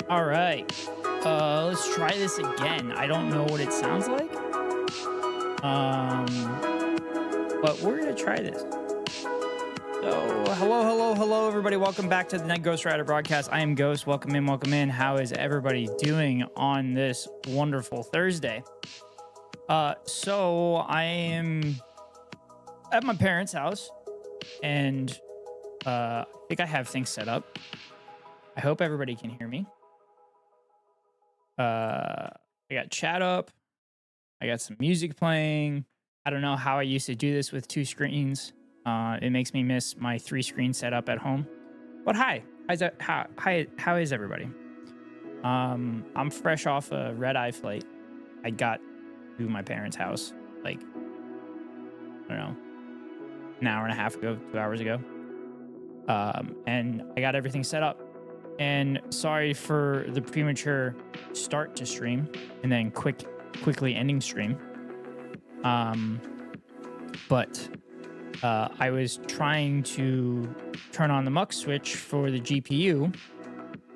All right. Let's try this again. I don't know what it sounds like. But we're gonna try this. So, hello, everybody. Welcome back to the Night Ghost Rider broadcast. I am Ghost. Welcome in, welcome in. How is everybody doing on this wonderful Thursday? So I am at my parents' house, and I think I have things set up. I hope everybody can hear me. I got chat up. I got some music playing. I don't know how I used to do this with two screens. It makes me miss my 3-screen setup at home. But hi, how is everybody? I'm fresh off a red-eye flight. I got to my parents' house like, I don't know, an hour and a half ago, 2 hours ago. And I got everything set up. And sorry for the premature start to stream and then quickly ending stream. But I was trying to turn on the mux switch for the GPU,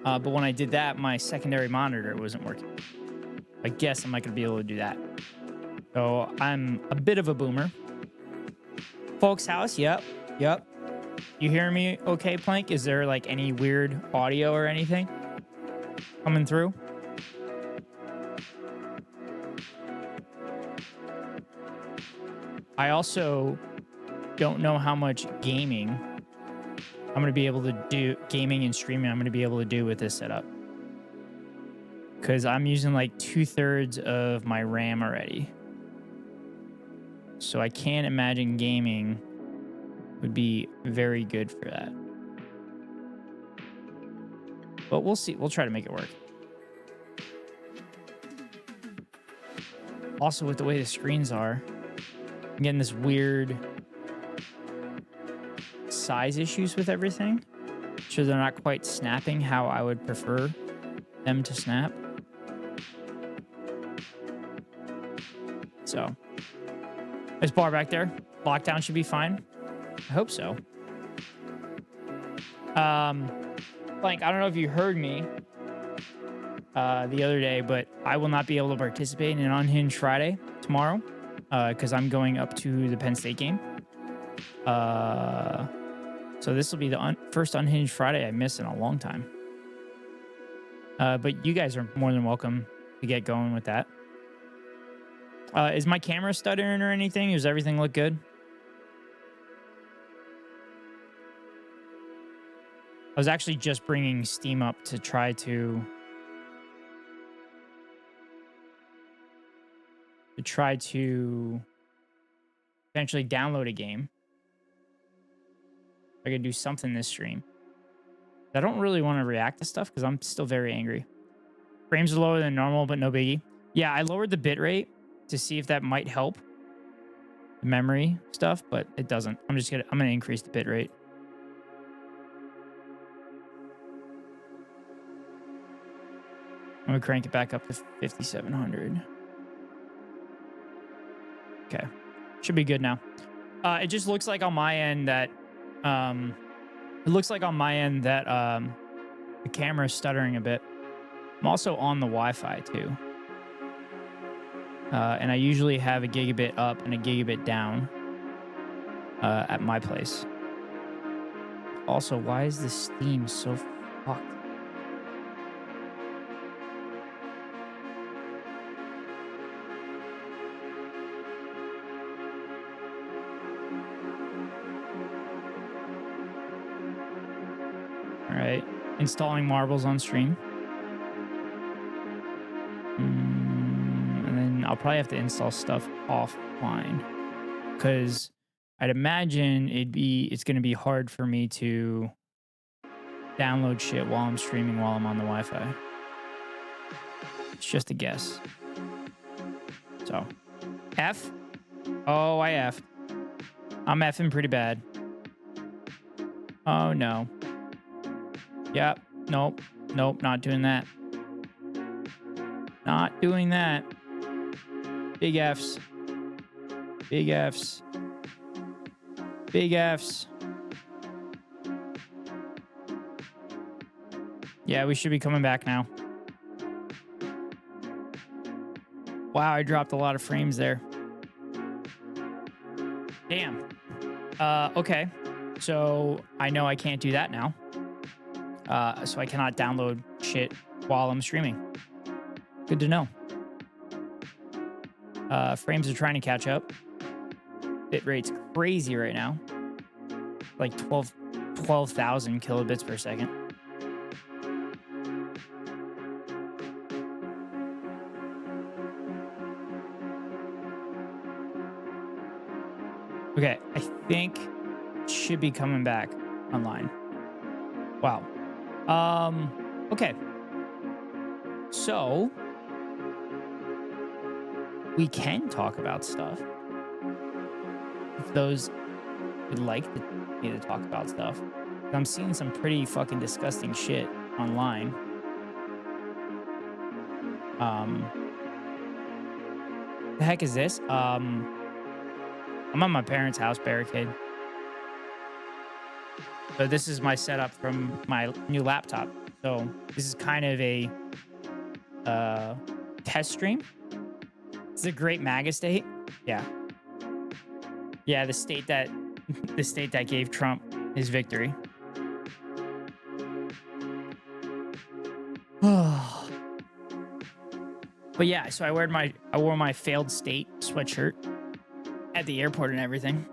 but when I did that, my secondary monitor wasn't working. I guess I'm not going to be able to do that. So I'm a bit of a boomer. Folks' house, yep. You hear me okay, Plank? Is there like any weird audio or anything coming through? I also don't know how much gaming I'm going to be able to do, gaming and streaming I'm going to be able to do with this setup. Because I'm using like 2/3 of my RAM already. So I can't imagine gaming would be very good for that. But we'll see. We'll try to make it work. Also, with the way the screens are, I'm getting this weird size issues with everything. So they're not quite snapping how I would prefer them to snap. So, there's bar back there. Lockdown should be fine. I hope so. Blank, I don't know if you heard me the other day, but I will not be able to participate in an Unhinged Friday tomorrow because I'm going up to the Penn State game. So this will be the first Unhinged Friday I miss in a long time. But you guys are more than welcome to get going with that. Is my camera stuttering or anything? Does everything look good? I was actually just bringing Steam up to try to potentially download a game. I could do something this stream. I don't really want to react to stuff because I'm still very angry. Frames are lower than normal, but no biggie. Yeah, I lowered the bitrate to see if that might help the memory stuff, but it doesn't. I'm gonna increase the bitrate. I'm gonna crank it back up to 5700. Okay, should be good now. It just looks like on my end that the camera is stuttering a bit. I'm also on the Wi-Fi too. And I usually have a gigabit up and a gigabit down at my place. Also, why is the Steam so fucked? All right, installing marbles on stream. And then I'll probably have to install stuff offline because I'd imagine it's going to be hard for me to download shit while I'm streaming while I'm on the Wi-Fi. It's just a guess. So, F. Oh, I F'd. I'm F'ing pretty bad. Oh, no. Yep. Nope. Nope. Not doing that. Not doing that. Big F's. Big F's. Big F's. Yeah, we should be coming back now. Wow, I dropped a lot of frames there. Damn. Okay. So I know I can't do that now. So I cannot download shit while I'm streaming. Good to know. Frames are trying to catch up. Bitrate's crazy right now. Like 12,000 kilobits per second. Okay, I think it should be coming back online. Wow. Okay. So we can talk about stuff. If those would like me to talk about stuff. I'm seeing some pretty fucking disgusting shit online. The heck is this? I'm at my parents' house barricade. So this is my setup from my new laptop. So this is kind of a test stream. It's a great MAGA state. Yeah. Yeah, the state that gave Trump his victory. But yeah, so I wore my failed state sweatshirt at the airport and everything.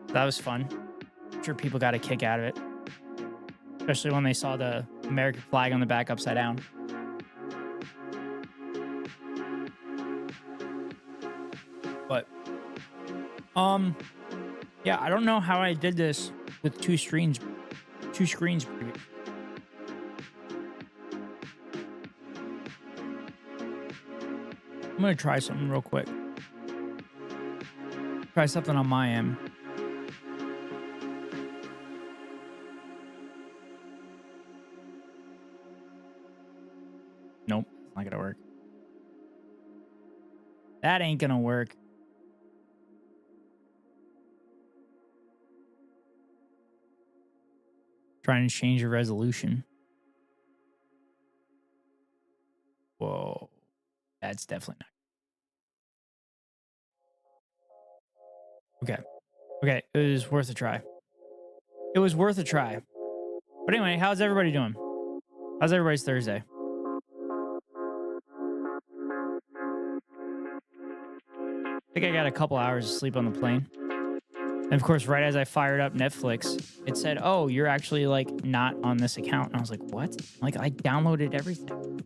That was fun. I'm sure people got a kick out of it. Especially when they saw the American flag on the back upside down. But yeah, I don't know how I did this with two screens. I'm gonna try something real quick. Try something on my end. Nope, it's not gonna work. That ain't gonna work. Trying to change your resolution. Whoa, that's definitely not. Okay. Okay, it was worth a try. It was worth a try. But anyway, how's everybody doing? How's everybody's Thursday? I think I got a couple hours of sleep on the plane. And of course, right as I fired up Netflix, it said, "Oh, you're actually like not on this account." And I was like, "What?" Like I downloaded everything.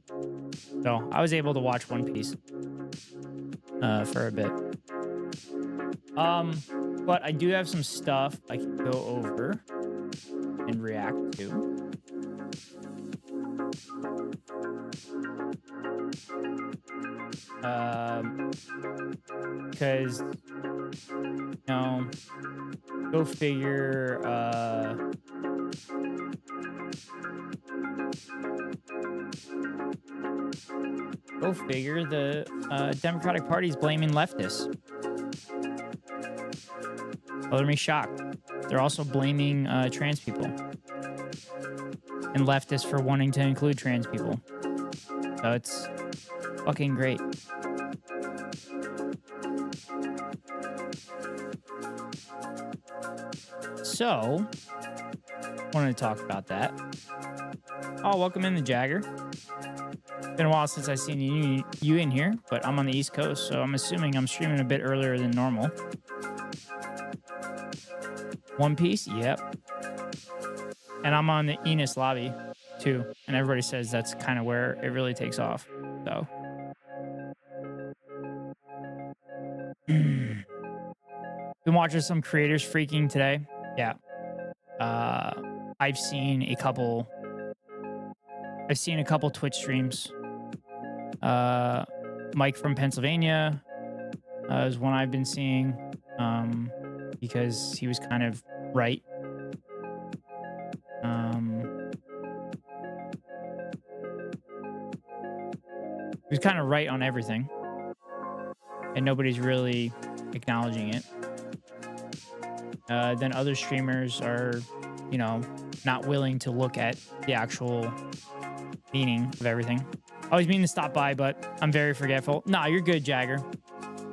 So I was able to watch One Piece for a bit. But I do have some stuff I can go over and react to. Because go figure. Go figure. The Democratic Party is blaming leftists. Color me shocked. They're also blaming trans people and leftists for wanting to include trans people. So it's fucking great. So, wanted to talk about that. Oh, welcome in the Jagger. Been a while since I've seen you in here, but I'm on the East Coast, so I'm assuming I'm streaming a bit earlier than normal. One Piece? Yep. And I'm on the Enos lobby, too. And everybody says that's kind of where it really takes off. So. Been watching some creators freaking today. Yeah. I've seen a couple Twitch streams. Mike from Pennsylvania is one I've been seeing because he was kind of right. He was kind of right on everything, and nobody's really acknowledging it. Then other streamers are, not willing to look at the actual meaning of everything. I always mean to stop by, but I'm very forgetful. Nah, you're good, Jagger.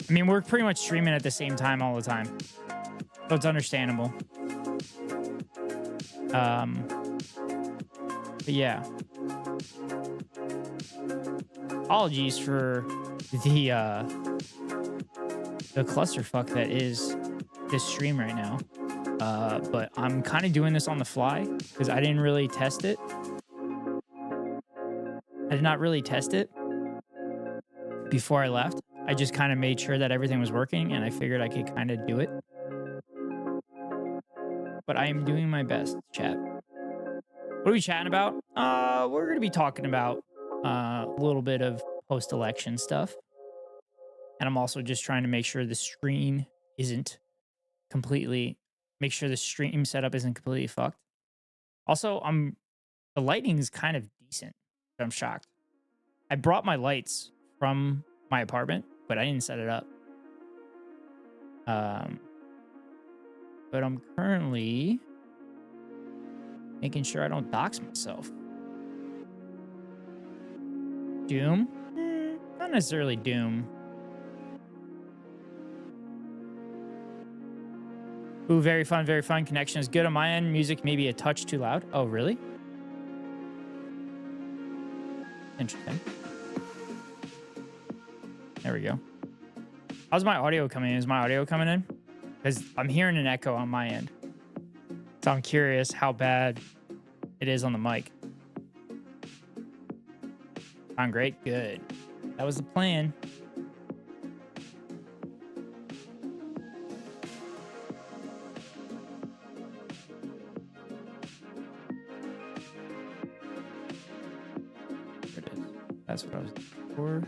I mean, we're pretty much streaming at the same time all the time, so it's understandable. But yeah. Apologies for the clusterfuck that is this stream right now. But I'm kind of doing this on the fly because I didn't really test it. I did not really test it before I left. I just kind of made sure that everything was working, and I figured I could kind of do it. But I am doing my best, chat. What are we chatting about? We're going to be talking about a little bit of post-election stuff. And I'm also just trying to make sure the screen isn't completely... Make sure the stream setup isn't completely fucked. Also, the lighting is kind of decent. I'm shocked. I brought my lights from my apartment, but I didn't set it up. But I'm currently making sure I don't dox myself. Doom? Not necessarily Doom. Ooh, very fun, very fun. Connection is good on my end. Music maybe a touch too loud. Oh, really? Interesting. There we go. How's my audio coming in? Is my audio coming in? Because I'm hearing an echo on my end. So I'm curious how bad it is on the mic. Sound great? Good. That was the plan. There it is. That's what I was looking for.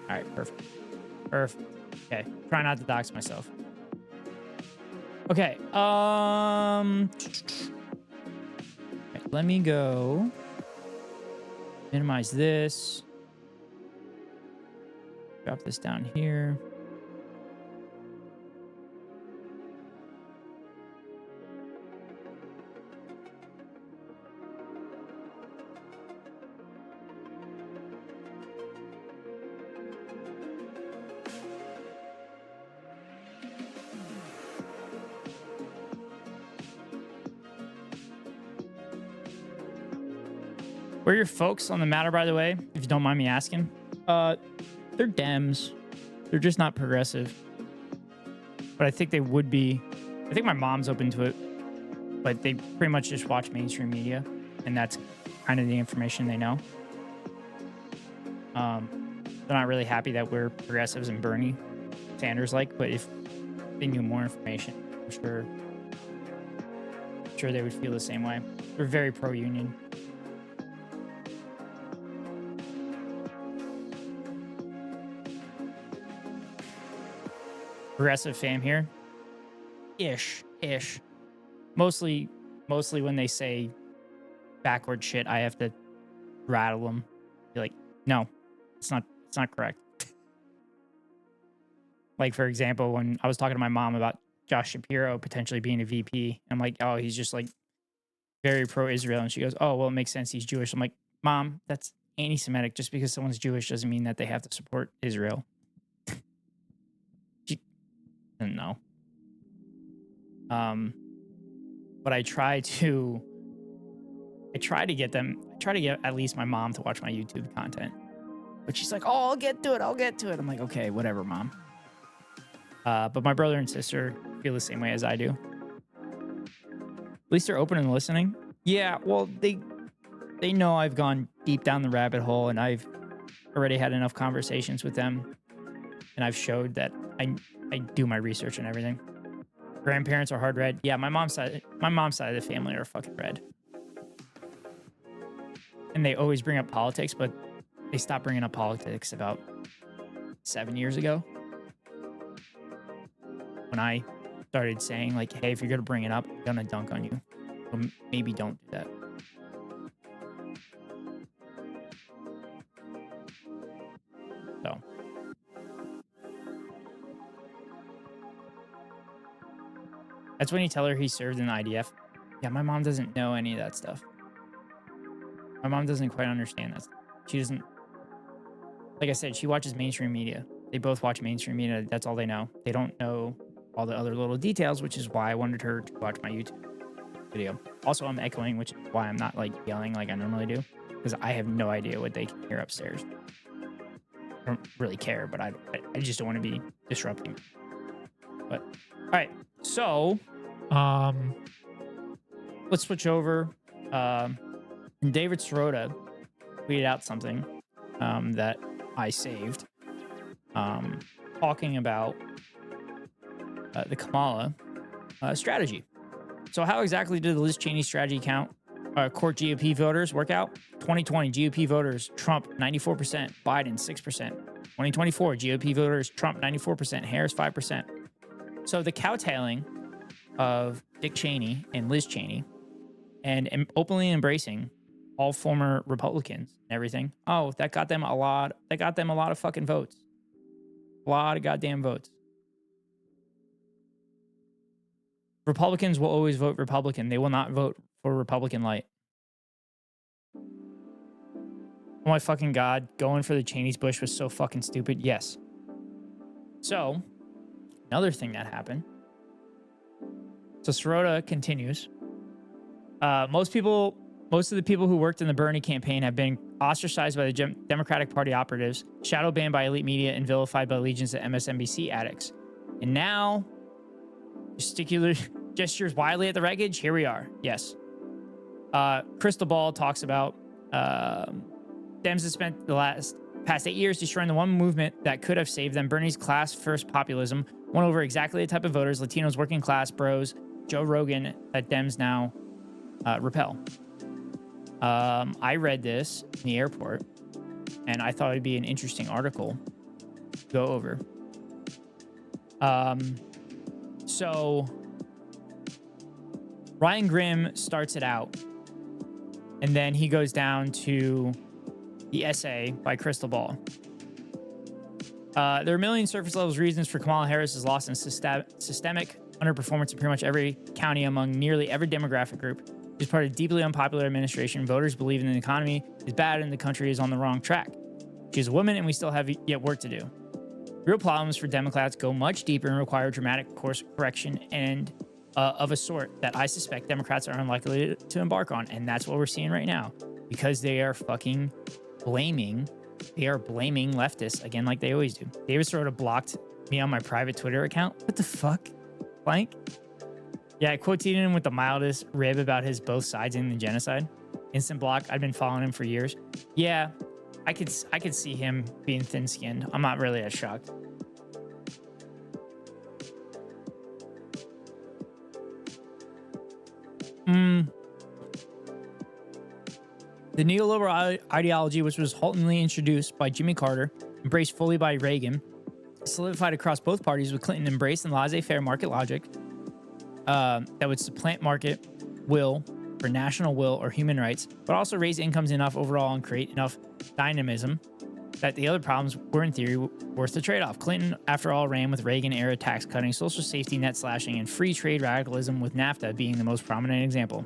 All right, perfect. Perfect. Okay, try not to dox myself. Okay, let me go minimize this. Drop this down here. Where are your folks on the matter, by the way, if you don't mind me asking? They're Dems. They're just not progressive. But I think they would be. I think my mom's open to it. But they pretty much just watch mainstream media. And that's kind of the information they know. They're not really happy that we're progressives and Bernie Sanders like. But if they knew more information, I'm sure they would feel the same way. They're very pro-union. Progressive fam here. Ish. Mostly when they say backward shit, I have to rattle them. Be like, no, it's not correct. Like, for example, when I was talking to my mom about Josh Shapiro potentially being a VP, I'm like, oh, he's just like very pro-Israel. And she goes, oh, well, it makes sense. He's Jewish. I'm like, Mom, that's anti-Semitic. Just because someone's Jewish doesn't mean that they have to support Israel. She doesn't know. But I try to get at least my mom to watch my YouTube content. But she's like, oh, I'll get to it. I'm like, okay, whatever, Mom. But my brother and sister feel the same way as I do. At least they're open and listening. Yeah, well, they know I've gone deep down the rabbit hole, and I've already had enough conversations with them, and I've showed that I do my research and everything. Grandparents are hard red. Yeah, my mom's side of the family are fucking red. And they always bring up politics, but they stopped bringing up politics about 7 years ago. When I started saying, like, hey, if you're going to bring it up, I'm going to dunk on you. So maybe don't do that. So. That's when you tell her he served in the IDF. Yeah, my mom doesn't know any of that stuff. My mom doesn't quite understand that. She doesn't. Like I said, she watches mainstream media. They both watch mainstream media. That's all they know. They don't know all the other little details, which is why I wanted her to watch my YouTube video. Also, I'm echoing, which is why I'm not like yelling like I normally do, because I have no idea what they can hear upstairs. I don't really care, but I just don't want to be disrupting. But all right, so let's switch over. David Sirota tweeted out something that I saved, talking about the Kamala strategy. So how exactly did the Liz Cheney strategy court GOP voters work out? 2020 GOP voters, Trump 94%, Biden 6%. 2024 GOP voters, Trump 94%, Harris 5%. So the cowtailing of Dick Cheney and Liz Cheney and openly embracing all former Republicans and everything. Oh, that got them a lot. That got them a lot of fucking votes. A lot of goddamn votes. Republicans will always vote Republican. They will not vote for Republican light. Oh my fucking God. Going for the Cheney's Bush was so fucking stupid. Yes. So, another thing that happened. So Sirota continues. Most of the people who worked in the Bernie campaign have been ostracized by the Democratic Party operatives, shadow banned by elite media, and vilified by legions of MSNBC addicts. And now, gestures wildly at the wreckage. Here we are. Yes. Crystal Ball talks about Dems have spent the past 8 years destroying the one movement that could have saved them. Bernie's class-first populism won over exactly the type of voters, Latinos, working class, bros, Joe Rogan, that Dems now repel. I read this in the airport, and I thought it'd be an interesting article to go over. So Ryan Grimm starts it out, and then he goes down to the essay by Crystal Ball. There are a million surface levels reasons for Kamala Harris's loss and systemic underperformance in pretty much every county among nearly every demographic group. She's part of a deeply unpopular administration. Voters believe in the economy is bad and the country is on the wrong track. She's a woman and we still have yet work to do. Real problems for Democrats go much deeper and require dramatic course correction and of a sort that I suspect Democrats are unlikely to embark on. And that's what we're seeing right now. because they are fucking blaming. They are blaming leftists again, like they always do. David sort of blocked me on my private Twitter account. What the fuck? Blank? Yeah, I quoted him with the mildest rib about his both sides in the genocide. Instant block. I've been following him for years. Yeah, I could see him being thin-skinned. I'm not really that shocked. The neoliberal ideology, which was haltingly introduced by Jimmy Carter, embraced fully by Reagan, solidified across both parties, with Clinton embraced in laissez-faire market logic that would supplant market will for national will or human rights, but also raise incomes enough overall and create enough dynamism that the other problems were in theory worth the trade-off. Clinton, after all, ran with Reagan-era tax cutting, social safety net slashing, and free trade radicalism, with NAFTA being the most prominent example.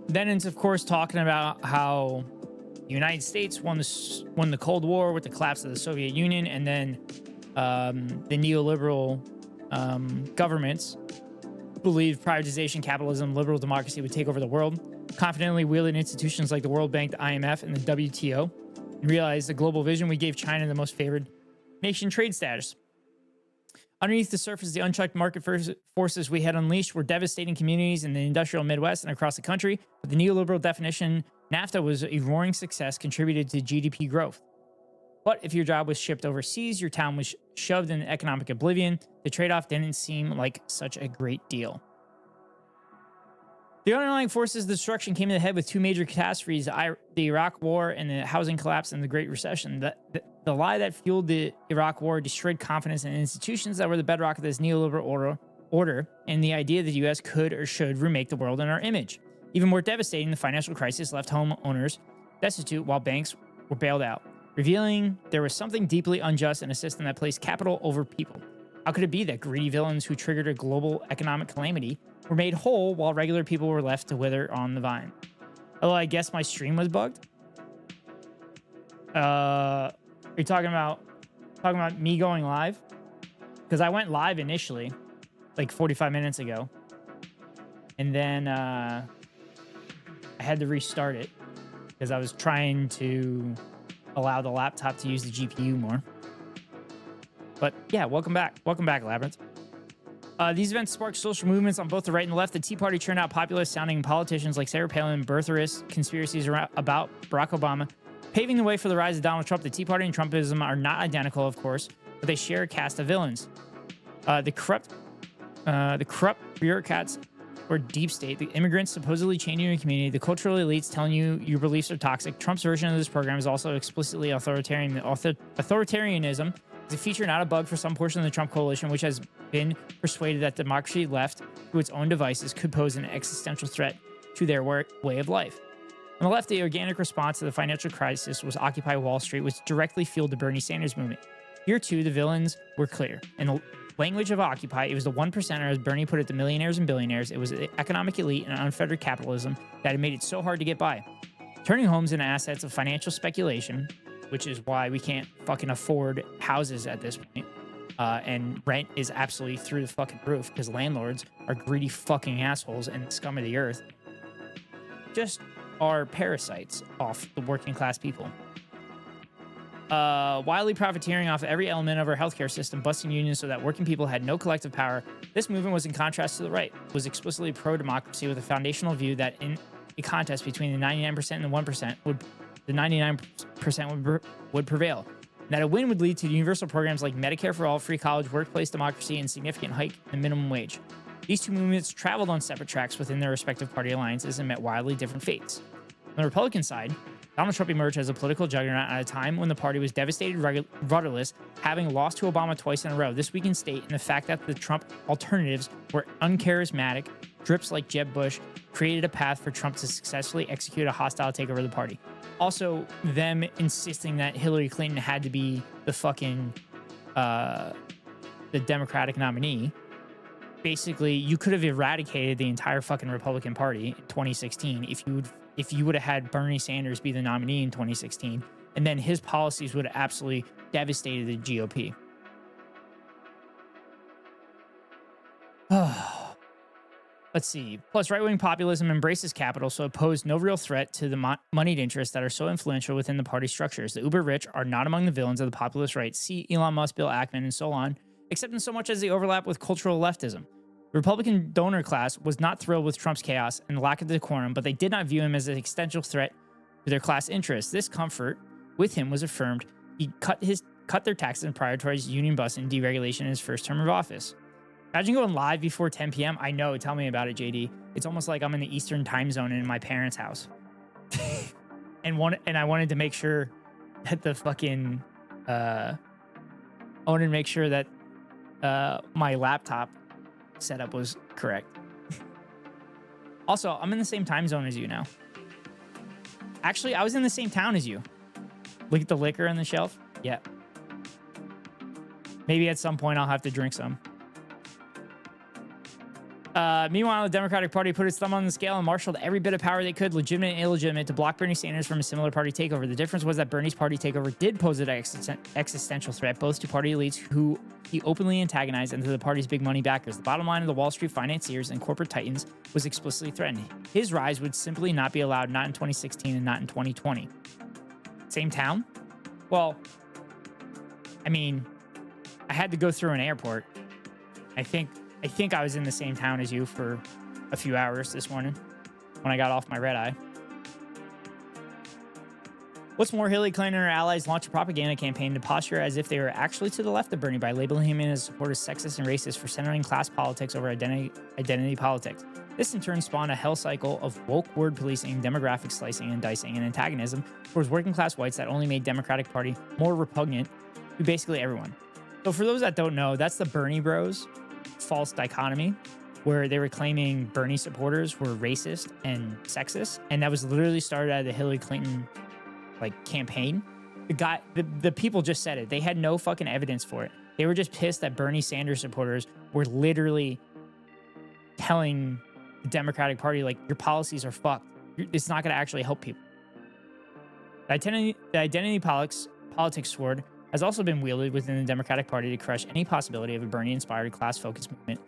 Then it's, of course, talking about how the United States won the Cold War with the collapse of the Soviet Union, and then the neoliberal governments believed privatization, capitalism, liberal democracy would take over the world, confidently wielded institutions like the World Bank, the IMF, and the WTO, and realized the global vision we gave China the most favored nation trade status. Underneath the surface, the unchecked market forces we had unleashed were devastating communities in the industrial Midwest and across the country. But the neoliberal definition, NAFTA was a roaring success, contributed to GDP growth. But if your job was shipped overseas, your town was shoved in economic oblivion. The trade-off didn't seem like such a great deal. The underlying forces of destruction came to the head with two major catastrophes, the Iraq War and the housing collapse and the Great Recession. The lie that fueled the Iraq War destroyed confidence in institutions that were the bedrock of this neoliberal order and the idea that the U.S. could or should remake the world in our image. Even more devastating, the financial crisis left homeowners destitute while banks were bailed out, revealing there was something deeply unjust in a system that placed capital over people. How could it be that greedy villains who triggered a global economic calamity were made whole while regular people were left to wither on the vine? Although I guess my stream was bugged. Are you talking about me going live? Because I went live initially, like 45 minutes ago, and then I had to restart it because I was trying to allow the laptop to use the GPU more. But yeah, welcome back. Welcome back, Labyrinth. These events sparked social movements on both the right and the left. The Tea Party churned out populist sounding politicians like Sarah Palin, birtherist conspiracies about Barack Obama, paving the way for the rise of Donald Trump. The Tea Party and Trumpism are not identical, of course, but they share a cast of villains. The corrupt bureaucrats or deep state, the immigrants supposedly changing your community, the cultural elites telling you your beliefs are toxic. Trump's version of this program is also explicitly authoritarian. Authoritarianism is a feature, not a bug, for some portion of the Trump coalition, which has been persuaded that democracy left to its own devices could pose an existential threat to their way of life. On the left, the organic response to the financial crisis was Occupy Wall Street, which directly fueled the Bernie Sanders movement. Here, too, the villains were clear. In the language of Occupy, it was the one percenter, as Bernie put it, the millionaires and billionaires. It was the economic elite and unfettered capitalism that had made it so hard to get by, turning homes into assets of financial speculation, which is why we can't fucking afford houses at this point. And rent is absolutely through the fucking roof because landlords are greedy fucking assholes and the scum of the earth. Just are parasites off the working class people. Wildly profiteering off every element of our healthcare system, busting unions so that working people had no collective power. This movement was in contrast to the right, was explicitly pro-democracy with a foundational view that in a contest between the 99% and the 1%, the 99% would prevail. That a win would lead to universal programs like Medicare for all, free college, workplace democracy, and significant hike in the minimum wage. These two movements traveled on separate tracks within their respective party alliances and met wildly different fates. On the Republican side, Donald Trump emerged as a political juggernaut at a time when the party was devastated, rudderless, having lost to Obama twice in a row. This weakened state, and the fact that the Trump alternatives were uncharismatic, drips like Jeb Bush, created a path for Trump to successfully execute a hostile takeover of the party. Also, them insisting that Hillary Clinton had to be the fucking the Democratic nominee. Basically, you could have eradicated the entire fucking Republican Party in 2016 if you would have had Bernie Sanders be the nominee in 2016, and then his policies would have absolutely devastated the GOP. Let's see. Plus, right wing populism embraces capital, so it posed no real threat to the moneyed interests that are so influential within the party structures. The uber rich are not among the villains of the populist right. See Elon Musk, Bill Ackman, and so on, except in so much as they overlap with cultural leftism. The Republican donor class was not thrilled with Trump's chaos and lack of decorum, but they did not view him as an existential threat to their class interests. This comfort with him was affirmed. He cut their taxes and prioritized union busting and deregulation in his first term of office. Imagine going live before 10 p.m. I know. Tell me about it, JD. It's almost like I'm in the Eastern time zone in my parents' house. and I wanted to make sure that the fucking I wanted to make sure that my laptop setup was correct. Also, I'm in the same time zone as you now. Actually, I was in the same town as you. Look at the liquor on the shelf. Yeah. Maybe at some point I'll have to drink some. Meanwhile, the Democratic Party put its thumb on the scale and marshaled every bit of power they could, legitimate and illegitimate, to block Bernie Sanders from a similar party takeover. The difference was that Bernie's party takeover did pose an existential threat, both to party elites who he openly antagonized and to the party's big money backers. The bottom line of the Wall Street financiers and corporate titans was explicitly threatened. His rise would simply not be allowed, not in 2016 and not in 2020. Same town? Well, I mean, I had to go through an airport. I think I was in the same town as you for a few hours this morning when I got off my red eye. What's more, Hillary Clinton and her allies launched a propaganda campaign to posture as if they were actually to the left of Bernie by labeling him as supporters sexist and racist for centering class politics over identity politics. This in turn spawned a hell cycle of woke word policing, demographic slicing and dicing, and antagonism towards working class whites that only made Democratic Party more repugnant to basically everyone. So for those that don't know, that's the Bernie Bros false dichotomy, where they were claiming Bernie supporters were racist and sexist, and that was literally started at the Hillary Clinton campaign. The people just said it. They had no fucking evidence for it. They were just pissed that Bernie Sanders supporters were literally telling the Democratic Party, your policies are fucked. It's not going to actually help people. The identity politics sword has also been wielded within the Democratic Party to crush any possibility of a Bernie-inspired class-focused movement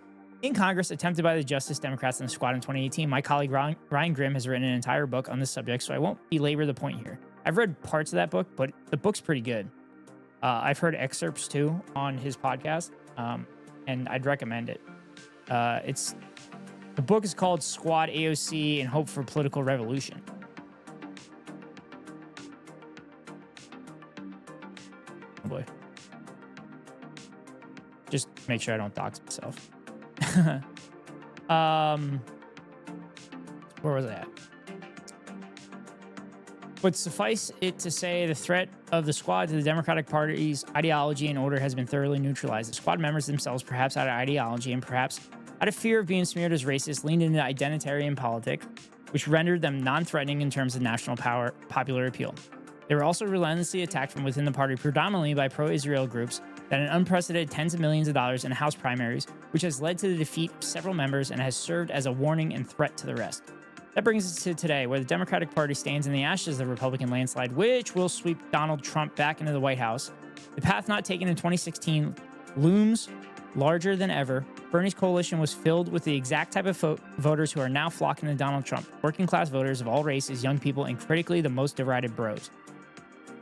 in Congress attempted by the Justice Democrats and the Squad in 2018. My colleague Ryan Grimm has written an entire book on this subject, so I won't belabor the point here. I've read parts of that book, but the book's pretty good. I've heard excerpts too on his podcast, and I'd recommend it. The book is called Squad AOC and Hope for Political Revolution. Oh boy. Just make sure I don't dox myself. Where was I at? But suffice it to say, the threat of the Squad to the Democratic Party's ideology and order has been thoroughly neutralized. The Squad members themselves, perhaps out of ideology and perhaps out of fear of being smeared as racist, leaned into identitarian politics, which rendered them non-threatening in terms of national popular appeal. They were also relentlessly attacked from within the party, predominantly by pro-Israel groups, that an unprecedented tens of millions of dollars in House primaries, which has led to the defeat of several members and has served as a warning and threat to the rest. That brings us to today, where the Democratic Party stands in the ashes of the Republican landslide, which will sweep Donald Trump back into the White House. The path not taken in 2016 looms larger than ever. Bernie's coalition was filled with the exact type of voters who are now flocking to Donald Trump, working class voters of all races, young people, and critically the most derided bros.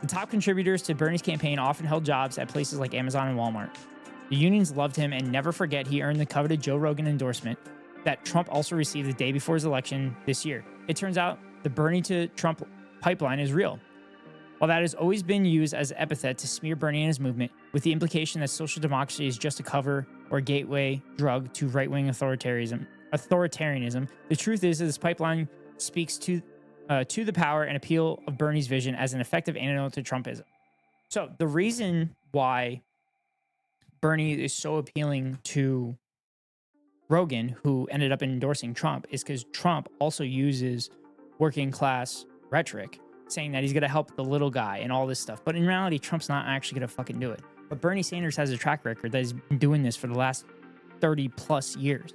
The top contributors to Bernie's campaign often held jobs at places like Amazon and Walmart. The unions loved him, and never forget he earned the coveted Joe Rogan endorsement that Trump also received the day before his election this year. It turns out the Bernie to Trump pipeline is real. While that has always been used as an epithet to smear Bernie and his movement, with the implication that social democracy is just a cover or a gateway drug to right-wing authoritarianism, the truth is that this pipeline speaks to the power and appeal of Bernie's vision as an effective antidote to Trumpism. So the reason why Bernie is so appealing to Rogan, who ended up endorsing Trump, is because Trump also uses working class rhetoric, saying that he's going to help the little guy and all this stuff. But in reality, Trump's not actually going to fucking do it. But Bernie Sanders has a track record that has been doing this for the last 30 plus years.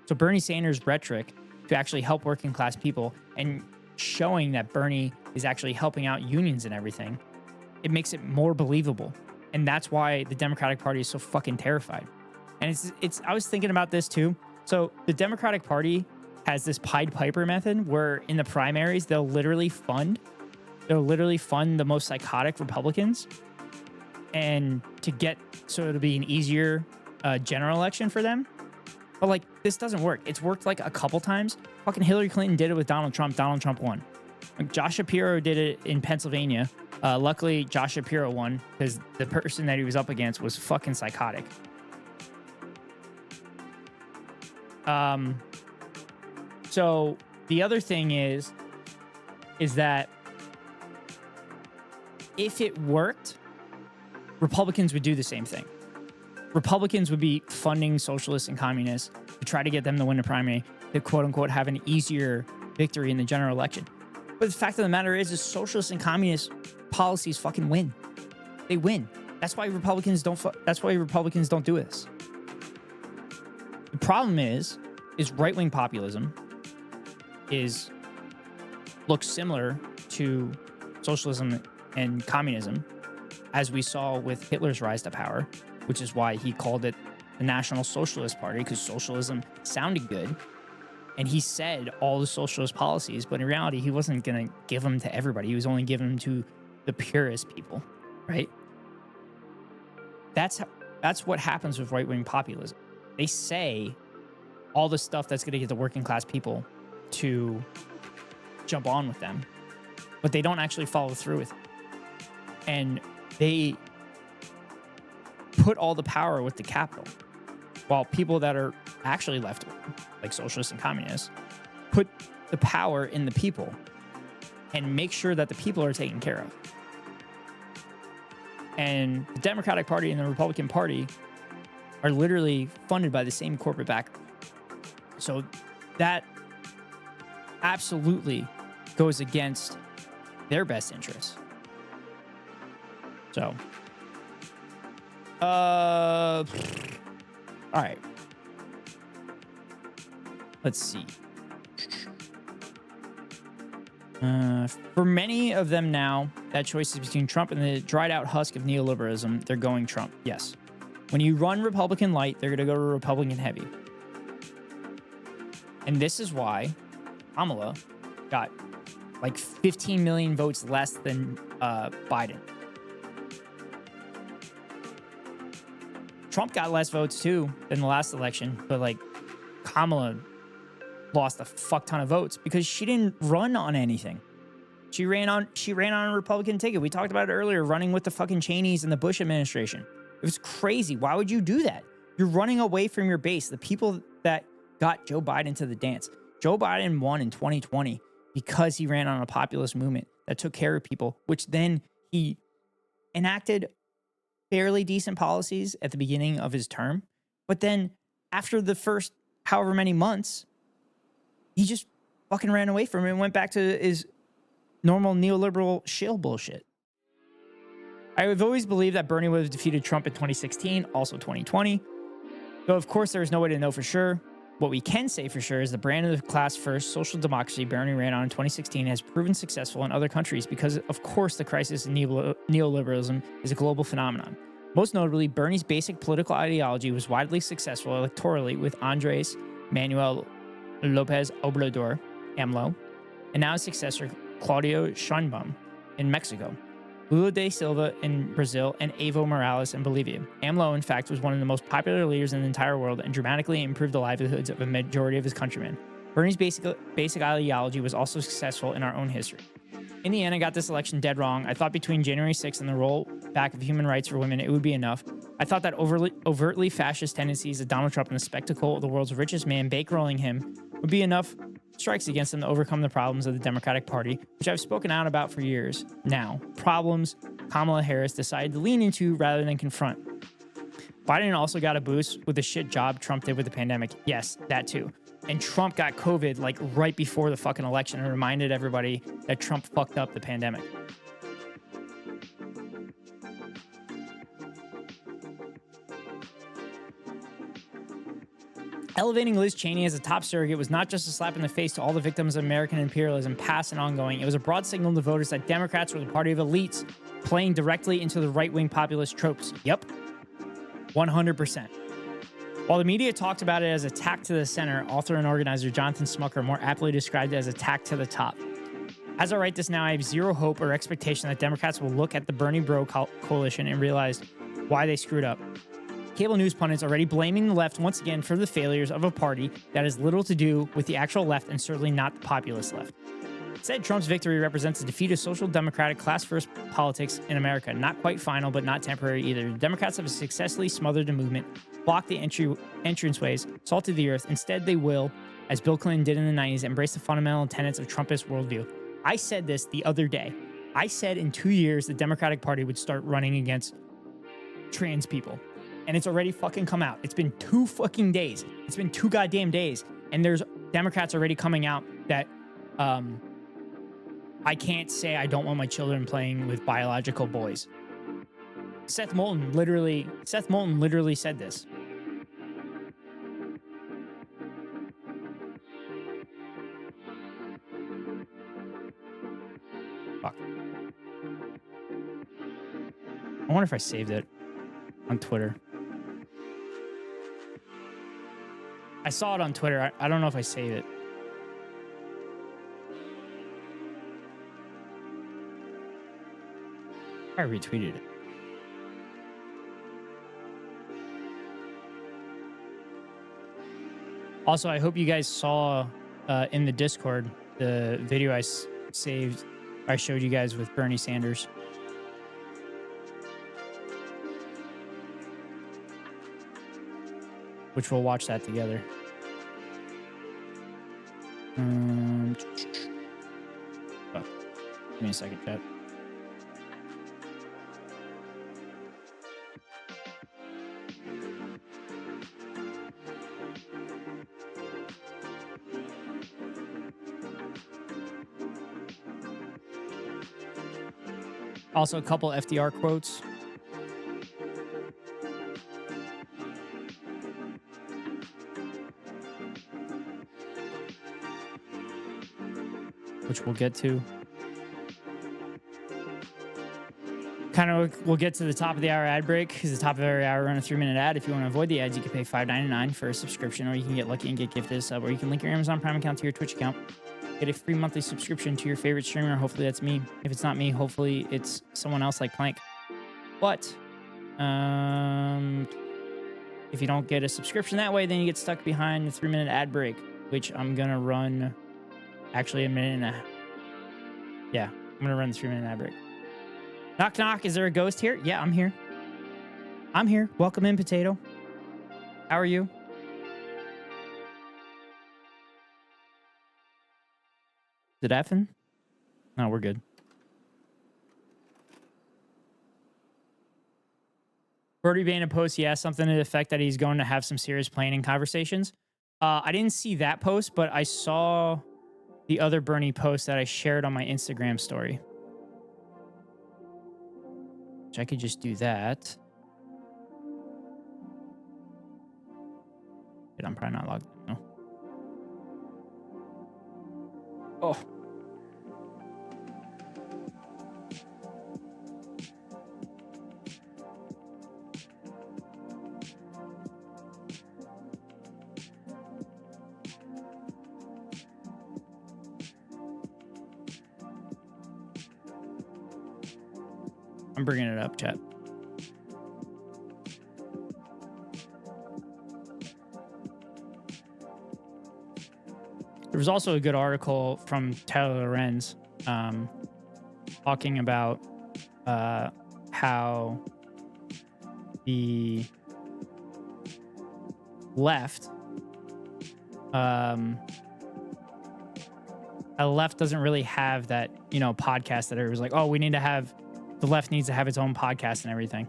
So Bernie Sanders' rhetoric to actually help working class people and showing that Bernie is actually helping out unions and everything, it makes it more believable. And that's why the Democratic Party is so fucking terrified. And I was thinking about this too. So the Democratic Party has this Pied Piper method where in the primaries, they'll literally fund the most psychotic Republicans and to get, so it'll be an easier general election for them. But like, this doesn't work. It's worked like a couple times. Fucking Hillary Clinton did it with Donald Trump. Donald Trump won. Like, Josh Shapiro did it in Pennsylvania. Luckily, Josh Shapiro won because the person that he was up against was fucking psychotic. So the other thing is that if it worked, Republicans would do the same thing. Republicans would be funding socialists and communists to try to get them to win the primary, to quote unquote have an easier victory in the general election. But the fact of the matter is socialists and communist policies fucking win. They win. That's why Republicans don't do this. The problem is right-wing populism looks similar to socialism and communism, as we saw with Hitler's rise to power, which is why he called it the National Socialist Party, because socialism sounded good. And he said all the socialist policies, but in reality, he wasn't going to give them to everybody. He was only giving them to the purest people, right? That's what happens with right-wing populism. They say all the stuff that's going to get the working class people to jump on with them, but they don't actually follow through with it. And they put all the power with the capital, while people that are actually left, like socialists and communists, put the power in the people and make sure that the people are taken care of. And the Democratic Party and the Republican Party are literally funded by the same corporate backer. So that absolutely goes against their best interests. So, all right. Let's see. For many of them now, that choice is between Trump and the dried out husk of neoliberalism. They're going Trump. Yes. When you run Republican light, they're going to go to Republican heavy. And this is why Kamala got like 15 million votes less than Biden. Trump got less votes too than the last election, but like Kamala lost a fuck ton of votes because she didn't run on anything. She ran on a Republican ticket. We talked about it earlier, running with the fucking Cheneys and the Bush administration. It was crazy. Why would you do that? You're running away from your base, the people that got Joe Biden to the dance. Joe Biden won in 2020 because he ran on a populist movement that took care of people, which then he enacted fairly decent policies at the beginning of his term. But then after the first however many months, he just fucking ran away from it and went back to his normal neoliberal shill bullshit. I have always believed that Bernie would have defeated Trump in 2016, also 2020. Though, of course, there is no way to know for sure. What we can say for sure is the brand of the class-first social democracy Bernie ran on in 2016 has proven successful in other countries because, of course, the crisis in neoliberalism is a global phenomenon. Most notably, Bernie's basic political ideology was widely successful electorally with Andres Manuel Lopez Obrador, AMLO, and now his successor, Claudio Sheinbaum, in Mexico, Lula da Silva in Brazil, and Evo Morales in Bolivia. AMLO, in fact, was one of the most popular leaders in the entire world and dramatically improved the livelihoods of a majority of his countrymen. Bernie's basic ideology was also successful in our own history. In the end, I got this election dead wrong. I thought between January 6th and the rollback of human rights for women, it would be enough. I thought that overtly fascist tendencies of Donald Trump and the spectacle of the world's richest man bankrolling him would be enough strikes against him to overcome the problems of the Democratic Party, which I've spoken out about for years now. Problems Kamala Harris decided to lean into rather than confront. Biden also got a boost with the shit job Trump did with the pandemic. Yes, that too. And Trump got COVID like right before the fucking election and reminded everybody that Trump fucked up the pandemic. Elevating Liz Cheney as a top surrogate was not just a slap in the face to all the victims of American imperialism, past and ongoing. It was a broad signal to voters that Democrats were the party of elites, playing directly into the right-wing populist tropes. Yep. 100%. While the media talked about it as attack to the center, author and organizer Jonathan Smucker more aptly described it as attack to the top. As I write this now, I have zero hope or expectation that Democrats will look at the Bernie Bro coalition and realize why they screwed up. Cable news pundits already blaming the left once again for the failures of a party that has little to do with the actual left and certainly not the populist left. Said Trump's victory represents a defeat of social democratic class-first politics in America. Not quite final, but not temporary either. The Democrats have successfully smothered the movement, blocked the entranceways, salted the earth. Instead, they will, as Bill Clinton did in the 90s, embrace the fundamental tenets of Trumpist worldview. I said this the other day. I said in 2 years, the Democratic Party would start running against trans people. And it's already fucking come out. It's been 2 fucking days. It's been 2 goddamn days. And there's Democrats already coming out that, I can't say I don't want my children playing with biological boys. Seth Moulton literally said this. Fuck. I wonder if I saved it on Twitter. I saw it on Twitter. I don't know if I saved it. I retweeted it. Also, I hope you guys saw in the Discord the video I saved. I showed you guys with Bernie Sanders. Which we'll watch that together. Fuck. Give me a second, chat. Also, a couple FDR quotes. Which we'll get to. We'll get to the top of the hour ad break, because the top of every hour run a 3-minute ad. If you want to avoid the ads, you can pay $5.99 for a subscription, or you can get lucky and get gifted a sub, or you can link your Amazon Prime account to your Twitch account. Get a free monthly subscription to your favorite streamer. Hopefully that's me. If it's not me, hopefully it's someone else like Plank. But if you don't get a subscription that way, then you get stuck behind the 3-minute ad break, which I'm gonna run actually a minute and a half. Yeah, I'm gonna run the 3-minute ad break. Knock knock, is there a ghost here? Yeah, I'm here. I'm here. Welcome in, Potato. How are you? Did it happen? No, we're good. Birdie Bane post, yeah, something to the effect that he's going to have some serious planning conversations. I didn't see that post, but I saw the other Bernie post that I shared on my Instagram story. Which I could just do that. But I'm probably not logged in, no. Oh. I'm bringing it up, chat. There was also a good article from Tyler Lorenz talking about how the left doesn't really have that, podcast that it was like, oh, we need to have, the left needs to have its own podcast and everything.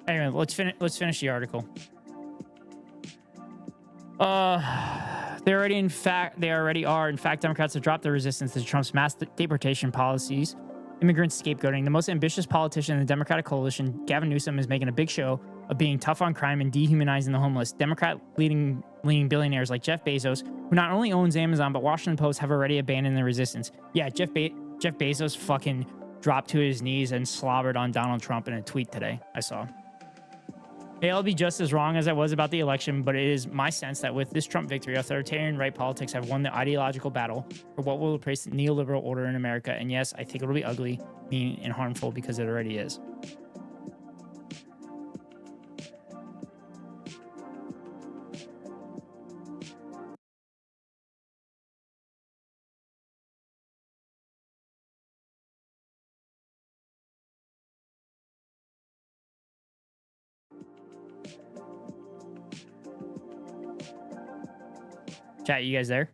Anyway, let's finish the article. They already are. In fact, Democrats have dropped their resistance to Trump's mass deportation policies, immigrant scapegoating. The most ambitious politician in the Democratic coalition, Gavin Newsom, is making a big show of being tough on crime and dehumanizing the homeless. Democrat-leaning billionaires like Jeff Bezos, who not only owns Amazon, but Washington Post, have already abandoned their resistance. Yeah, Jeff Bezos fucking dropped to his knees and slobbered on Donald Trump in a tweet today. I saw. Hey, I'll be just as wrong as I was about the election, but it is my sense that with this Trump victory, authoritarian right politics have won the ideological battle for what will replace the neoliberal order in America. And yes, I think it'll be ugly, mean, and harmful because it already is. Chat, you guys there?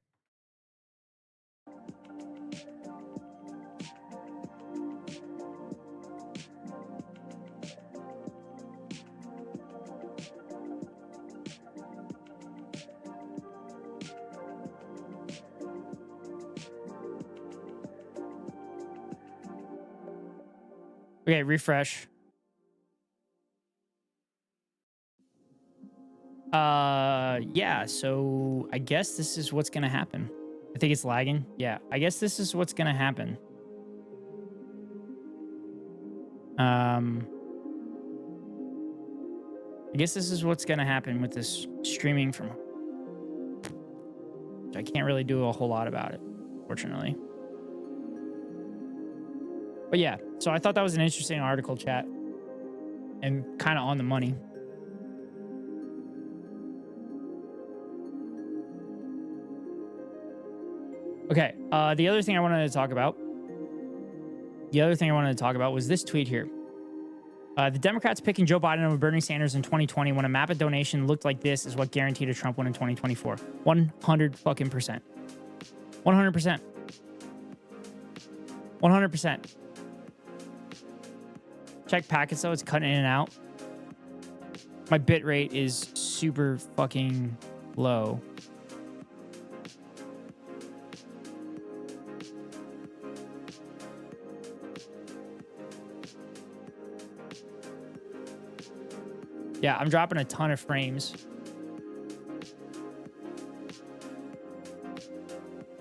Okay, refresh. Yeah, so I guess this is what's gonna happen. I think it's lagging. Yeah, I guess this is what's gonna happen. I guess this is what's gonna happen with this streaming from. I can't really do a whole lot about it, fortunately. But yeah, so I thought that was an interesting article, chat, and kind of on the money. Okay, the other thing I wanted to talk about. Was this tweet here. The Democrats picking Joe Biden over Bernie Sanders in 2020 when a map of donation looked like this is what guaranteed a Trump win in 2024. 100 fucking percent. 100%. 100%. Check packets though, it's cutting in and out. My bit rate is super fucking low. Yeah, I'm dropping a ton of frames.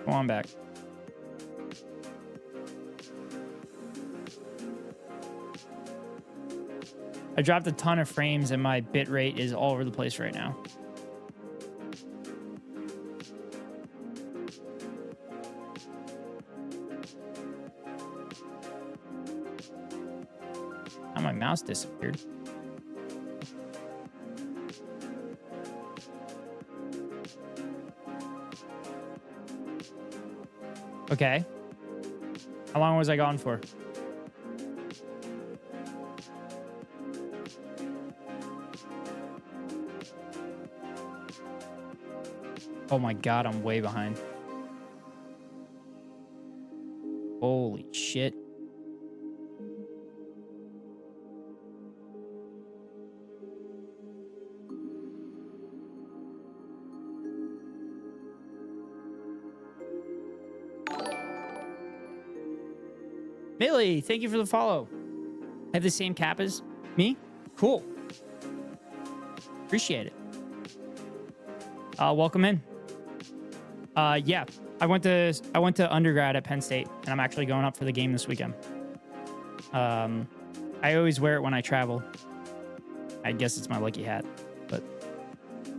Go on back. I dropped a ton of frames and my bit rate is all over the place right now. Now my mouse disappeared. Okay. How long was I gone for? Oh my God, I'm way behind. Holy shit. Millie, thank you for the follow. I have the same cap as me? Cool. Appreciate it. Welcome in. Yeah, I went to undergrad at Penn State, and I'm actually going up for the game this weekend. I always wear it when I travel. I guess it's my lucky hat. But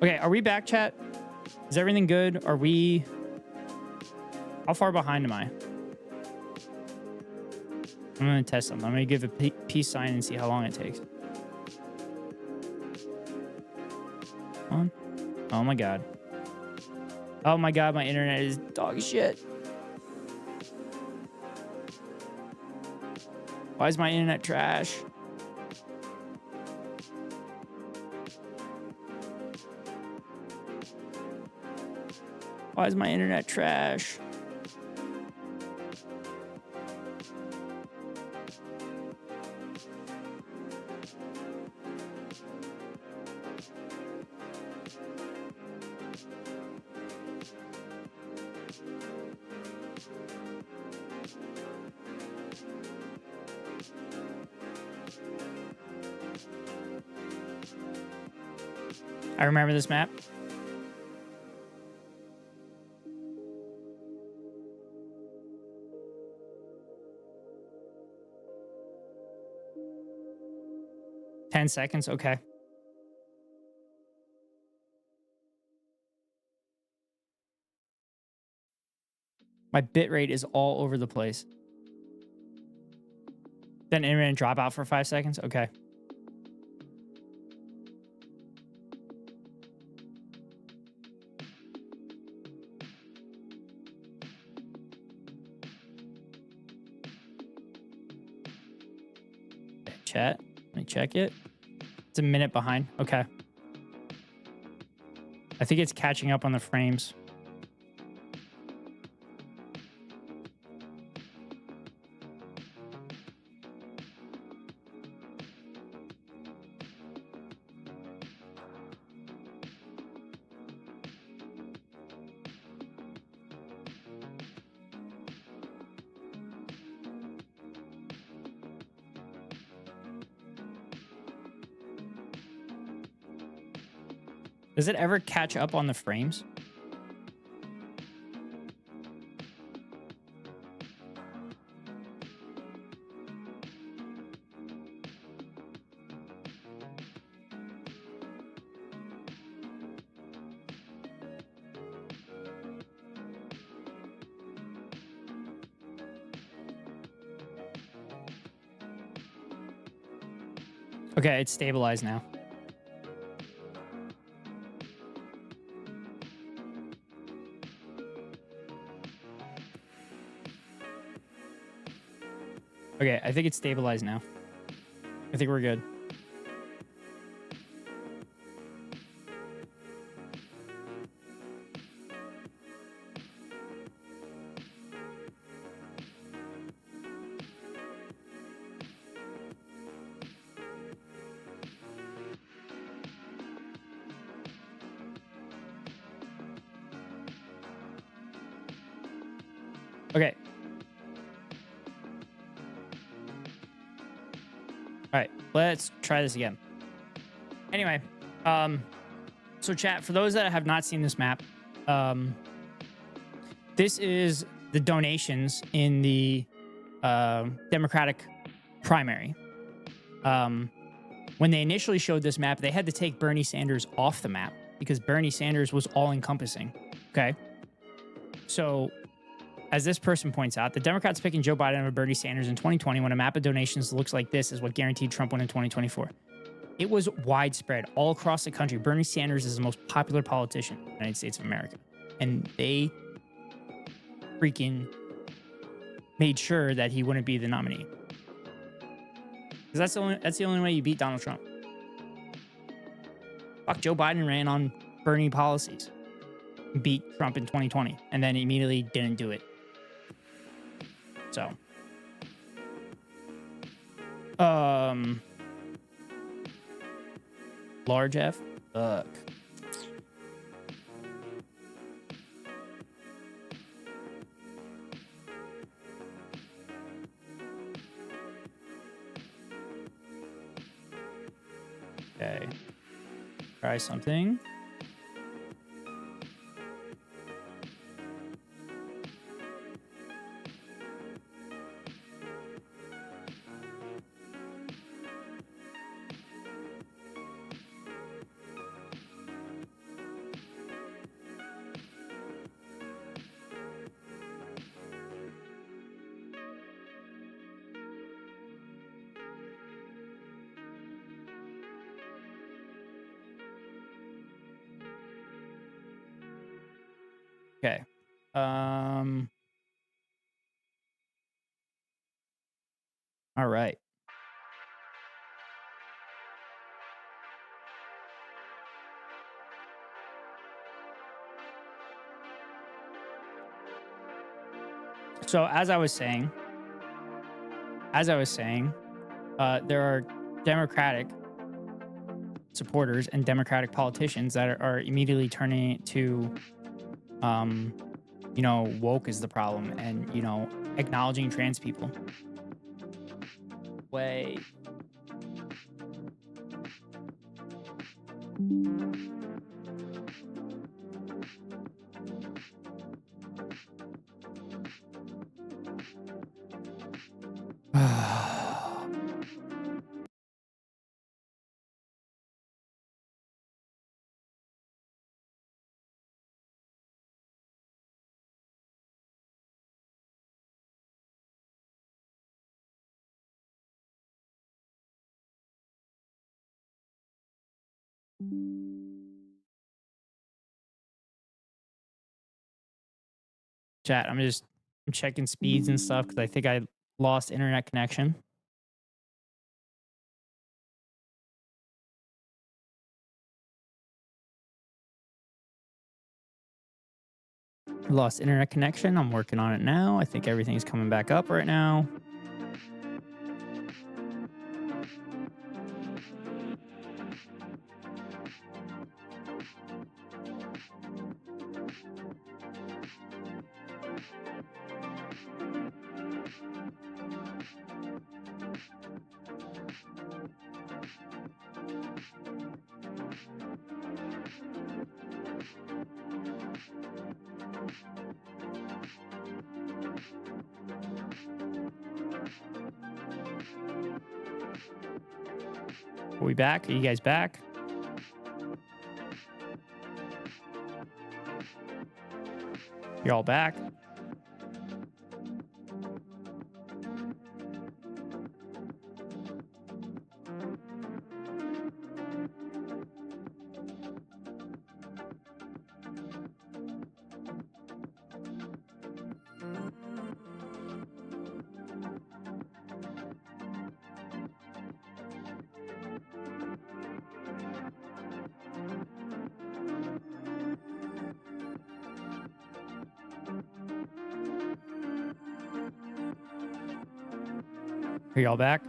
okay, are we back, chat? Is everything good? Are we? How far behind am I? I'm gonna test something. I'm gonna give a peace sign and see how long it takes. Come on. Oh my God. Oh my God, my internet is dog shit. Why is my internet trash? Why is my internet trash? I remember this map. $10 seconds. Okay. My bit rate is all over the place. Then internet drop out for 5 seconds. Okay. Chat. Let me check it. It's a minute behind. Okay. I think it's catching up on the frames. Does it ever catch up on the frames? Okay, it's stabilized now. Okay, I think it's stabilized now. I think we're good. Okay. All right, let's try this again. Anyway, so chat, for those that have not seen this map, this is the donations in the Democratic primary. When they initially showed this map, they had to take Bernie Sanders off the map because Bernie Sanders was all encompassing. Okay. So, as this person points out, the Democrats picking Joe Biden over Bernie Sanders in 2020 when a map of donations looks like this is what guaranteed Trump won in 2024. It was widespread all across the country. Bernie Sanders is the most popular politician in the United States of America. And they freaking made sure that he wouldn't be the nominee. Because that's the only way you beat Donald Trump. Fuck, Joe Biden ran on Bernie policies, beat Trump in 2020, and then immediately didn't do it. So, large F. Fuck. Okay. Try something. Okay. All right. So as I was saying, there are Democratic supporters and Democratic politicians that are immediately turning it to, woke is the problem, and acknowledging trans people. Wait. Chat, I'm checking speeds and stuff because I think I lost internet connection. Lost internet connection. I'm working on it now. I think everything's coming back up right now. Are we back? Are you guys back? You're all back? Are y'all back?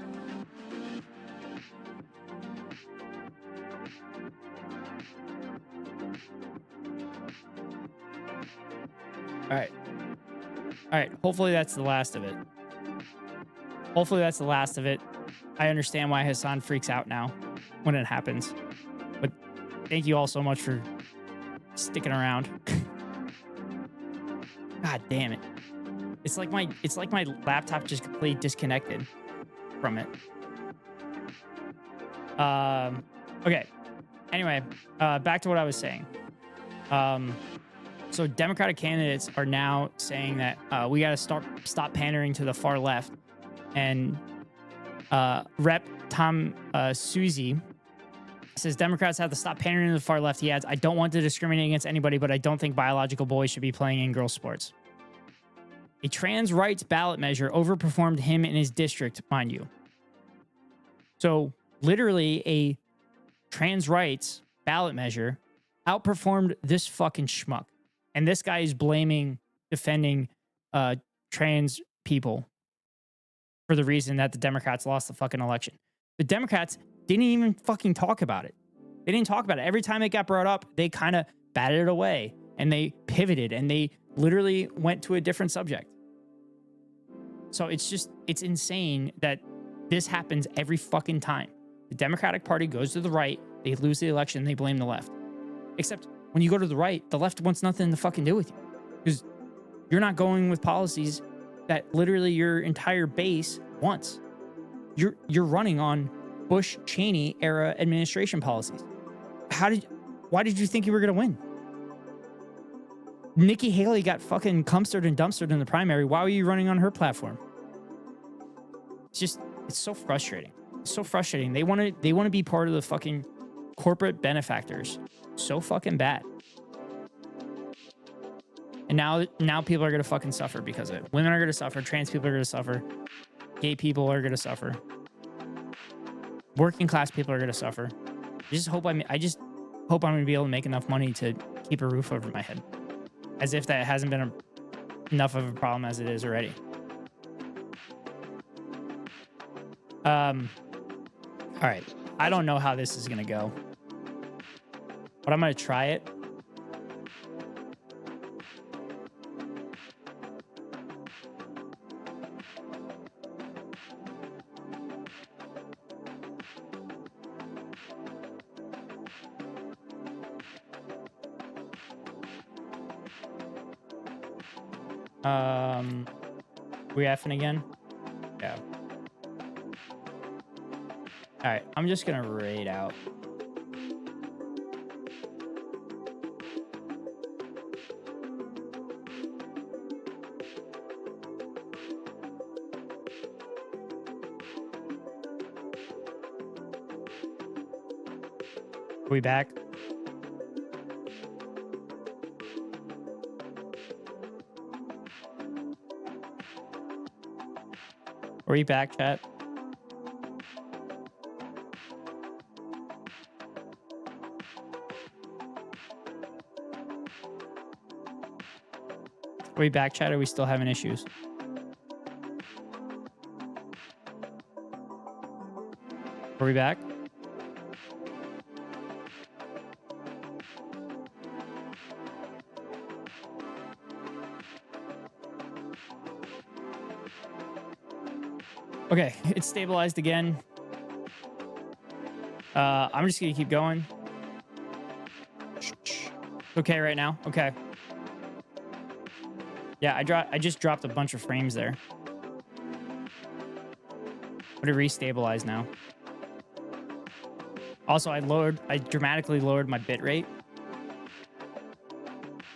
All right. All right. Hopefully that's the last of it. Hopefully that's the last of it. I understand why Hassan freaks out now when it happens. But thank you all so much for sticking around. God damn it. It's like my laptop just completely disconnected from it. Okay. Anyway, back to what I was saying. So Democratic candidates are now saying that we got to stop pandering to the far left. And Rep. Tom Suzy says Democrats have to stop pandering to the far left. He adds, I don't want to discriminate against anybody, but I don't think biological boys should be playing in girls' sports. A trans rights ballot measure overperformed him in his district, mind you. So literally a trans rights ballot measure outperformed this fucking schmuck. And this guy is defending trans people for the reason that the Democrats lost the fucking election. The Democrats didn't even fucking talk about it. They didn't talk about it. Every time it got brought up, they kind of batted it away and they pivoted and they literally went to a different subject. So it's insane that this happens every fucking time. The Democratic Party goes to the right, they lose the election, they blame the left. Except when you go to the right, the left wants nothing to fucking do with you because you're not going with policies that literally your entire base wants. You're running on Bush-Cheney era administration policies. Why did you think you were going to win? Nikki Haley got fucking cumstered and dumpstered in the primary. Why were you running on her platform? It's so frustrating. It's so frustrating. They want to be part of the fucking corporate benefactors so fucking bad. And now people are going to fucking suffer because of it. Women are going to suffer. Trans people are going to suffer. Gay people are going to suffer. Working class people are going to suffer. I just hope I'm going to be able to make enough money to keep a roof over my head. As if that hasn't been enough of a problem as it is already. All right. I don't know how this is going to go. But I'm going to try it. We effing again? Yeah. All right, I'm just gonna raid out. Are we back? Are we back, chat? Are we back, chat? Or are we still having issues? Are we back? Okay, it's stabilized again. I'm just gonna keep going. Okay, right now. Okay. Yeah, I just dropped a bunch of frames there. But it restabilized now. Also, I dramatically lowered my bit rate.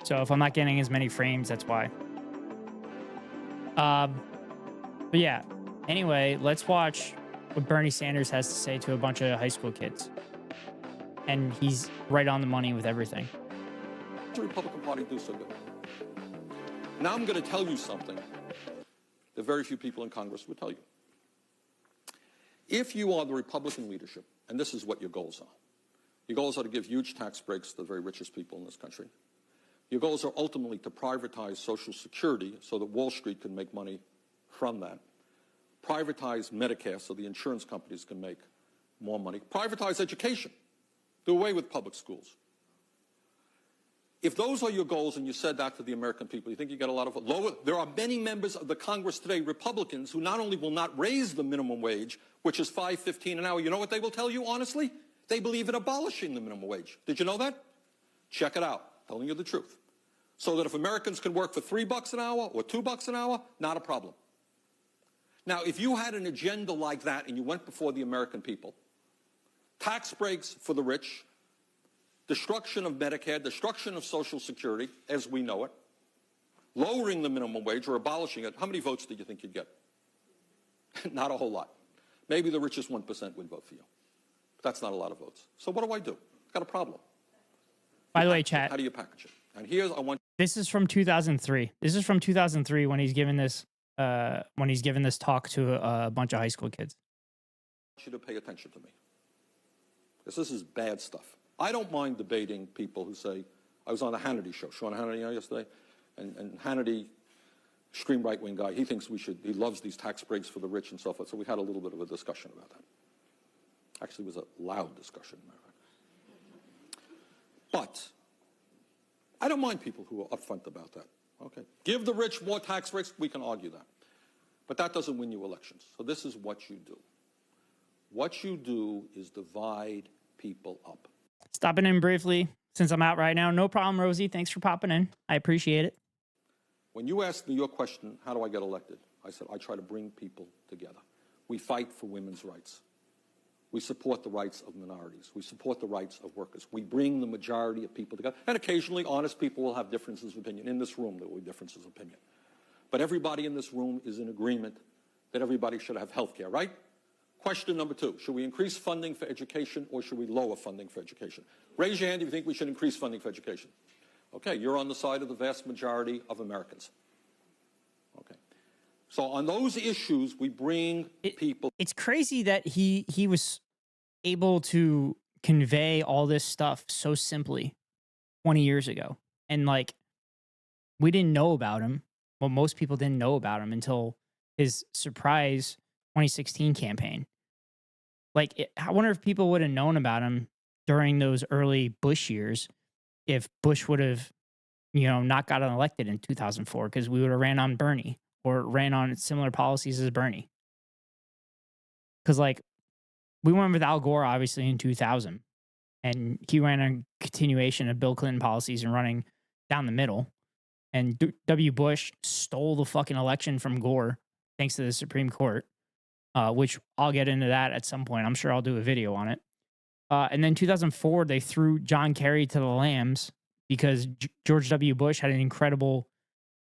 So if I'm not getting as many frames, that's why. But yeah. Anyway, let's watch what Bernie Sanders has to say to a bunch of high school kids. And he's right on the money with everything. The Republican Party do so good. Now I'm going to tell you something that very few people in Congress would tell you. If you are the Republican leadership, and this is what your goals are, your goals are to give huge tax breaks to the very richest people in this country. Your goals are ultimately to privatize Social Security so that Wall Street can make money from that. Privatize Medicare so the insurance companies can make more money. Privatize education. Do away with public schools. If those are your goals and you said that to the American people, you think you get a lot of lower? There are many members of the Congress today, Republicans, who not only will not raise the minimum wage, which is $5.15 an hour, you know what they will tell you, honestly? They believe in abolishing the minimum wage. Did you know that? Check it out. Telling you the truth. So that if Americans can work for $3 an hour or $2 an hour, not a problem. Now, if you had an agenda like that and you went before the American people, tax breaks for the rich, destruction of Medicare, destruction of Social Security, as we know it, lowering the minimum wage or abolishing it, how many votes do you think you'd get? Not a whole lot. Maybe the richest 1% would vote for you. But that's not a lot of votes. So what do? I've got a problem. By the way, chat. How do you package it? And here's, I want... This is from 2003. This is from 2003 when he's given this talk to a bunch of high school kids. I want you to pay attention to me. Because this is bad stuff. I don't mind debating people who say, I was on the Hannity show, Sean Hannity yesterday, and Hannity, extreme right-wing guy, he thinks he loves these tax breaks for the rich and so forth, so we had a little bit of a discussion about that. Actually, it was a loud discussion. But I don't mind people who are upfront about that. Okay, give the rich more tax breaks, we can argue that. But that doesn't win you elections. So this is what you do. What you do is divide people up. Stopping in briefly, since I'm out right now. No problem, Rosie. Thanks for popping in. I appreciate it. When you asked me your question, how do I get elected? I said, I try to bring people together. We fight for women's rights. We support the rights of minorities. We support the rights of workers. We bring the majority of people together. And occasionally, honest people will have differences of opinion. In this room, there will be differences of opinion. But everybody in this room is in agreement that everybody should have health care, right? Question number 2, should we increase funding for education or should we lower funding for education? Raise your hand if you think we should increase funding for education. Okay, you're on the side of the vast majority of Americans. Okay. So on those issues, we bring people. It's crazy that he was able to convey all this stuff so simply 20 years ago. And like, we didn't know about him. Well, most people didn't know about him until his surprise 2016 campaign. Like, I wonder if people would have known about him during those early Bush years, if Bush would have, not gotten elected in 2004, because we would have ran on Bernie or ran on similar policies as Bernie. Because, like, we went with Al Gore, obviously, in 2000, and he ran a continuation of Bill Clinton policies and running down the middle. And W. Bush stole the fucking election from Gore, thanks to the Supreme Court. Which I'll get into that at some point. I'm sure I'll do a video on it. And then 2004, they threw John Kerry to the Lambs because George W. Bush had an incredible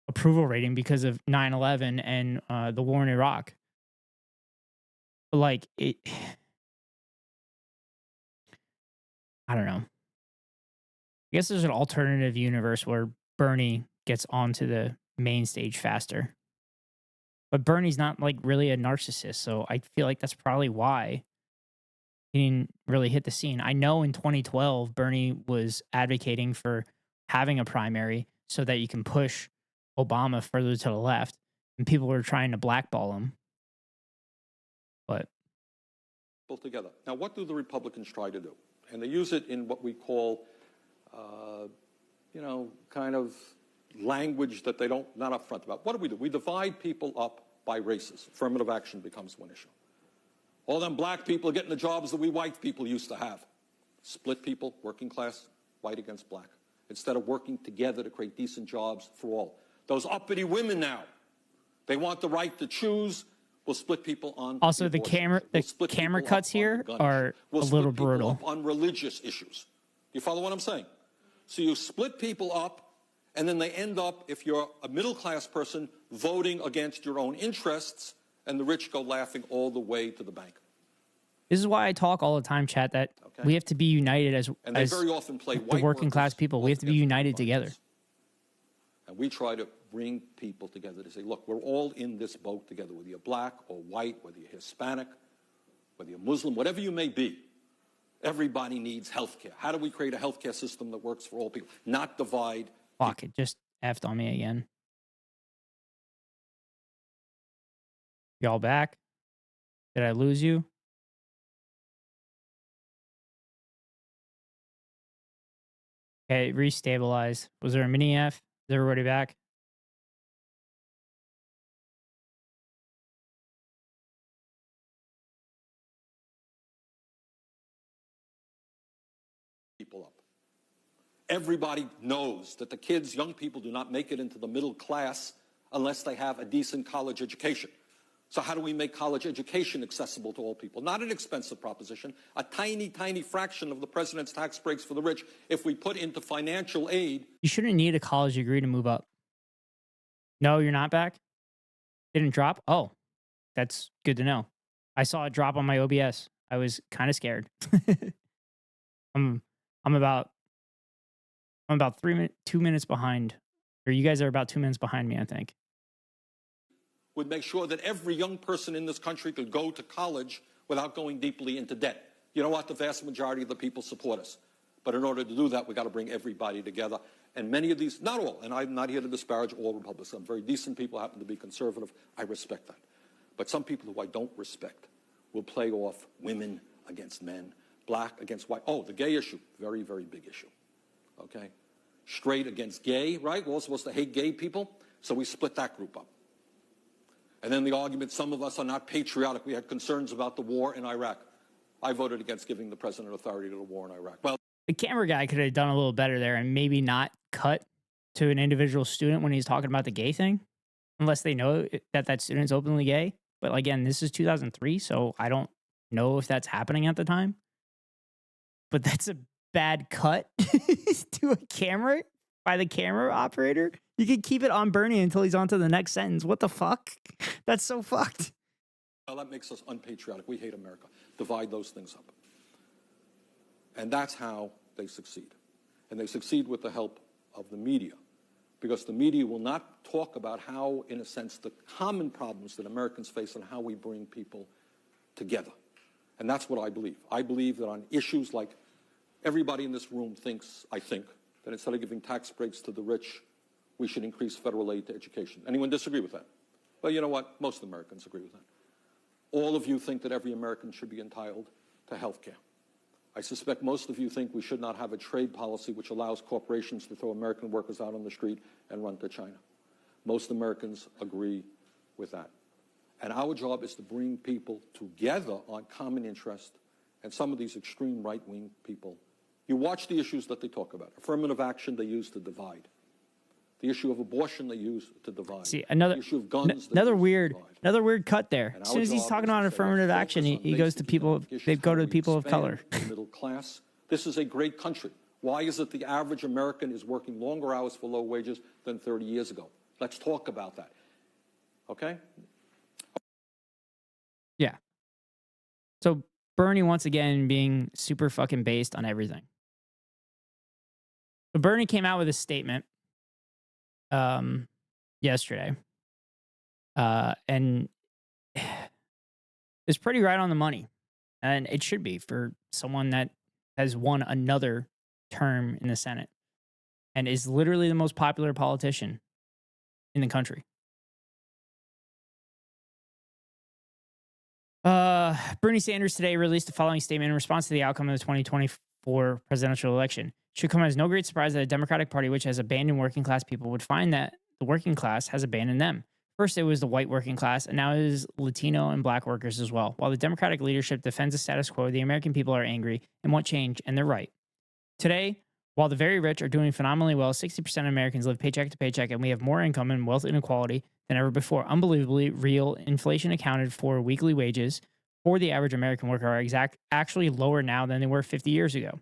approval rating because of 9/11 and the war in Iraq. Like, I don't know. I guess there's an alternative universe where Bernie gets onto the main stage faster. But Bernie's not like really a narcissist, so I feel like that's probably why he didn't really hit the scene. I know in 2012 Bernie was advocating for having a primary so that you can push Obama further to the left, and people were trying to blackball him. But together. Now, what do the Republicans try to do? And they use it in what we call, kind of language that they don't, not upfront about. What do? We divide people up by races. Affirmative action becomes one issue. All them black people are getting the jobs that we white people used to have. Split people, working class, white against black, instead of working together to create decent jobs for all. Those uppity women now, they want the right to choose. We'll split people on also the camera cuts here are a little brutal on religious issues. Do you follow what I'm saying? So you split people up, and then they end up, if you're a middle-class person, voting against your own interests, and the rich go laughing all the way to the bank. This is why I talk all the time, chat, that we have to be united as they very often play the working class people. We have to be united together. And we try to bring people together to say, look, we're all in this boat together, whether you're black or white, whether you're Hispanic, whether you're Muslim, whatever you may be. Everybody needs health care. How do we create a health care system that works for all people, not divide? Fuck, it just effed on me again. Y'all back? Did I lose you? Okay, restabilized. Was there a mini F? Is everybody back? People up. Everybody knows that the kids, young people, do not make it into the middle class unless they have a decent college education. So how do we make college education accessible to all people? Not an expensive proposition, a tiny, tiny fraction of the president's tax breaks for the rich if we put into financial aid. You shouldn't need a college degree to move up. No, you're not back? Didn't drop? Oh, that's good to know. I saw a drop on my OBS. I was kind of scared. I'm about 2 minutes behind, or you guys are about 2 minutes behind me, I think. Would make sure that every young person in this country could go to college without going deeply into debt. You know what? The vast majority of the people support us. But in order to do that, we've got to bring everybody together. And many of these, not all, and I'm not here to disparage all Republicans. Some very decent people happen to be conservative. I respect that. But some people who I don't respect will play off women against men, black against white. Oh, the gay issue, very, very big issue. Okay? Straight against gay, right? We're all supposed to hate gay people. So we split that group up. And then the argument, some of us are not patriotic. We had concerns about the war in Iraq. I voted against giving the president authority to the war in Iraq. Well, the camera guy could have done a little better there and maybe not cut to an individual student when he's talking about the gay thing, unless they know that that student's openly gay. But again, this is 2003, so I don't know if that's happening at the time. But that's a bad cut to a camera by the camera operator. You could keep it on Bernie until he's on to the next sentence. What the fuck? That's so fucked. Well, that makes us unpatriotic. We hate America. Divide those things up. And that's how they succeed. And they succeed with the help of the media. Because the media will not talk about how, in a sense, the common problems that Americans face and how we bring people together. And that's what I believe. I believe that on issues like everybody in this room thinks, I think, that instead of giving tax breaks to the rich, we should increase federal aid to education. Anyone disagree with that? Well, you know what? Most Americans agree with that. All of you think that every American should be entitled to health care. I suspect most of you think we should not have a trade policy which allows corporations to throw American workers out on the street and run to China. Most Americans agree with that. And our job is to bring people together on common interest. And some of these extreme right-wing people, you watch the issues that they talk about. Affirmative action they use to divide. The issue of abortion they use to divide. See, another the issue of guns another weird cut there. And As soon as he's talking about affirmative action, he goes to people. They go to the people of color. The middle class. This is a great country. Why is it the average American is working longer hours for low wages than 30 years ago? Let's talk about that. Okay? Yeah. So Bernie once again being super fucking based on everything. So Bernie came out with a statement yesterday, and it's pretty right on the money, and it should be for someone that has won another term in the Senate and is literally the most popular politician in the country. Bernie Sanders today released the following statement in response to the outcome of the 2024 presidential election. It should come as no great surprise that a Democratic Party which has abandoned working class people would find that the working class has abandoned them. First, it was the white working class, and now it is Latino and black workers as well. While the Democratic leadership defends the status quo, the American people are angry and want change, and they're right. Today, while the very rich are doing phenomenally well, 60% of Americans live paycheck to paycheck, and we have more income and wealth inequality than ever before. Unbelievably, real inflation accounted for weekly wages for the average American worker are actually lower now than they were 50 years ago.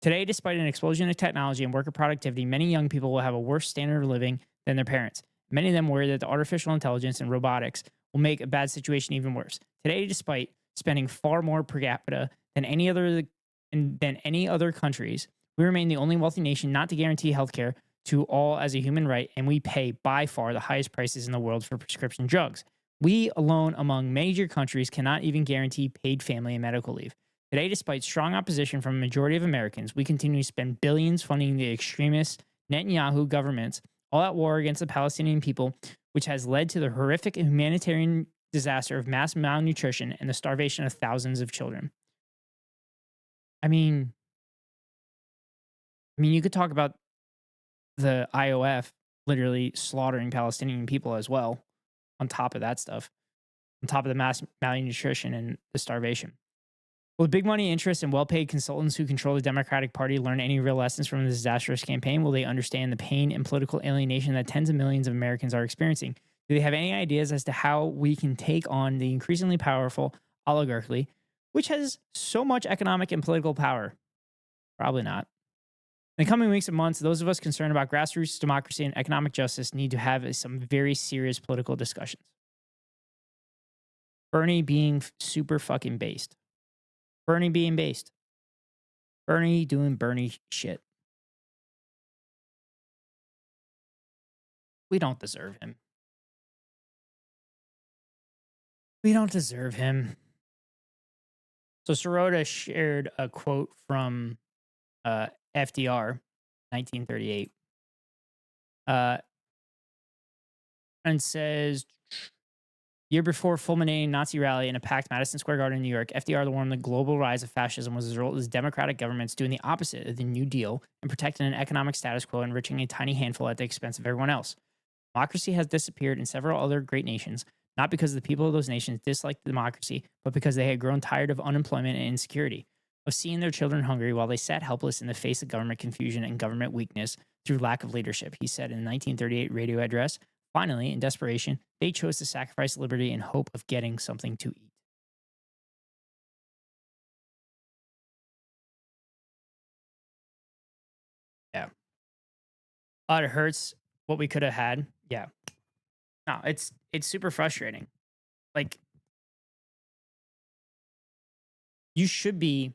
Today, despite an explosion in technology and worker productivity, many young people will have a worse standard of living than their parents. Many of them worry that the artificial intelligence and robotics will make a bad situation even worse. Today, despite spending far more per capita than any other countries, we remain the only wealthy nation not to guarantee healthcare to all as a human right, and we pay by far the highest prices in the world for prescription drugs. We alone among major countries cannot even guarantee paid family and medical leave. Today, despite strong opposition from a majority of Americans, we continue to spend billions funding the extremist Netanyahu governments all at war against the Palestinian people, which has led to the horrific humanitarian disaster of mass malnutrition and the starvation of thousands of children. I mean, you could talk about the IOF literally slaughtering Palestinian people as well, on top of that stuff, on top of the mass malnutrition and the starvation. Will the big money interests and well paid consultants who control the Democratic Party learn any real lessons from this disastrous campaign? Will they understand the pain and political alienation that tens of millions of Americans are experiencing? Do they have any ideas as to how we can take on the increasingly powerful oligarchy, which has so much economic and political power? Probably not. In the coming weeks and months, those of us concerned about grassroots democracy and economic justice need to have some very serious political discussions. Bernie being super fucking based. Bernie being based. Bernie doing Bernie shit. We don't deserve him. We don't deserve him. So Sirota shared a quote from FDR, 1938, and says, year before fulminating Nazi rally in a packed Madison Square Garden in New York, FDR warned the global rise of fascism was the result of his democratic governments doing the opposite of the New Deal and protecting an economic status quo, enriching a tiny handful at the expense of everyone else. Democracy has disappeared in several other great nations, not because the people of those nations disliked democracy, but because they had grown tired of unemployment and insecurity, of seeing their children hungry while they sat helpless in the face of government confusion and government weakness through lack of leadership, he said in a 1938 radio address. Finally, in desperation, they chose to sacrifice liberty in hope of getting something to eat. Yeah. It hurts what we could have had. Yeah. No, it's super frustrating. Like, you should be,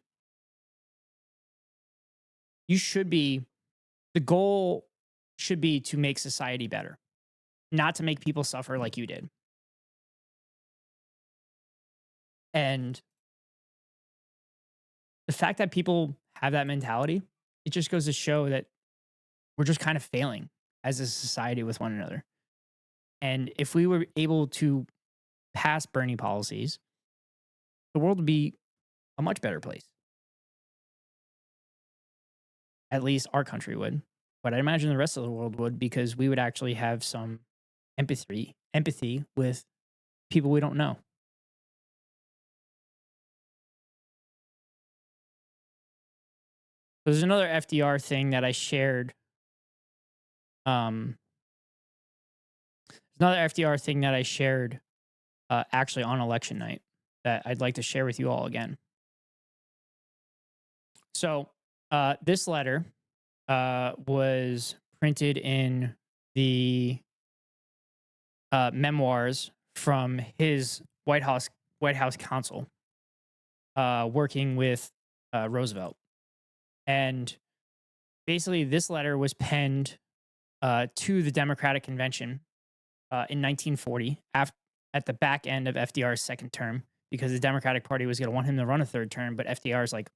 the goal should be to make society better, not to make people suffer like you did. And the fact that people have that mentality, it just goes to show that we're just kind of failing as a society with one another. And if we were able to pass Bernie policies, the world would be a much better place. At least our country would. But I imagine the rest of the world would, because we would actually have some empathy with people we don't know. There's another FDR thing that I shared. There's another FDR thing that I shared actually on election night that I'd like to share with you all again. So this letter was printed in the memoirs from his White House counsel working with Roosevelt. And Basically, this letter was penned to the Democratic Convention in 1940 at the back end of FDR's second term, because the Democratic Party was going to want him to run a third term. But FDR's like,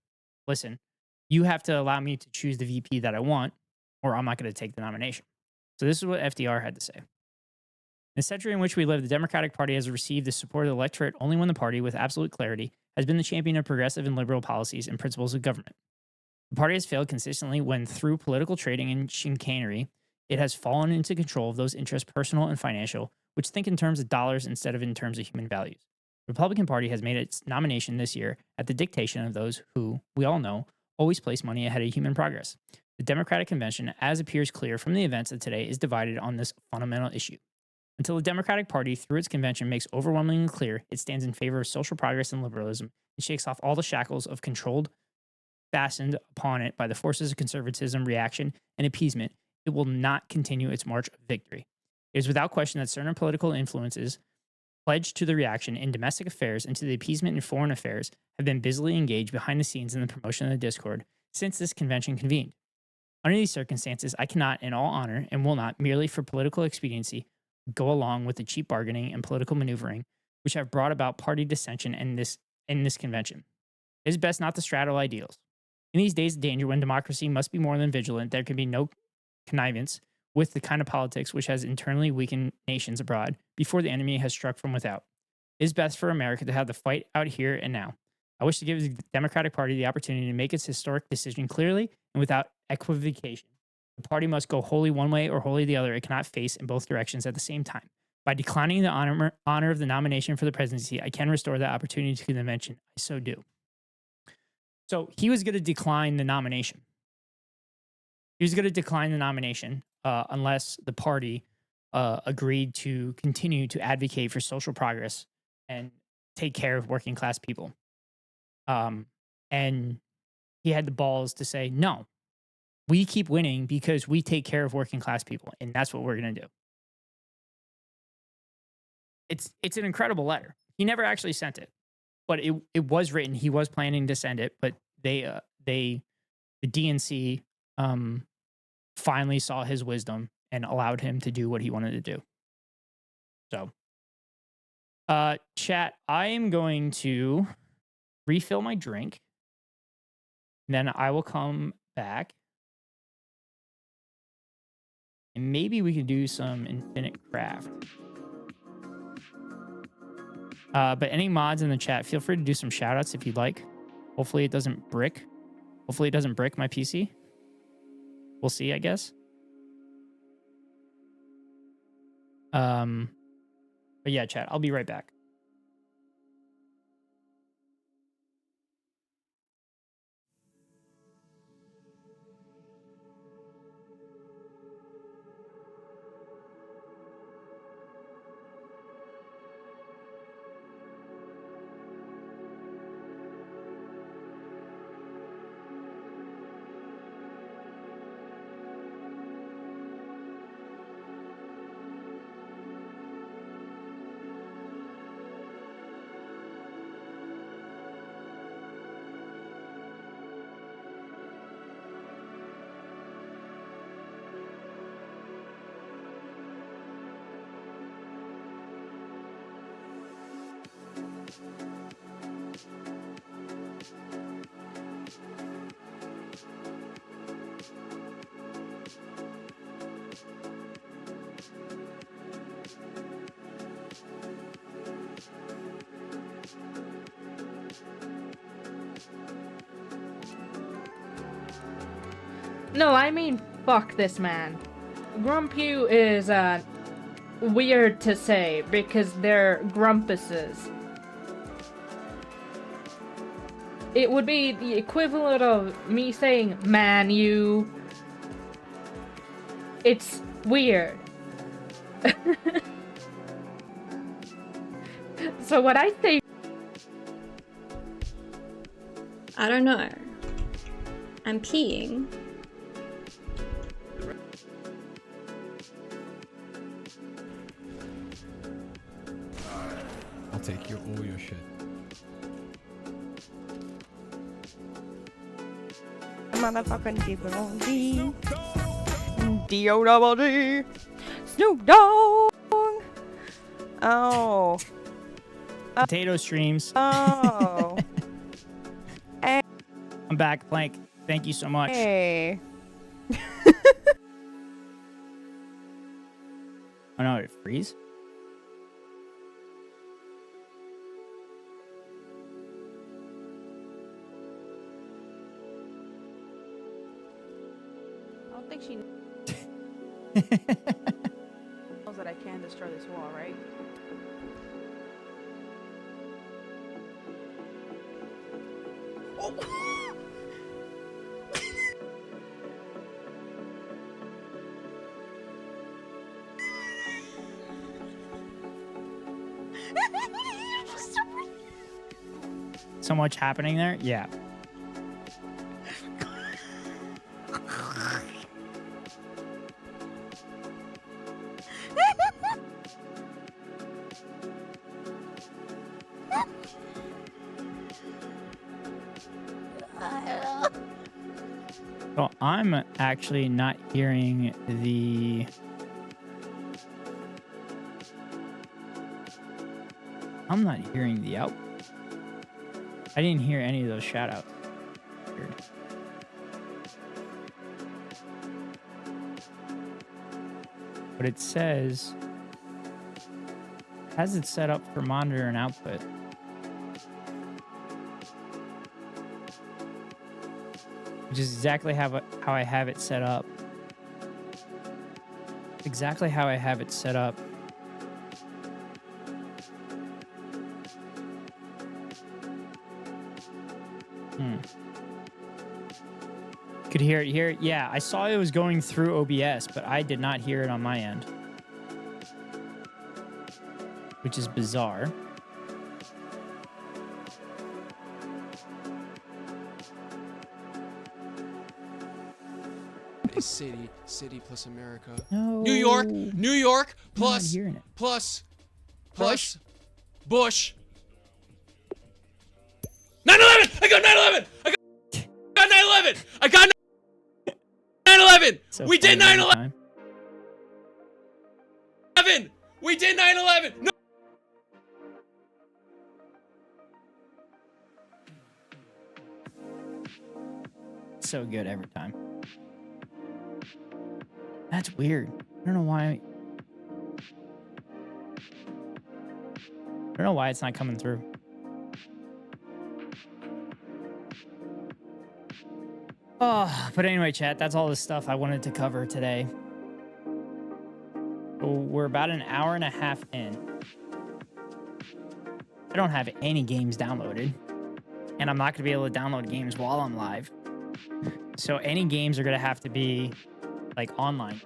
listen, you have to allow me to choose the VP that I want, or I'm not going to take the nomination. So this is what FDR had to say. In the century in which we live, the Democratic Party has received the support of the electorate only when the party, with absolute clarity, has been the champion of progressive and liberal policies and principles of government. The party has failed consistently when, through political trading and chicanery, it has fallen into control of those interests, personal and financial, which think in terms of dollars instead of in terms of human values. The Republican Party has made its nomination this year at the dictation of those who, we all know, always place money ahead of human progress. The Democratic Convention, as appears clear from the events of today, is divided on this fundamental issue. Until the Democratic Party, through its convention, makes overwhelmingly clear it stands in favor of social progress and liberalism and shakes off all the shackles of controlled, fastened upon it by the forces of conservatism, reaction, and appeasement, it will not continue its march of victory. It is without question that certain political influences pledged to the reaction in domestic affairs and to the appeasement in foreign affairs have been busily engaged behind the scenes in the promotion of the discord since this convention convened. Under these circumstances, I cannot, in all honor, and will not, merely for political expediency, go along with the cheap bargaining and political maneuvering which have brought about party dissension in this convention. It is best not to straddle ideals. In these days of danger, when democracy must be more than vigilant, there can be no connivance with the kind of politics which has internally weakened nations abroad before the enemy has struck from without. It is best for America to have the fight out here and now. I wish to give the Democratic Party the opportunity to make its historic decision clearly and without equivocation. The party must go wholly one way or wholly the other. It cannot face in both directions at the same time. By declining the honor of the nomination for the presidency, I can restore that opportunity to the convention. I so do. So he was going to decline the nomination. He was going to decline the nomination unless the party agreed to continue to advocate for social progress and take care of working class people. And he had the balls to say, no, we keep winning because we take care of working class people. And that's what we're going to do. It's an incredible letter. He never actually sent it, but it was written. He was planning to send it, but the DNC finally saw his wisdom and allowed him to do what he wanted to do. So, chat, I am going to refill my drink. Then I will come back. And maybe we can do some infinite craft. But any mods in the chat, feel free to do some shout outs if you'd like. Hopefully it doesn't brick. Hopefully it doesn't brick my PC. We'll see, I guess. But yeah, chat, I'll be right back. No, I mean, fuck this man. Grumpew is, weird to say because they're grumpuses. It would be the equivalent of me saying, man, you. It's weird. So what I say. I don't know. I'm peeing. I'll take all your shit. motherfucking D-O-D. D-O-double-D. Snoop Dogg. Oh. Potato streams. Oh. Hey. I'm back, Plank. Thank you so much. Hey. Oh no, it freeze? I don't think she knows that I can destroy this wall, right? So much happening there? Yeah. So I'm actually not hearing the... I'm not hearing the out. I didn't hear any of those shout outs. Weird. But it says, has it set up for monitor and output? Which is exactly how I have it set up. Exactly how I have it set up. Could hear it here. Yeah, I saw it was going through OBS, but I did not hear it on my end. Which is bizarre. City plus America. No. New York plus hearing it. plus Bush. 9/11. I got 9/11. I got 9/11. I got 9/11. So We did funny every 9/11. time. We did 9/11. No. So good every time. That's weird. I don't know why. I don't know why it's not coming through. Oh, but anyway, chat, that's all the stuff I wanted to cover today. So we're about an hour and a half in. I don't have any games downloaded, and I'm not going to be able to download games while I'm live. So any games are going to have to be like online.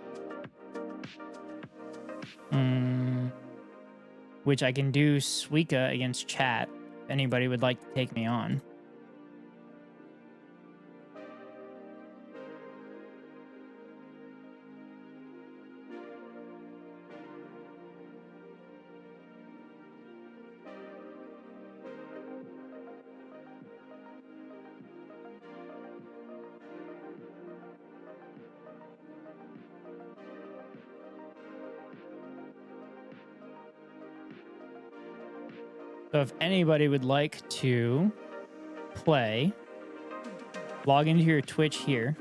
Which I can do Suika against chat if anybody would like to take me on. So if anybody would like to play, log into your Twitch here.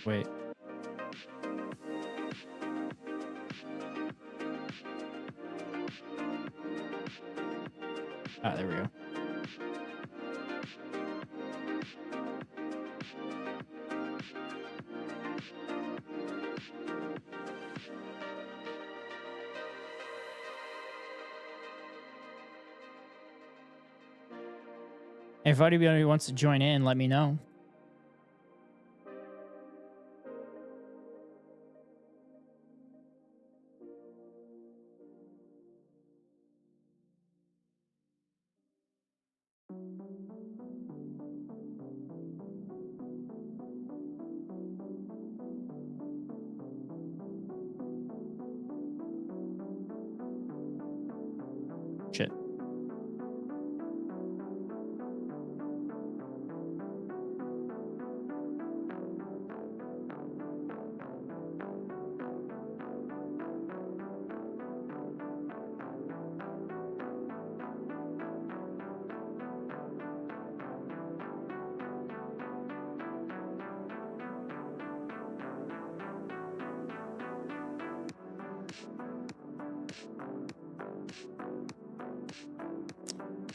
Wait. Ah, there we go. If anybody wants to join in, let me know.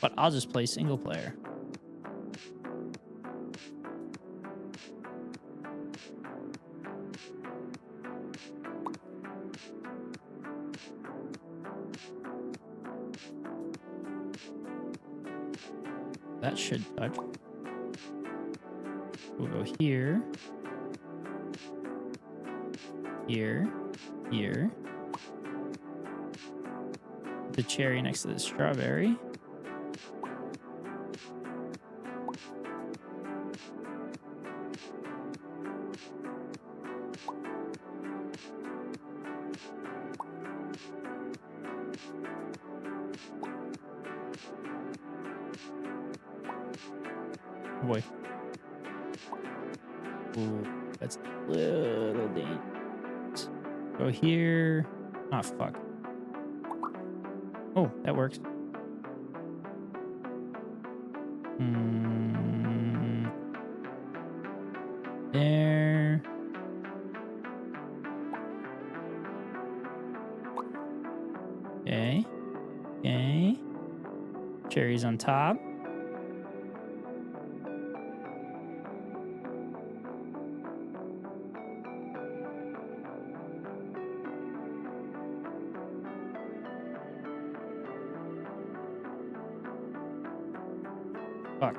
but I'll just play single player. That should touch. We'll go here. Here. Here. The cherry next to the strawberry. Oh boy. Ooh, that's a little dangerous. Go here. Oh, fuck. Oh, that works. There. Okay. Okay. Cherries on top. Fuck.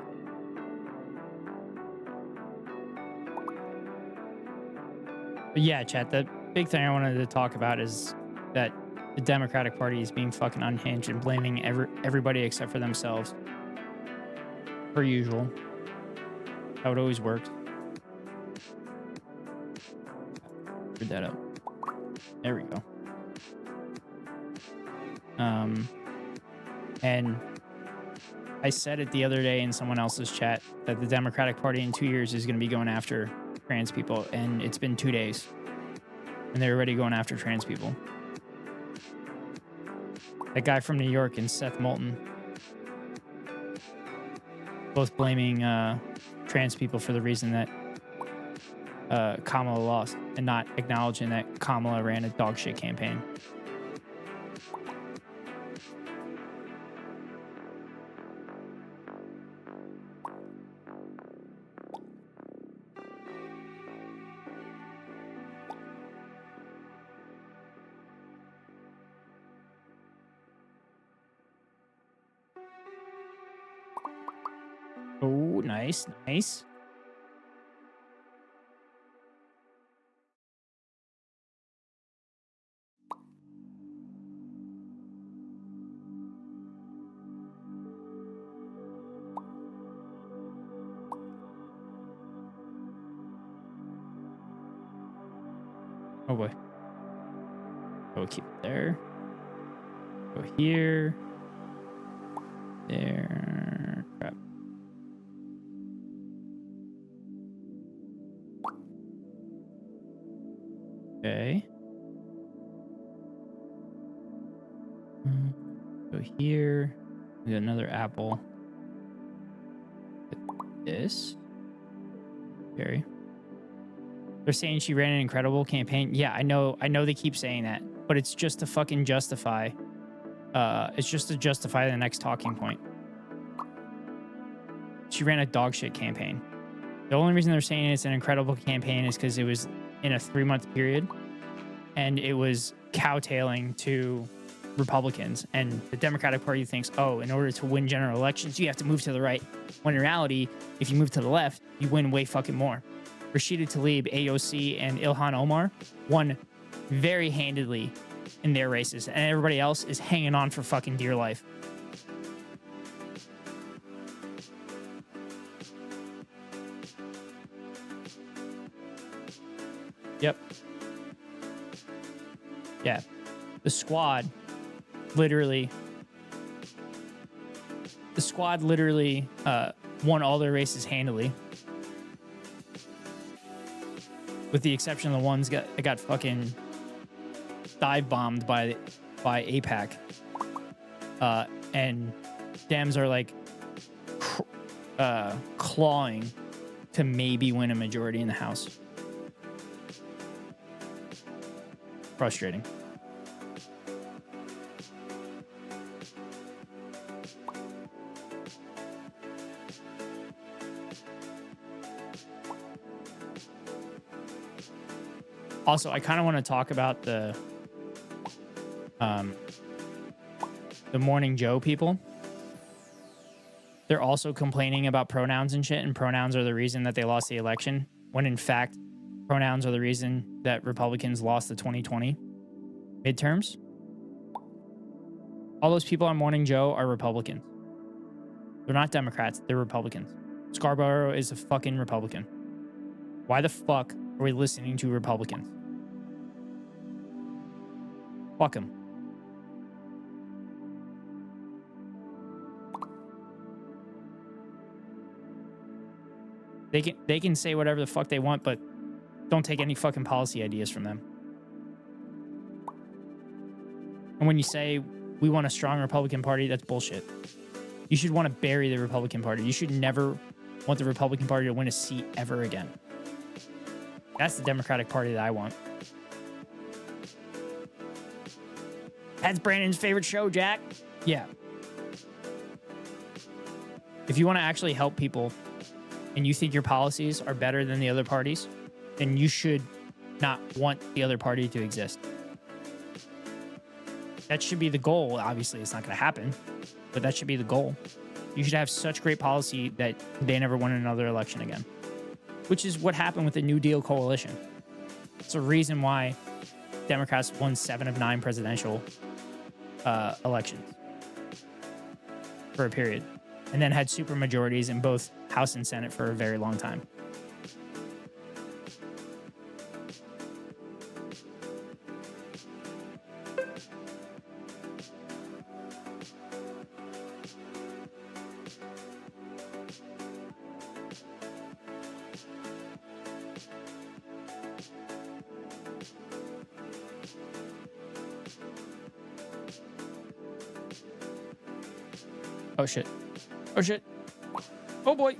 But yeah, chat, the big thing I wanted to talk about is that the Democratic Party is being fucking unhinged and blaming everybody except for themselves. Per usual. How it always works. Screwed that up. There we go. And I said it the other day in someone else's chat that the Democratic Party in 2 years is going to be going after trans people, and it's been 2 days, and they're already going after trans people. That guy from New York and Seth Moulton, both blaming trans people for the reason that Kamala lost, and not acknowledging that Kamala ran a dog shit campaign. Oh, nice, nice. Oh boy. We'll keep it there. Go here. There. Crap. Okay. Go here. We got another apple. Get this. Cherry. They're saying she ran an incredible campaign. Yeah, I know they keep saying that, but it's just to fucking justify. It's just to justify the next talking point. She ran a dog shit campaign. The only reason they're saying it's an incredible campaign is because it was in a 3-month period, and it was cowtailing to Republicans. And the Democratic Party thinks, oh, in order to win general elections, you have to move to the right. When in reality, if you move to the left, you win way fucking more. Rashida Tlaib, AOC, and Ilhan Omar won very handedly in their races, and everybody else is hanging on for fucking dear life. Yep. Yeah. The squad literally won all their races handily. With the exception of the ones that got fucking dive bombed by AIPAC. And Dems are like clawing to maybe win a majority in the House. Frustrating. Also, I kind of want to talk about the Morning Joe people. They're also complaining about pronouns and shit, and pronouns are the reason that they lost the election, when in fact, pronouns are the reason that Republicans lost the 2020 midterms. All those people on Morning Joe are Republicans. They're not Democrats, they're Republicans. Scarborough is a fucking Republican. Why the fuck are we listening to Republicans? Fuck them. They can say whatever the fuck they want, but don't take any fucking policy ideas from them. And when you say we want a strong Republican Party, that's bullshit. You should want to bury the Republican Party. You should never want the Republican Party to win a seat ever again. That's the Democratic Party that I want. That's Brandon's favorite show, Jack. Yeah. If you want to actually help people and you think your policies are better than the other parties, then you should not want the other party to exist. That should be the goal. Obviously, it's not going to happen, but that should be the goal. You should have such great policy that they never win another election again, which is what happened with the New Deal coalition. It's a reason why Democrats won 7 of 9 presidential elections for a period, and then had super majorities in both House and Senate for a very long time. Oh shit. Oh shit. Oh boy.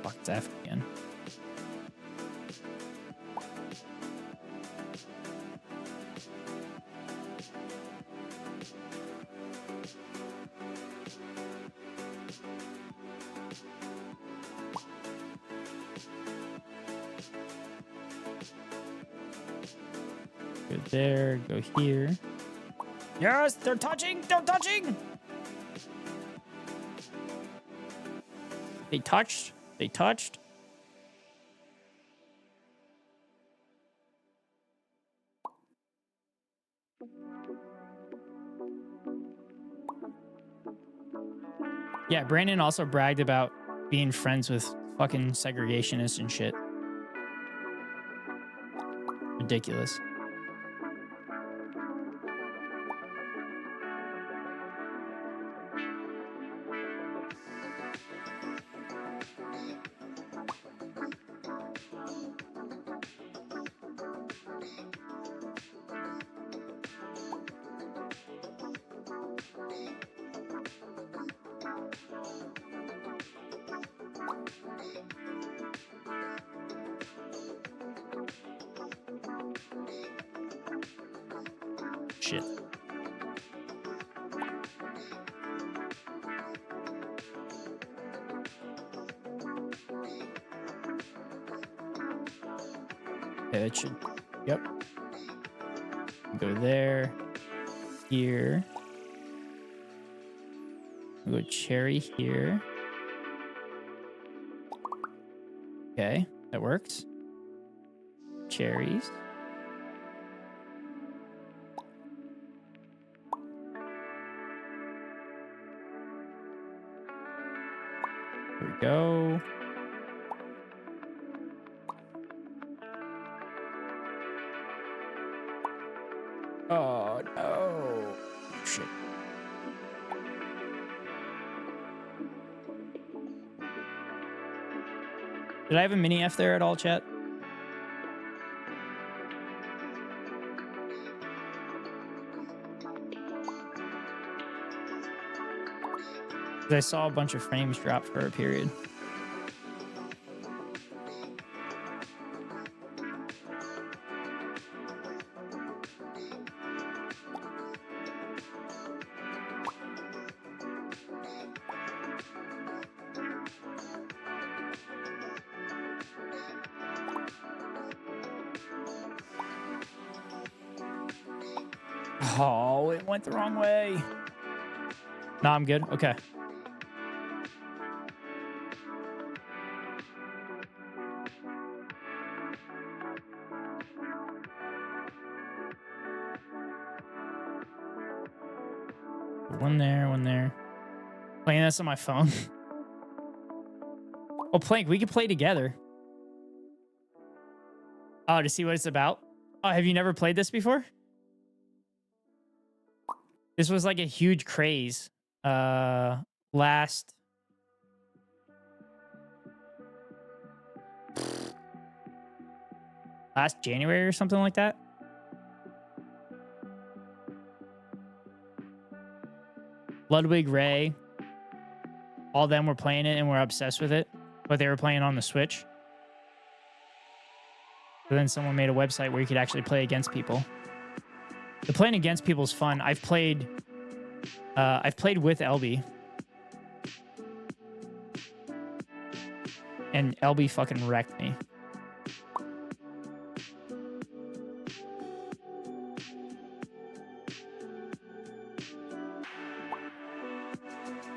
Fuck, it's F again. Go there, go here. Yes, they're touching, they're touching. They touched, they touched. Yeah, Brandon also bragged about being friends with fucking segregationists and shit. Ridiculous. Shit. Yeah, it should. Yep. Go there. Here. We'll go cherry here. Okay, that works. Cherries. Here we go. Oh no. Shit. Did I have a mini F there at all, chat? I saw a bunch of frames drop for a period. Oh, it went the wrong way. No, I'm good. Okay. One there, one there. Playing this on my phone. Oh, Plank, we could play together. Oh, to see what it's about? Oh, have you never played this before? This was like a huge craze. Last January or something like that. Ludwig, Ray, all them were playing it and were obsessed with it, but they were playing on the Switch. So then someone made a website where you could actually play against people. The playing against people is fun. I've played with LB. And LB fucking wrecked me.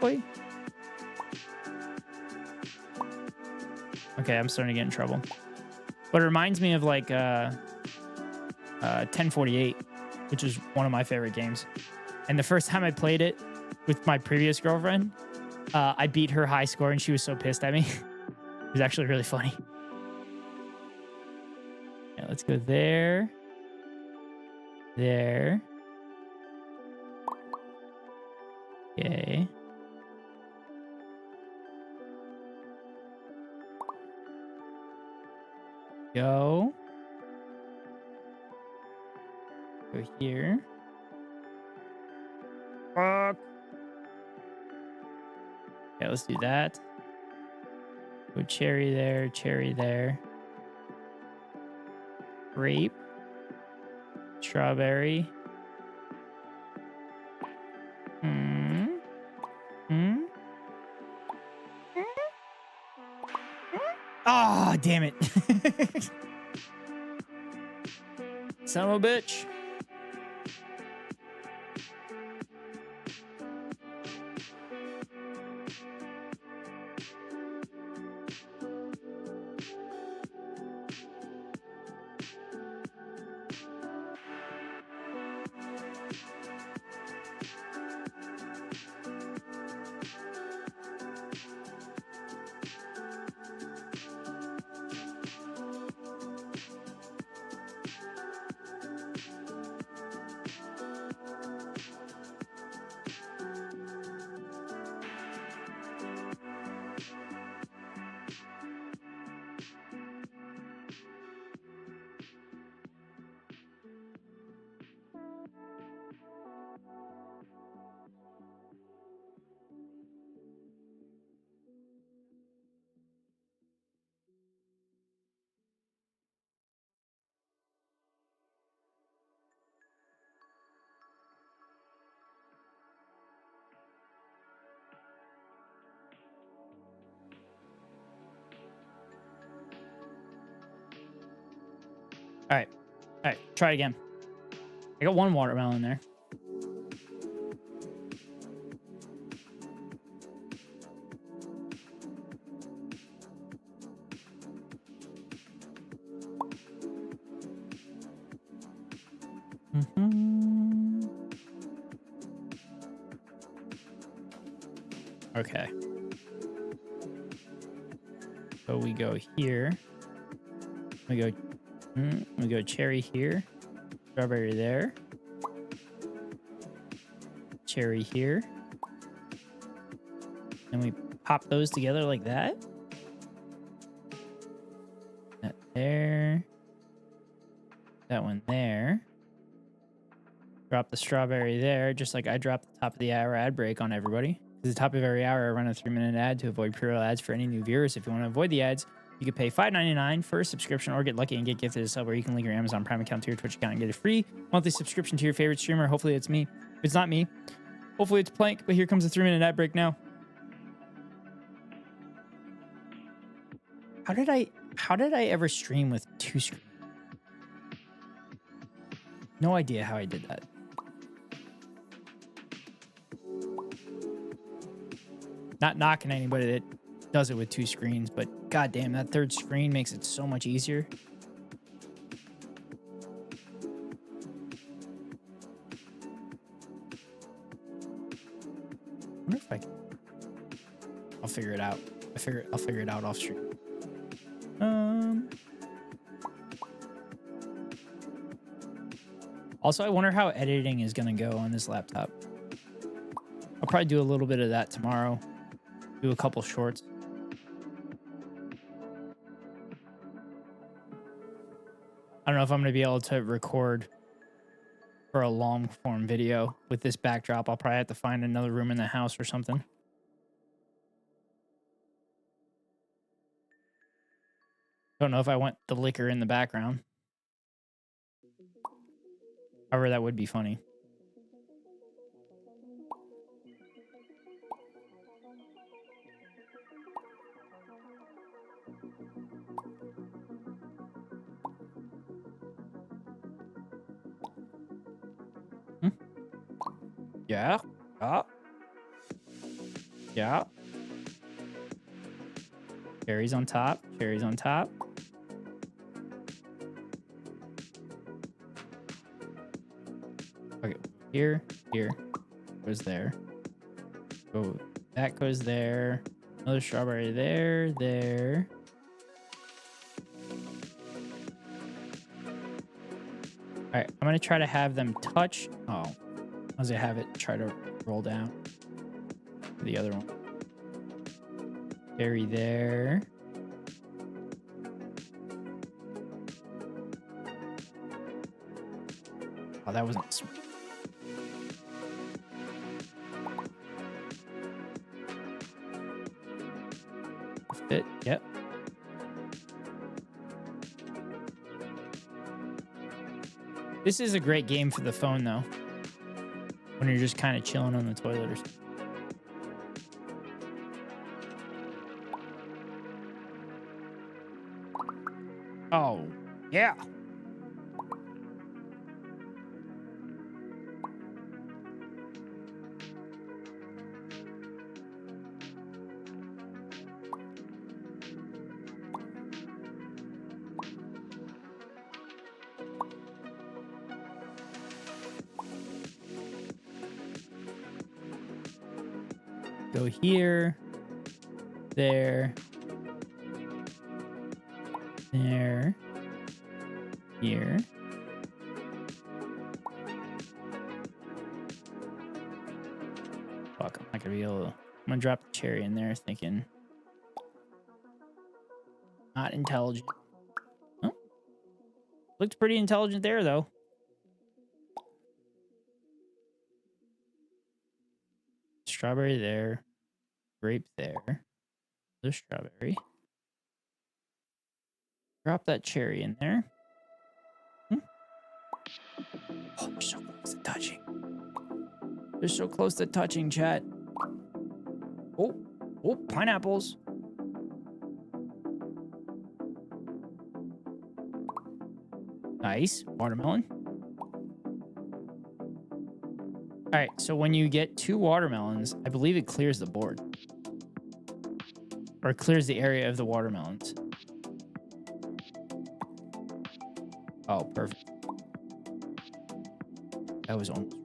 Boy. Okay, I'm starting to get in trouble. But it reminds me of like 1048, which is one of my favorite games. And the first time I played it with my previous girlfriend, I beat her high score and she was so pissed at me. It was actually really funny. Yeah, let's go there. There. Okay. Go here. Fuck. Okay, let's do that. Go cherry there, cherry there. Grape. Strawberry. Oh, damn it. Son of a bitch. All right. All right. Try it again. I got one watermelon there. Okay. So we go here. We go cherry here. Strawberry there. Cherry here. And we pop those together like that. That there. That one there. Drop the strawberry there, just like I dropped the top of the hour ad break on everybody. At the top of every hour, I run a 3-minute ad to avoid pre-roll ads for any new viewers. If you want to avoid the ads, you can pay $5.99 for a subscription or get lucky and get gifted a sub where you can link your Amazon Prime account to your Twitch account and get a free monthly subscription to your favorite streamer. Hopefully it's me. If it's not me, hopefully it's Plank, but here comes the 3-minute ad break now. How did I ever stream with 2 screens? No idea how I did that. Not knocking anybody that does it with 2 screens, but goddamn, that 3rd screen makes it so much easier. I wonder if I can. I'll figure it out. I'll figure it out off stream. Also, I wonder how editing is gonna go on this laptop. I'll probably do a little bit of that tomorrow. Do a couple shorts. I don't know if I'm gonna be able to record for a long form video with this backdrop. I'll probably have to find another room in the house or something. Don't know if I want the liquor in the background. However, that would be funny. Yeah. Yeah. Cherries on top. Cherries on top. Okay. Here. Goes there. Oh, that goes there. Another strawberry there. All right. I'm going to try to have them touch. Oh. As I have it try to roll down to the other one. Cherry there. Oh, that wasn't smart. Fit. Yep. This is a great game for the phone, though. When you're just kind of chilling on the toilet or something. Oh, yeah. Go here, there, here. Fuck, I'm not gonna be able to. I'm gonna drop the cherry in there thinking. Not intelligent. Oh. Looked pretty intelligent there, though. Strawberry there. Grape there. The strawberry. Drop that cherry in there. Oh, they're so close to touching. They're so close to touching, chat. Oh, pineapples. Nice. Watermelon. All right, so when you get 2 watermelons, I believe it clears the board. Or clears the area of the watermelons. Oh, perfect. That was almost.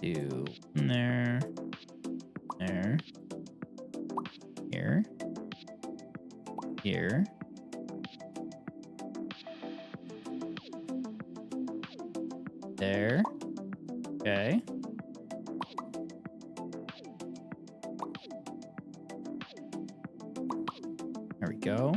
Do there. Here. There. Okay. There we go.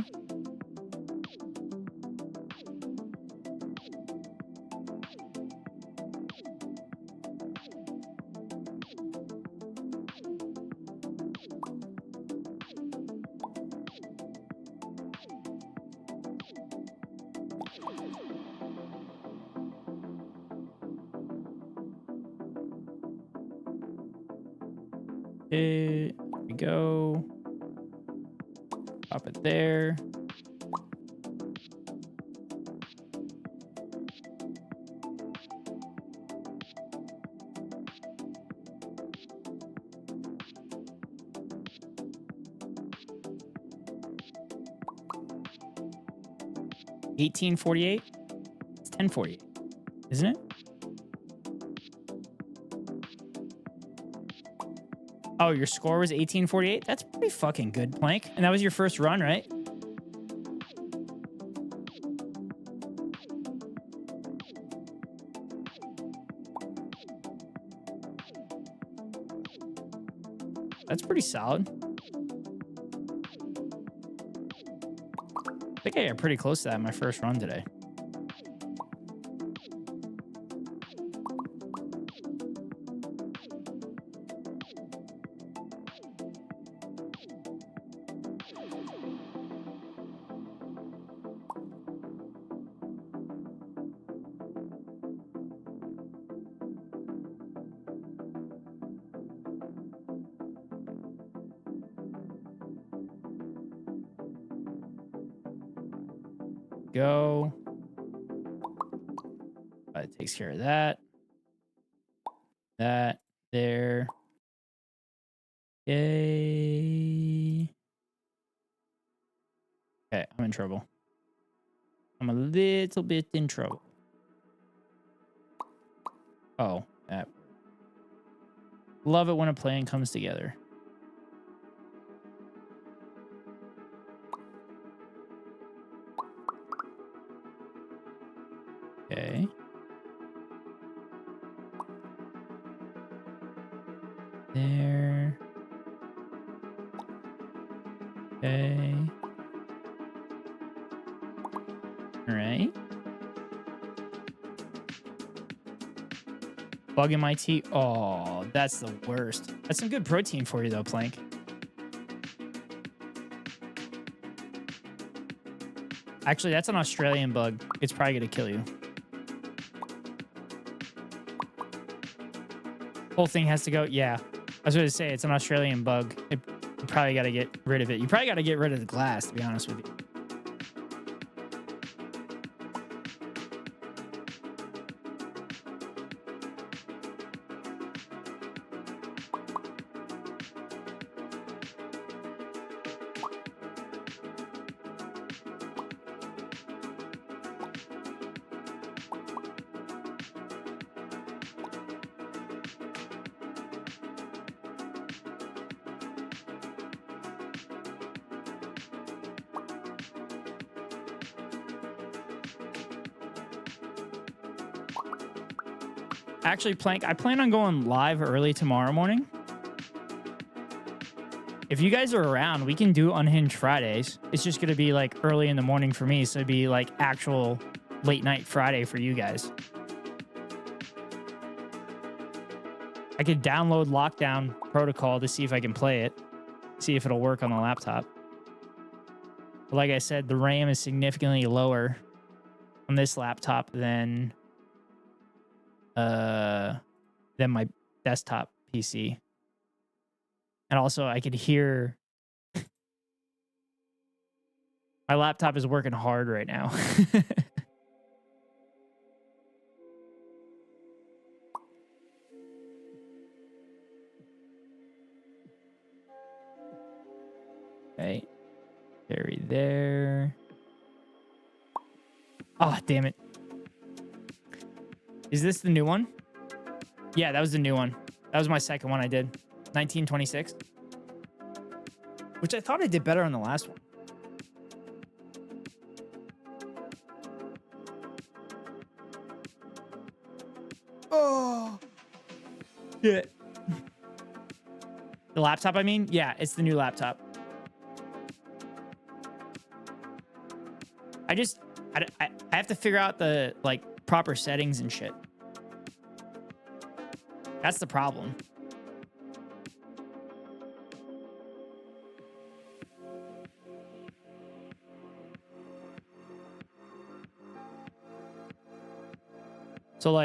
There we go. Pop it there. 1848? It's 1048, isn't it? Oh, your score was 1848? That's pretty fucking good, Plank. And that was your first run, right? That's pretty solid. I think I got pretty close to that in my first run today. Go. It takes care of that. That. There. Yay. Okay, I'm in trouble. I'm a little bit in trouble. Oh, that. Love it when a plan comes together. Okay. There. Okay. All right. Bug in my tea. Oh, that's the worst. That's some good protein for you, though, Plank. Actually, that's an Australian bug. It's probably going to kill you. Whole thing has to go. Yeah. I was going to say, it's an Australian bug. You probably got to get rid of it. You probably got to get rid of the glass, to be honest with you. Actually, Plank, I plan on going live early tomorrow morning. If you guys are around, we can do Unhinged Fridays. It's just going to be like early in the morning for me, so it'd be like actual late night Friday for you guys. I could download Lockdown Protocol to see if I can play it, see if it'll work on the laptop. But like I said, the RAM is significantly lower on this laptop than my desktop PC. And also I could hear my laptop is working hard right now. Okay. Carry there. Oh, damn it. Is this the new one? Yeah, that was the new one. That was my second one I did. 1926. Which I thought I did better on the last one. Oh. Yeah. The laptop, I mean? Yeah, it's the new laptop. I have to figure out the, like, proper settings and shit. That's the problem. So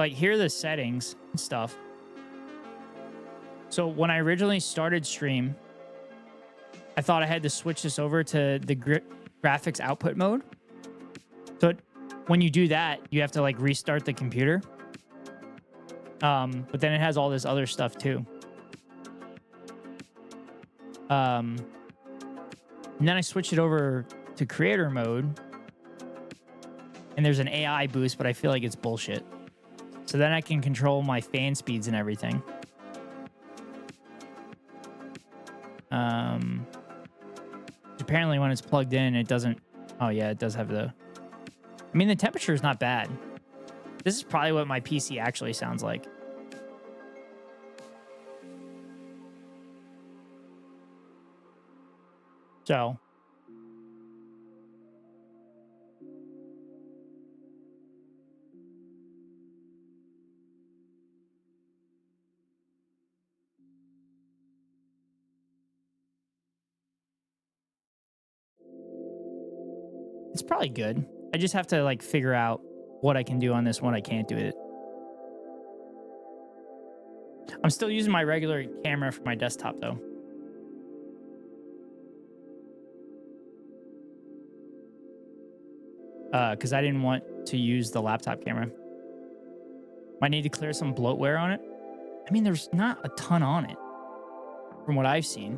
here are the settings and stuff. So when I originally started stream, I thought I had to switch this over to the graphics output mode. So when you do that, you have to like restart the computer. But then it has all this other stuff too. And then I switched it over to creator mode. And there's an AI boost, but I feel like it's bullshit. So then I can control my fan speeds and everything. Apparently when it's plugged in, it doesn't... Oh, yeah, it does have the... I mean, the temperature is not bad. This is probably what my PC actually sounds like. So... It's probably good. I just have to like figure out what I can do on this one. I can't do it. I'm still using my regular camera for my desktop though. Because I didn't want to use the laptop camera. Might need to clear some bloatware on it. I mean, there's not a ton on it from what I've seen.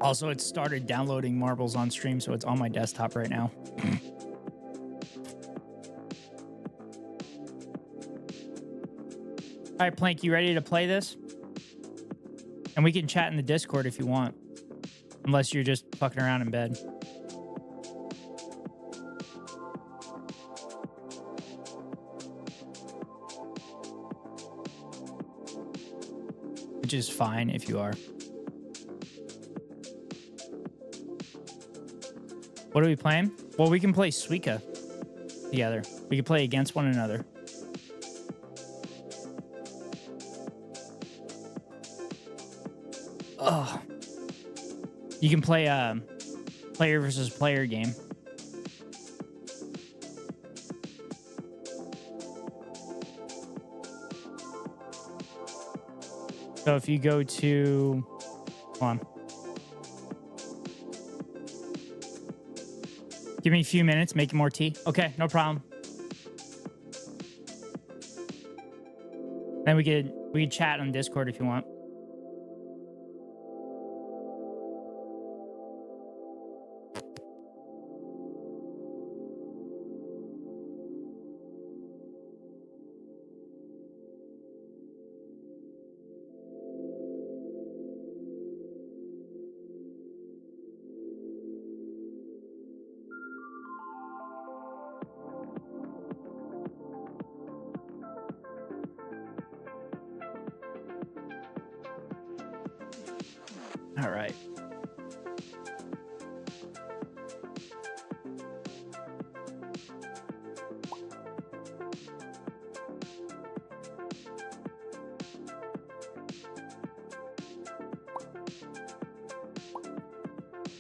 Also, it started downloading marbles on stream, so it's on my desktop right now. All right, Plank, you ready to play this? And we can chat in the Discord if you want. Unless you're just fucking around in bed. Which is fine if you are. What are we playing? Well, we can play Suika together. We can play against one another. Ugh. You can play a player versus player game. So if you go to... Hold on. Give me a few minutes, making more tea. Okay, no problem. Then we could chat on Discord if you want. All right.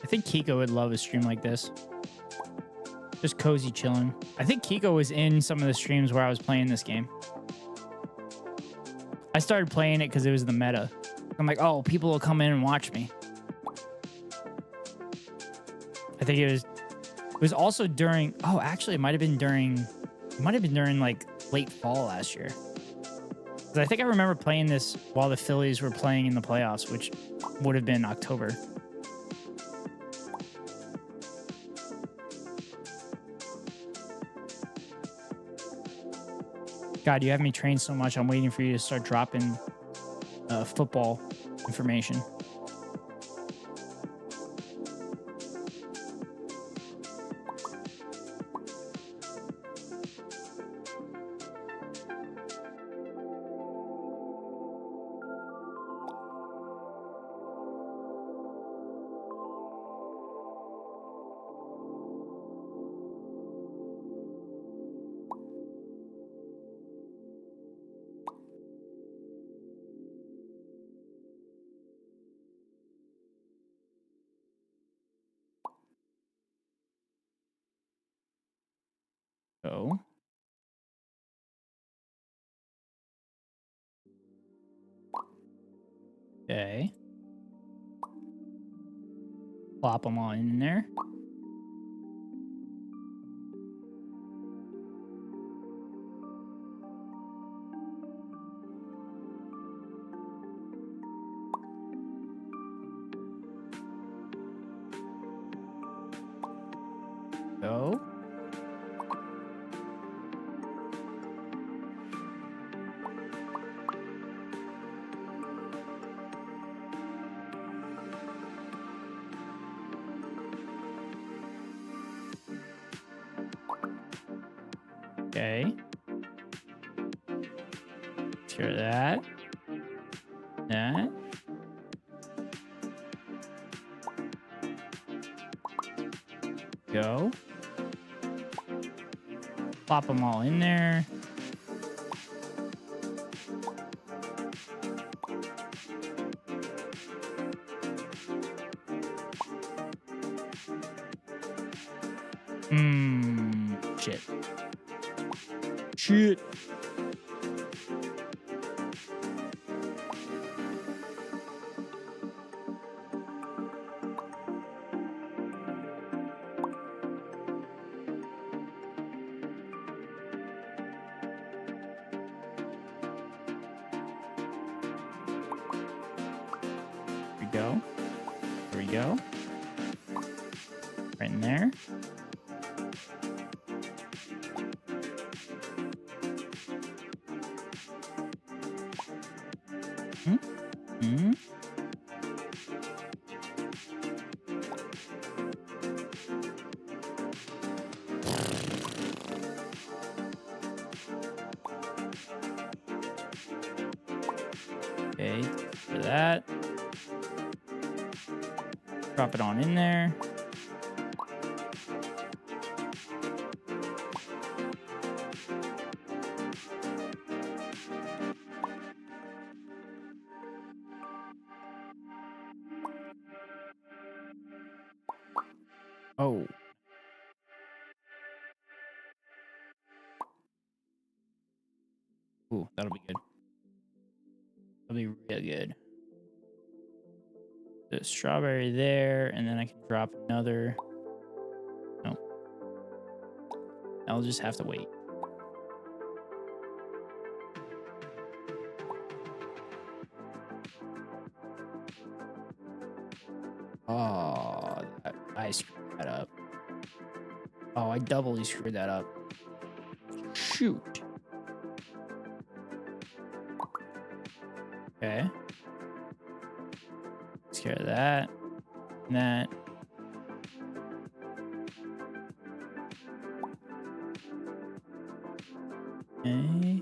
I think Kiko would love a stream like this. Just cozy chilling. I think Kiko was in some of the streams where I was playing this game. I started playing it because it was the meta. I'm like, oh, people will come in and watch me. I think it was also during, oh, actually it might have been during like late fall last year. Because I think I remember playing this while the Phillies were playing in the playoffs, which would have been October. God, you have me trained so much. I'm waiting for you to start dropping football information. So, okay. Plop them all in there. Okay. Sure that. That. Go. Plop them all in there. Shit. Shit. Here we go. Here we go. Right in there. Hmm. Okay, for that. Drop it on in there. Oh. Ooh, that'll be good. That'll be real good. The strawberry there, and then I can drop another. No. I'll just have to wait. Oh, I screwed that up. Oh, I doubly screwed that up. Shoot. Okay. Take care of that. And that. Okay.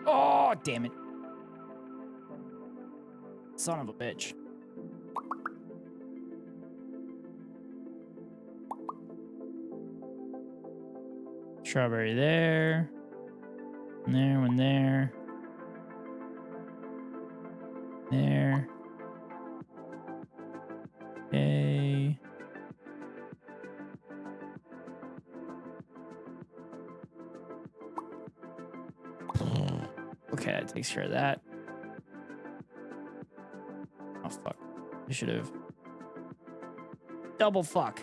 Oh, damn it. Son of a bitch. Strawberry there. And there, one there. There. Okay. Okay, that takes care of that. Oh, fuck. I should have. Double fuck.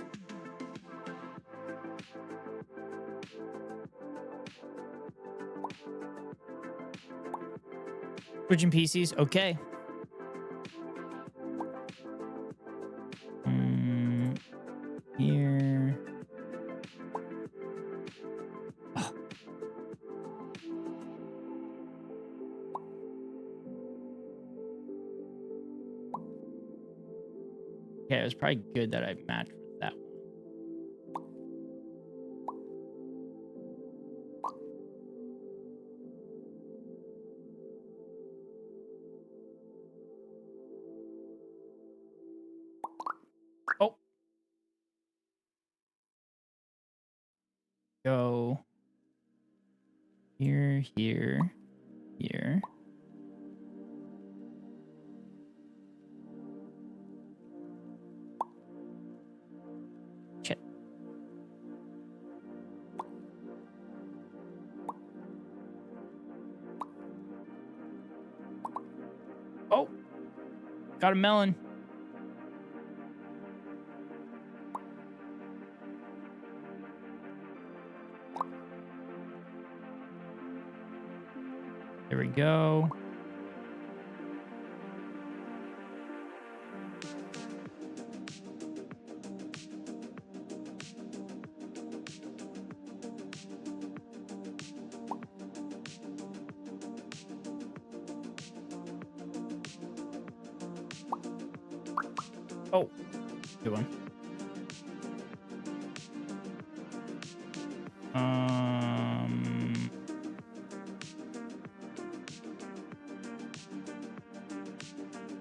Switching PCs? Okay. Here. Oh. Okay, it was probably good that I matched with that one. Oh. Go. Here, here, here. Shit. Oh. Got a melon. There we go. Oh, good one.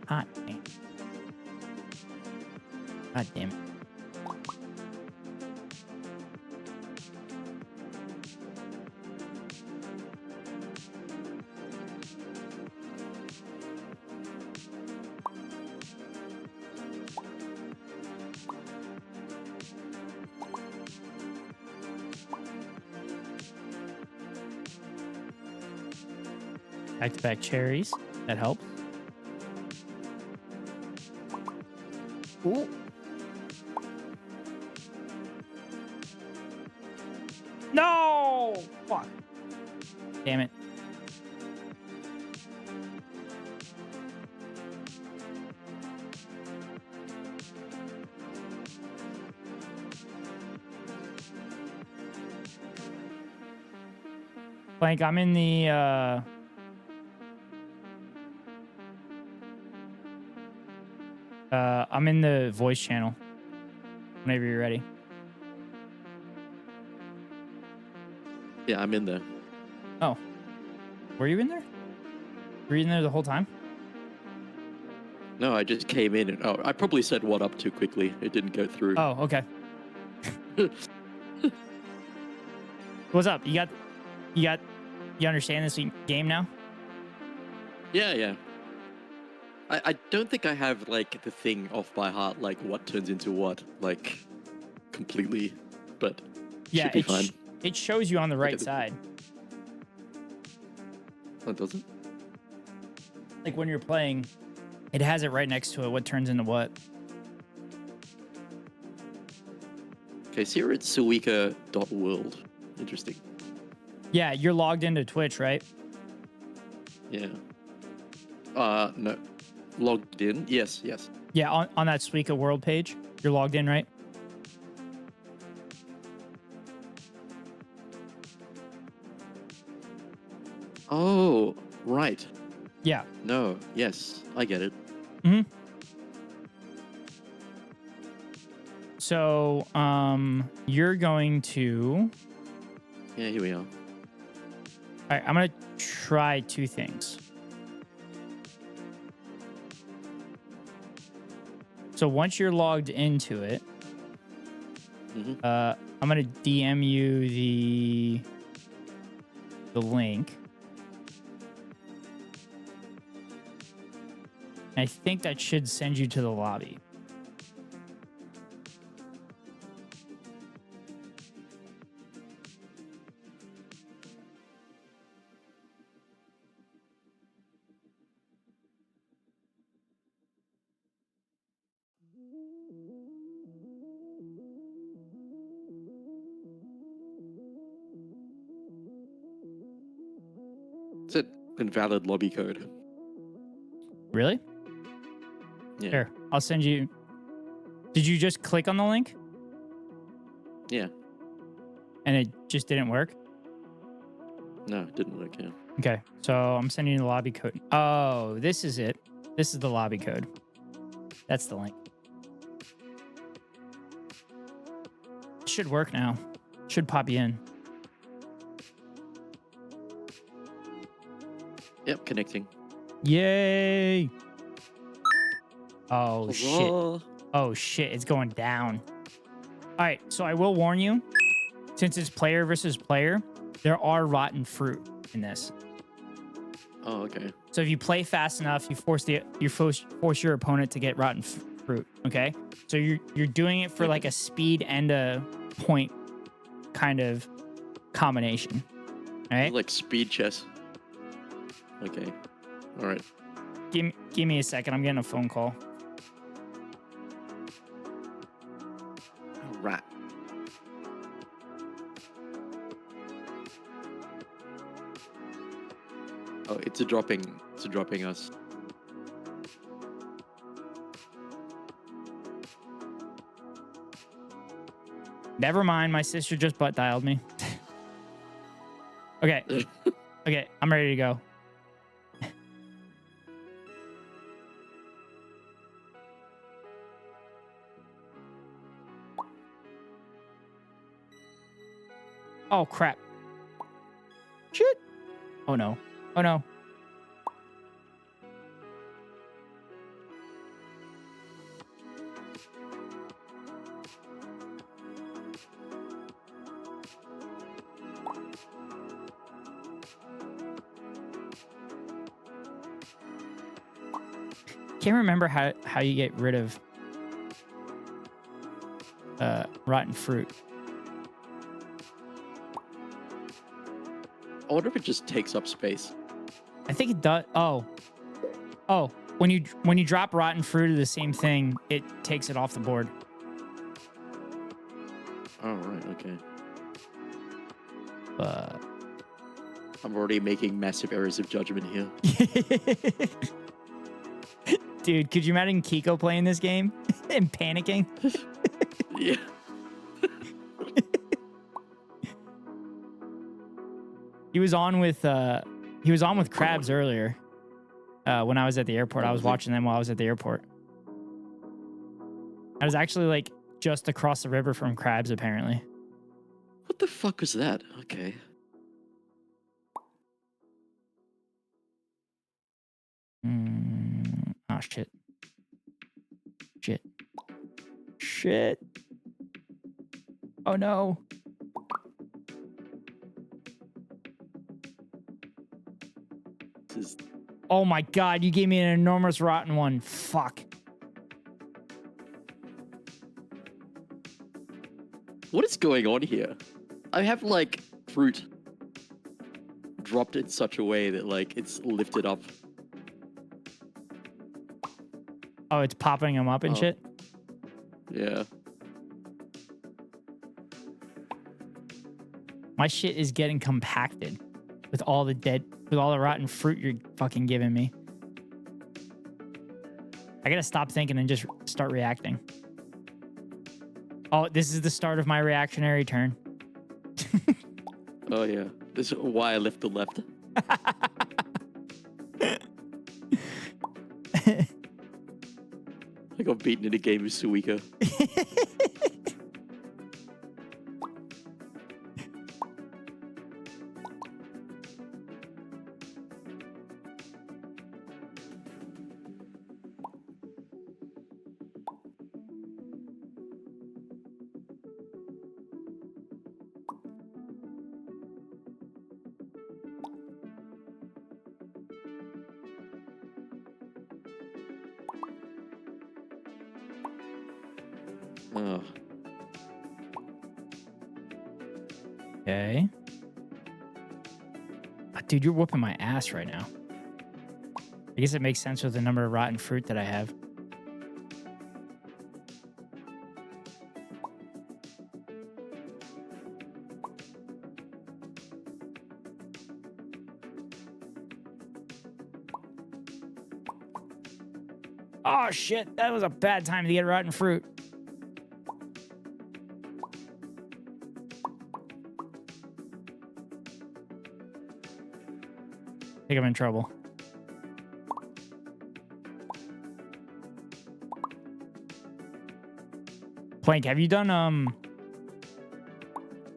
Hot damn. God damn it. Back-to-back cherries. That helps. Ooh. No! Fuck. Damn it. Like, I'm in the, I'm in the voice channel. Whenever you're ready. Yeah, I'm in there. Oh. Were you in there? Were you in there the whole time? No, I just came in and I probably said what up too quickly. It didn't go through. Oh, okay. What's up? You understand this game now? Yeah. I don't think I have like the thing off by heart, like what turns into what, like completely, but Yeah, should be fine. It shows you on the right Okay. side. Oh, it doesn't? Like when you're playing, it has it right next to it. What turns into what? Okay, so you're at Suika.world. Interesting. Yeah, you're logged into Twitch, right? Yeah. No. Logged in? Yes. Yeah, on that Suika world page, you're logged in, right? Oh, right. Yeah. No, yes, I get it. Mm-hmm. So, you're going to... Yeah, here we are. All right, I'm going to try two things. So once you're logged into it, I'm going to DM you the link. I think that should send you to the lobby. It's an invalid lobby code. Really? Yeah. Here, I'll send you. Did you just click on the link Yeah. and it just didn't work? No, it didn't work, yeah. Okay, so I'm sending you the lobby code. Oh, this is it. This is the lobby code. That's the link. Should work now. Should pop you in. Yep, connecting. Yay! Oh, shit. Huzzah. Oh, shit. It's going down. All right, so I will warn you. Since it's player versus player, there are rotten fruit in this. Oh, okay. So if you play fast enough, you force your opponent to get rotten fruit. Okay, so you're doing it for like a speed and a point kind of combination. All right. Like speed chess. Okay. All right. Give me a second. I'm getting a phone call. All right. Oh, it's a dropping us. Never mind. My sister just butt dialed me. Okay. Okay. I'm ready to go. Oh, crap. Shit. Oh, no. Oh, no. Can't remember how you get rid of rotten fruit. I wonder if it just takes up space. I think it does. Oh, when you drop rotten fruit to the same thing, it takes it off the board. Oh, right, okay. Uh, I'm already making massive errors of judgment here. Dude, could you imagine Kiko playing this game and panicking? Yeah. He was on with Krabs earlier. When I was at the airport, I was watching them while I was at the airport. I was actually like just across the river from Krabs, apparently. What the fuck was that? Okay. Oh shit. Shit. Oh no. This is... Oh my god, you gave me an enormous rotten one. Fuck. What is going on here? I have like fruit dropped in such a way that like it's lifted up. Oh, it's popping them up and shit? Yeah. My shit is getting compacted with all the rotten fruit you're fucking giving me. I gotta stop thinking and just start reacting. Oh, this is the start of my reactionary turn. Oh yeah. This is why I left the left. I got beaten in a game of Suika. Oh. Okay. Dude, you're whooping my ass right now. I guess it makes sense with the number of rotten fruit that I have. Oh shit, that was a bad time to get rotten fruit. I think I'm in trouble. Plank, have you done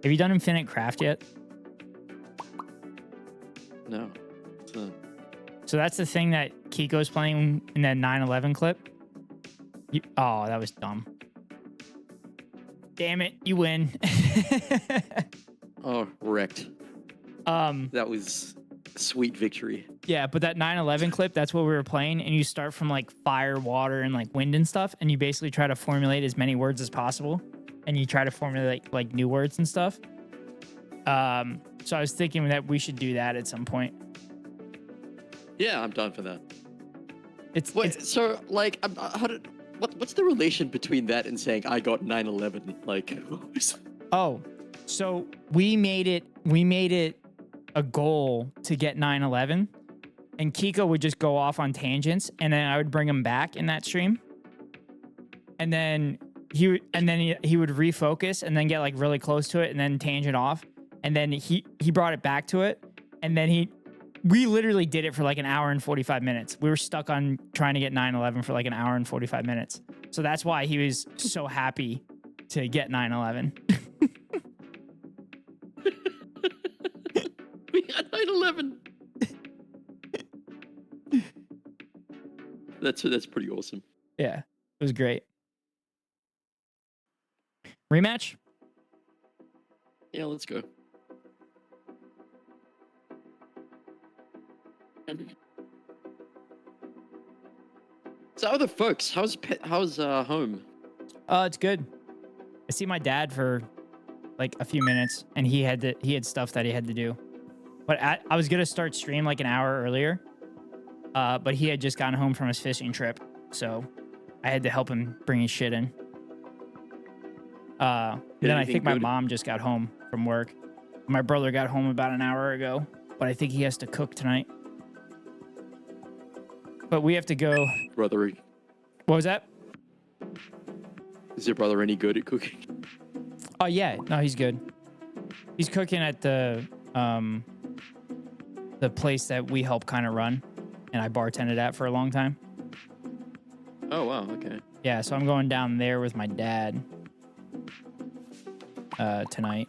Infinite Craft yet? No. So that's the thing that Kiko's playing in that 9/11 clip. Oh, that was dumb. Damn it, you win. Oh, wrecked. That was a sweet victory. Yeah, but that 9/11 clip, that's what we were playing, and you start from like fire, water, and like wind and stuff, and you basically try to formulate as many words as possible, and you try to formulate like new words and stuff. So I was thinking that we should do that at some point. Yeah, I'm down for that. It's So like, what's the relation between that and saying I got 9/11? Like, oh, so we made it a goal to get 9/11, and Kiko would just go off on tangents, and then I would bring him back in that stream, and then he would refocus and then get like really close to it and then tangent off, and then he brought it back to it, and then we literally did it for like an hour and 45 minutes. We were stuck on trying to get 9/11 for like an hour and 45 minutes. So that's why he was so happy to get 9/11. That's pretty awesome. Yeah, it was great. Rematch? Yeah, let's go. So other folks, how's home? It's good. I see my dad for like a few minutes, and he had stuff that he had to do. But I was gonna start stream like an hour earlier, but he had just gotten home from his fishing trip, so I had to help him bring his shit in. Then I think my mom just got home from work. My brother got home about an hour ago, but I think he has to cook tonight. But we have to go. Brother, What was that? is your brother any good at cooking? Oh yeah, no, he's good. He's cooking at the place that we help kind of run, and I bartended at for a long time. Oh wow, okay. Yeah, so I'm going down there with my dad tonight.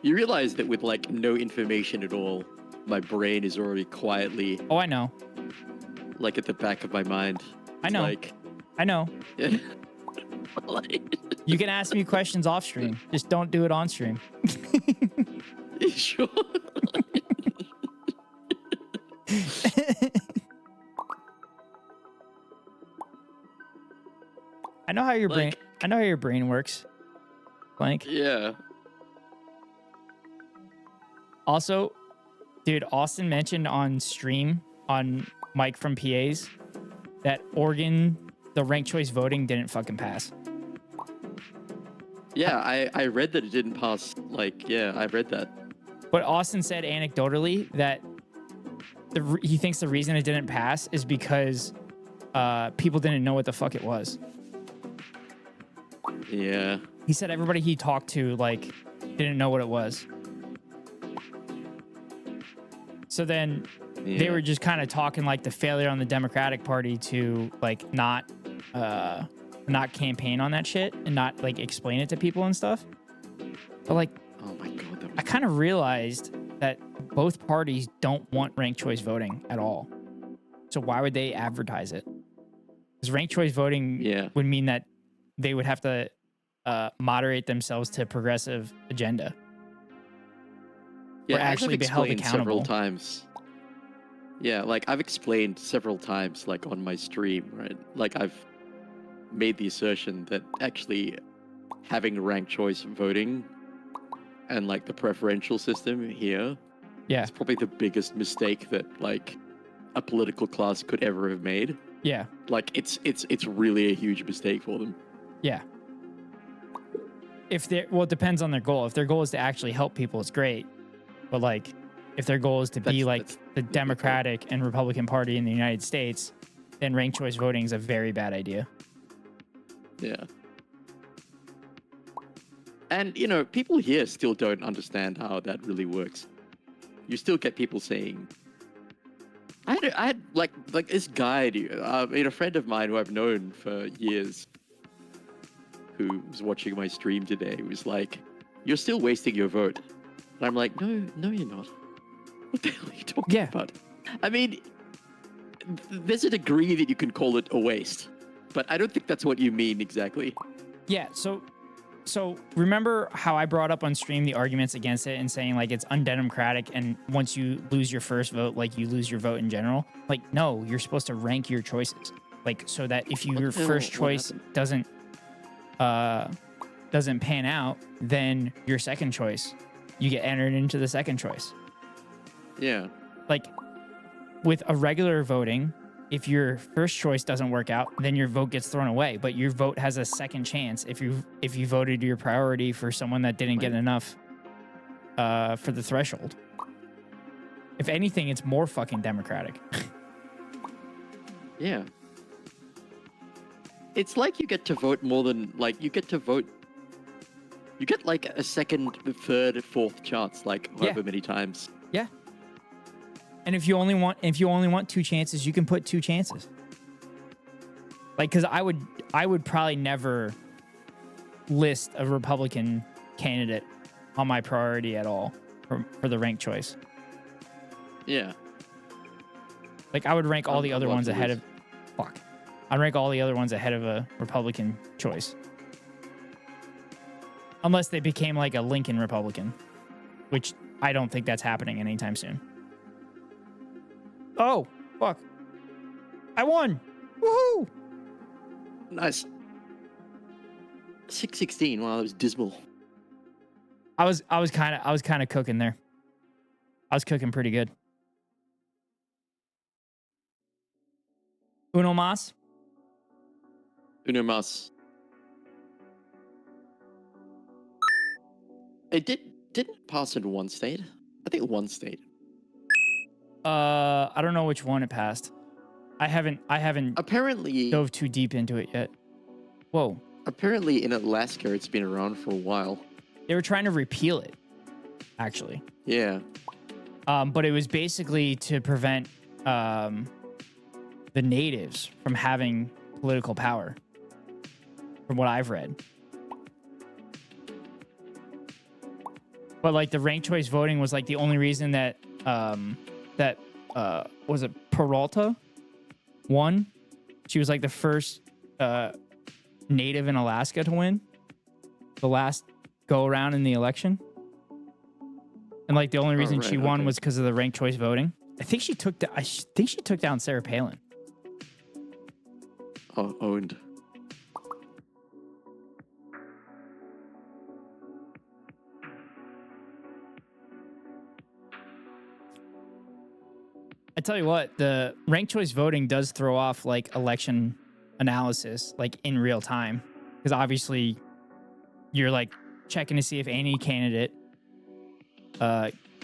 You realize that with like no information at all, my brain is already quietly Oh, I know. like at the back of my mind. I know. Like, I know. yeah. Like, You can ask me questions off stream. Just don't do it on stream. sure. I know how your brain. Like- I know how your brain works. Blank. Yeah. Also, dude, Austin mentioned on stream on Mike from PAs that Oregon, the ranked choice voting didn't fucking pass. Yeah, I read that it didn't pass. Like, yeah, I read that. But Austin said anecdotally that he thinks the reason it didn't pass is because people didn't know what the fuck it was. Yeah. He said everybody he talked to like didn't know what it was. So then they were just kind of talking like the failure on the Democratic Party to like not campaign on that shit and not like explain it to people and stuff. But like, Oh my god. That was... I kind of realized that both parties don't want ranked choice voting at all. So why would they advertise it? Because ranked choice voting would mean that they would have to moderate themselves to progressive agenda. Yeah, or actually be held explained accountable. several times. Yeah, like I've explained several times, like on my stream, right? Like I've made the assertion that actually having ranked choice voting and like the preferential system here is probably the biggest mistake that like a political class could ever have made. Yeah. Like it's really a huge mistake for them. Yeah. If they well, it depends on their goal. If their goal is to actually help people, it's great. But like, if their goal is to be like the Democratic and Republican Party in the United States, then ranked choice voting is a very bad idea. Yeah. And, you know, people here still don't understand how that really works. You still get people saying... I had like this guy, a friend of mine who I've known for years, who was watching my stream today, was like, "You're still wasting your vote." And I'm like, no, you're not. What the hell are you talking about? I mean, there's a degree that you can call it a waste, but I don't think that's what you mean exactly. Yeah, so remember how I brought up on stream the arguments against it and saying like it's undemocratic and once you lose your first vote, like you lose your vote in general? Like, no, you're supposed to rank your choices. Like, so that if your first choice doesn't pan out, then your second choice, you get entered into the second choice. Yeah. Like with a regular voting, if your first choice doesn't work out, then your vote gets thrown away. But your vote has a second chance if you voted your priority for someone that didn't get enough for the threshold. If anything, it's more fucking democratic. Yeah. It's like you get to vote more than like you get like a second, third, fourth chance, like however many times. Yeah. And if you only want two chances, you can put two chances. Like, because I would probably never list a Republican candidate on my priority at all for the ranked choice. Yeah. Like I would rank all the I'd other love ones to ahead lose. of. Fuck. I'd rank all the other ones ahead of a Republican choice. Unless they became like a Lincoln Republican, which I don't think that's happening anytime soon. Oh, fuck. I won. Woohoo. Nice. 616. Wow, that was dismal. I was kind of cooking there. I was cooking pretty good. Uno mas. Uno mas. It didn't pass in one state. I think one state. I don't know which one it passed. I haven't Apparently, dove too deep into it yet. Whoa. apparently in Alaska, it's been around for a while. They were trying to repeal it, actually. Yeah. But it was basically to prevent the natives from having political power, from what I've read. But like the ranked choice voting was like the only reason that was it Peralta won. She was like the first native in Alaska to win the last go around in the election. And like the only reason she won was because of the ranked choice voting. I think she took down Sarah Palin. Oh, owned. I tell you what, the ranked choice voting does throw off like election analysis like in real time, because obviously you're like checking to see if any candidate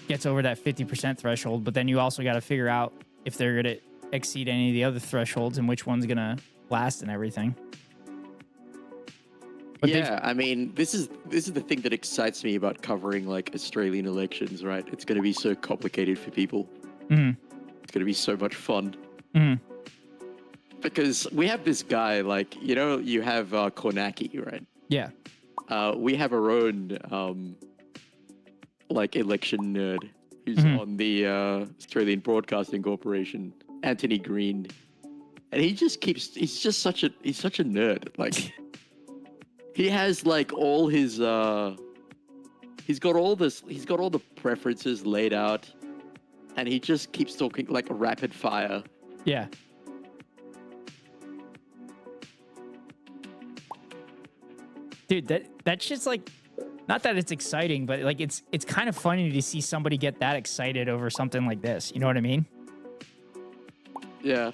gets over that 50% threshold, but then you also got to figure out if they're going to exceed any of the other thresholds and which one's going to last and everything. But yeah, I mean, this is the thing that excites me about covering like Australian elections, right? It's going to be so complicated for people. Mhm. It's going to be so much fun. Mhm. Because we have this guy, like, you know, you have Kornacki, right? Yeah. We have our own like election nerd who's on the Australian Broadcasting Corporation, Anthony Green, and he's such a nerd. Like he has like all his he's got all the preferences laid out, and he just keeps talking like a rapid fire. Yeah. Dude, that shit's like, not that it's exciting, but like it's kind of funny to see somebody get that excited over something like this. You know what I mean? Yeah.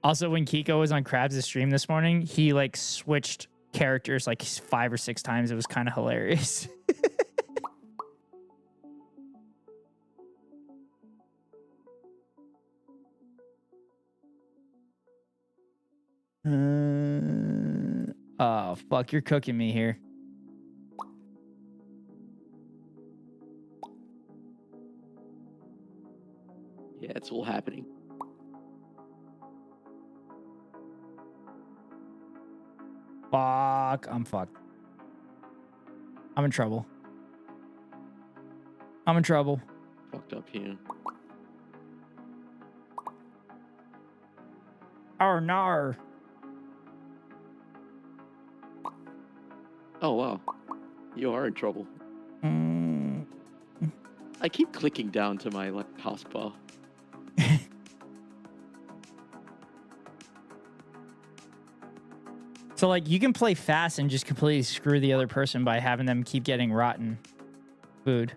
Also, when Kiko was on Krabs' stream this morning, he like switched characters like 5 or 6 times. It was kind of hilarious. Oh, fuck, you're cooking me here. Yeah, it's all happening. Fuck, I'm fucked. I'm in trouble. I'm in trouble. Fucked up here. Oh, no. Oh, wow. You are in trouble. I keep clicking down to my like taskbar. So, like, you can play fast and just completely screw the other person by having them keep getting rotten food.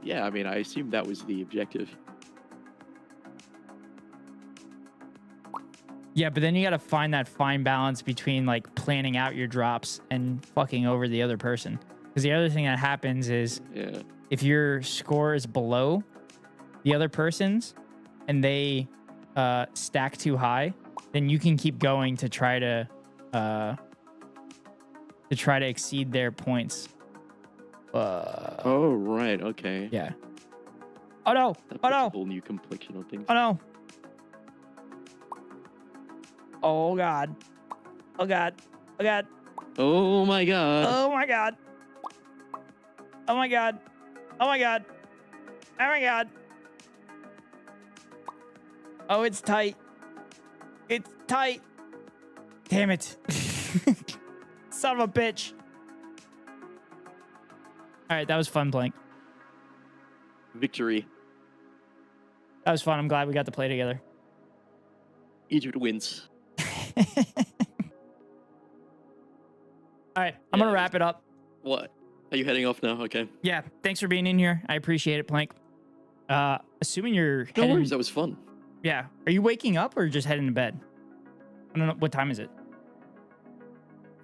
Yeah, I mean, I assume that was the objective. Yeah, but then you got to find that fine balance between, like, planning out your drops and fucking over the other person. Because the other thing that happens is if your score is below the other person's and they stack too high, then you can keep going to try to exceed their points. Oh, right. Okay. Yeah. Oh, no. That Oh, puts no. a whole new complexion on things. Oh, no. Oh, God. Oh, God. Oh, God. Oh, my God. Oh, my God. Oh my god. Oh my god. Oh my god. Oh, it's tight. It's tight. Damn it. Son of a bitch. All right, that was fun, Blank. Victory. That was fun. I'm glad we got to play together. Egypt wins. All right, I'm going to wrap it up. What? Are you heading off now? Okay. Yeah, thanks for being in here. I appreciate it, Plank. Assuming you're No heading... worries. That was fun. Yeah. Are you waking up or just heading to bed? I don't know. What time is it?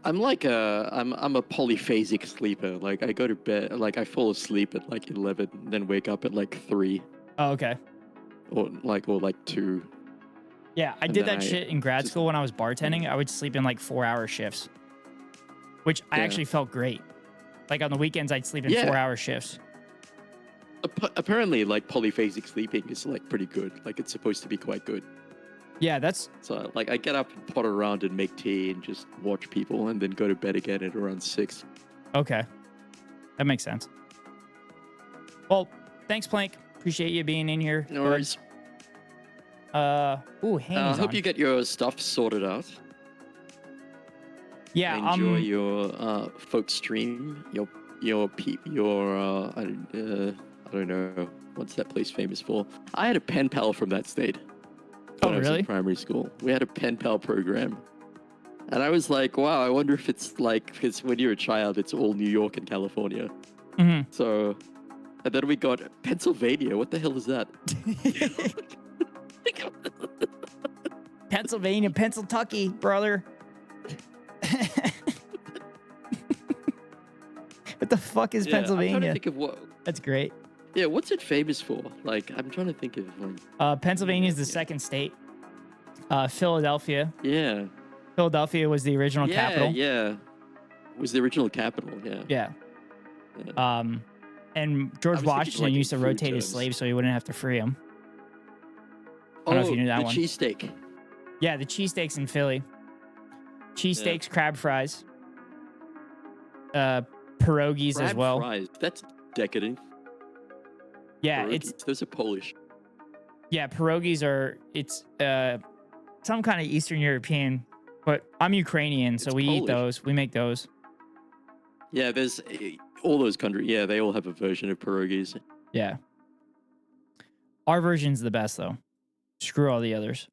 I'm like I'm a polyphasic sleeper. Like I go to bed, like I fall asleep at like 11, then wake up at like 3 Oh, okay. or like 2. Yeah, I And did then that I shit in grad just- school when I was bartending. I would sleep in like 4-hour shifts, which I Yeah. actually felt great. Like on the weekends, I'd sleep in Yeah. 4-hour shifts. Apparently, like polyphasic sleeping is like pretty good. Like it's supposed to be quite good. Yeah, that's... So like I get up and potter around and make tea and just watch people and then go to bed again at around 6. Okay. That makes sense. Well, thanks, Plank. Appreciate you being in here. No worries. Ooh, I hanging hope you get your stuff sorted out. Yeah, Enjoy your folk stream. I don't know what's that place famous for. I had a pen pal from that state. When I was really? in primary school, we had a pen pal program, and I was like, wow, I wonder if it's like, because when you're a child, it's all New York and California. Mhm. So, and then we got Pennsylvania. What the hell is that? Pennsylvania, Pennsyltucky, brother. What the fuck is Yeah, I'm trying to Pennsylvania? think of what. That's great. Yeah, what's it famous for? Like, I'm trying to think of like. Pennsylvania is the second state. Philadelphia. Yeah. Philadelphia was the original capital. Yeah. Was the original capital? Yeah. Yeah. Yeah. And George thinking, Washington like, in used to food rotate his terms. slaves so he wouldn't have to free them. I don't know if you knew that the one. cheesesteak. Yeah, the cheesesteaks in Philly. Cheesesteaks, crab fries. Pierogies as Crab well. Fries. That's decadent. Yeah, Pierogies. Those are Polish. pierogies are some kind of Eastern European, but I'm Ukrainian, so It's we eat Polish. those. We make those. Yeah, there's all those countries. Yeah, they all have a version of pierogies. Yeah. Our version's the best though. Screw all the others.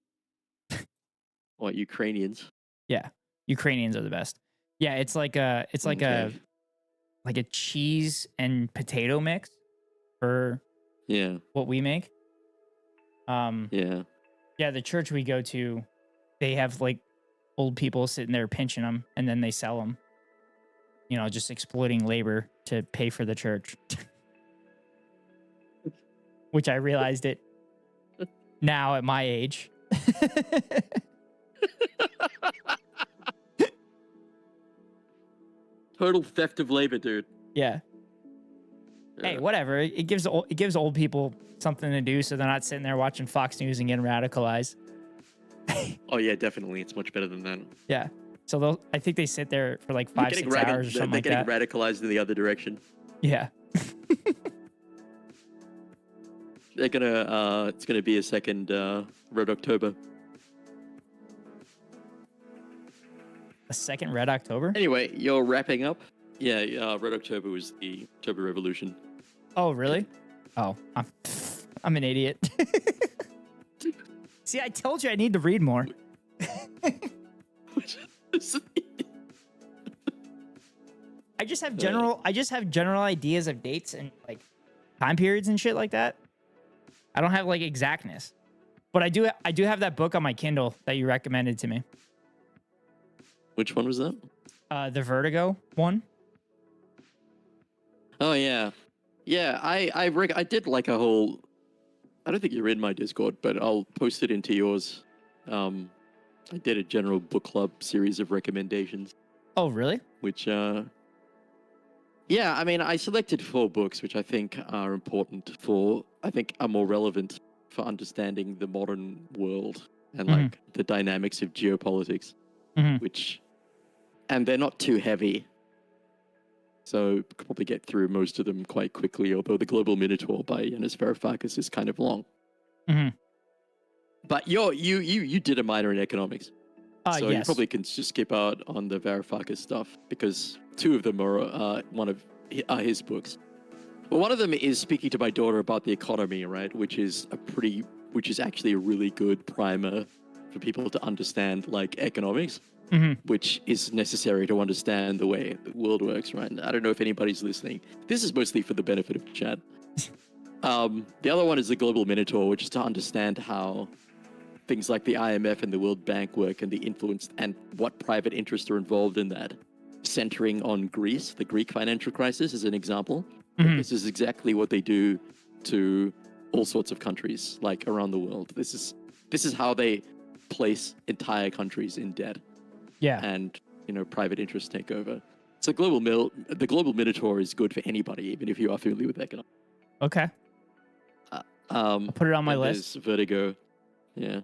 What, Ukrainians? Yeah. Ukrainians are the best. Yeah, it's like a cheese and potato mix for Yeah, what we make. yeah. Yeah, the church we go to, they have like old people sitting there pinching them and then they sell them. You know, just exploiting labor to pay for the church. Which I realized it now at my age. Total theft of labor, dude. Yeah. Hey, Yeah. whatever. It gives old people something to do so they're not sitting there watching Fox News and getting radicalized. Oh yeah, definitely. It's much better than that. Yeah. So I think they sit there for like 5-6 hours or something like They're that. getting radicalized in the other direction. Yeah. They're gonna. It's gonna be a second Red October. A second Red October? Anyway, you're wrapping up. Yeah, Red October was the October Revolution. Oh, really? Oh, I'm an idiot. See, I told you I need to read more. I just have general ideas of dates and like time periods and shit like that. I don't have like exactness. But I do have that book on my Kindle that you recommended to me. Which one was that? The Vertigo one. Oh yeah, yeah. I did like a whole. I don't think you're in my Discord, but I'll post it into yours. I did a general book club series of recommendations, Oh, really? which yeah, I mean, I selected 4 books, which I think are important are more relevant for understanding the modern world and Mhm. like the dynamics of geopolitics, Mhm. and they're not too heavy. So you could probably get through most of them quite quickly, although the Global Minotaur by Yanis Varoufakis is kind of long. Mm-hmm. But you did a minor in economics. So you Yes. probably can just skip out on the Varoufakis stuff because 2 of them are his books. Well, one of them is speaking to my daughter about the economy, right? Which is actually a really good primer for people to understand like economics, which is necessary to understand the way the world works, right? And I don't know if anybody's listening. This is mostly for the benefit of chat. The other one is the Global Minotaur, which is to understand how things like the IMF and the World Bank work and the influence and what private interests are involved in that. Centering on Greece, the Greek financial crisis is an example. This is exactly what they do to all sorts of countries like around the world. This is how they place entire countries in debt. Yeah. And private interests take over. So the Global Minotaur is good for anybody, even if you are familiar with economics. Okay. I'll put it on my list. There's Vertigo. Yeah.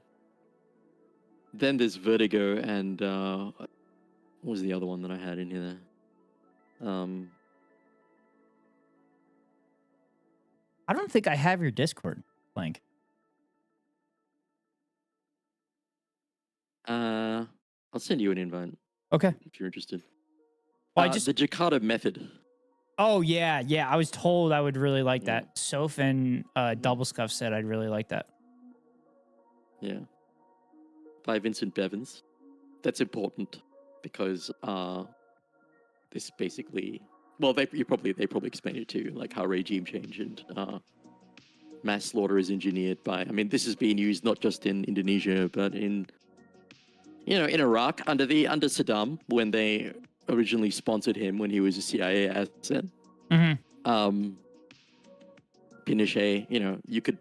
Then there's Vertigo and what was the other one that I had in here? I don't think I have your Discord link. I'll send you an invite. Okay. If you're interested. Well, The Jakarta method. Oh yeah. I was told I would really like that. Soph and Double Scuff said I'd really like that. Yeah. By Vincent Bevins. That's important because this basically, well, they probably explained it too, like how regime change and mass slaughter is engineered by. I mean, this is being used not just in Indonesia, but in Iraq under Saddam when they originally sponsored him when he was a CIA asset. Pinochet, you can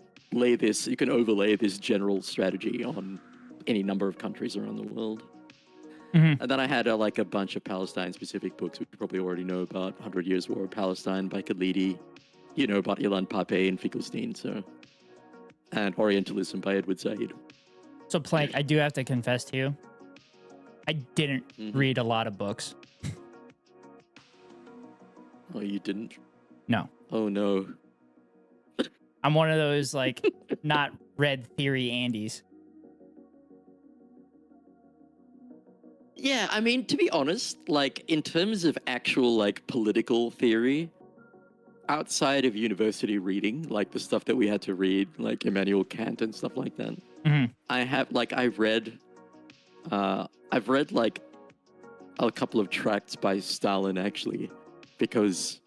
overlay this general strategy on any number of countries around the world. And then I had a bunch of Palestine-specific books, which you probably already know about. 100 Years' War of Palestine by Khalidi. You know about Ilan Pape and Finkelstein, and Orientalism by Edward Said. So, Plank, I do have to confess to you, I didn't read a lot of books. Oh, you didn't? No. Oh, no. I'm one of those, not read theory Andes. Yeah, I mean, to be honest, in terms of actual, political theory, outside of university reading, the stuff that we had to read, like Immanuel Kant and stuff like that, I've read, a couple of tracts by Stalin, actually, because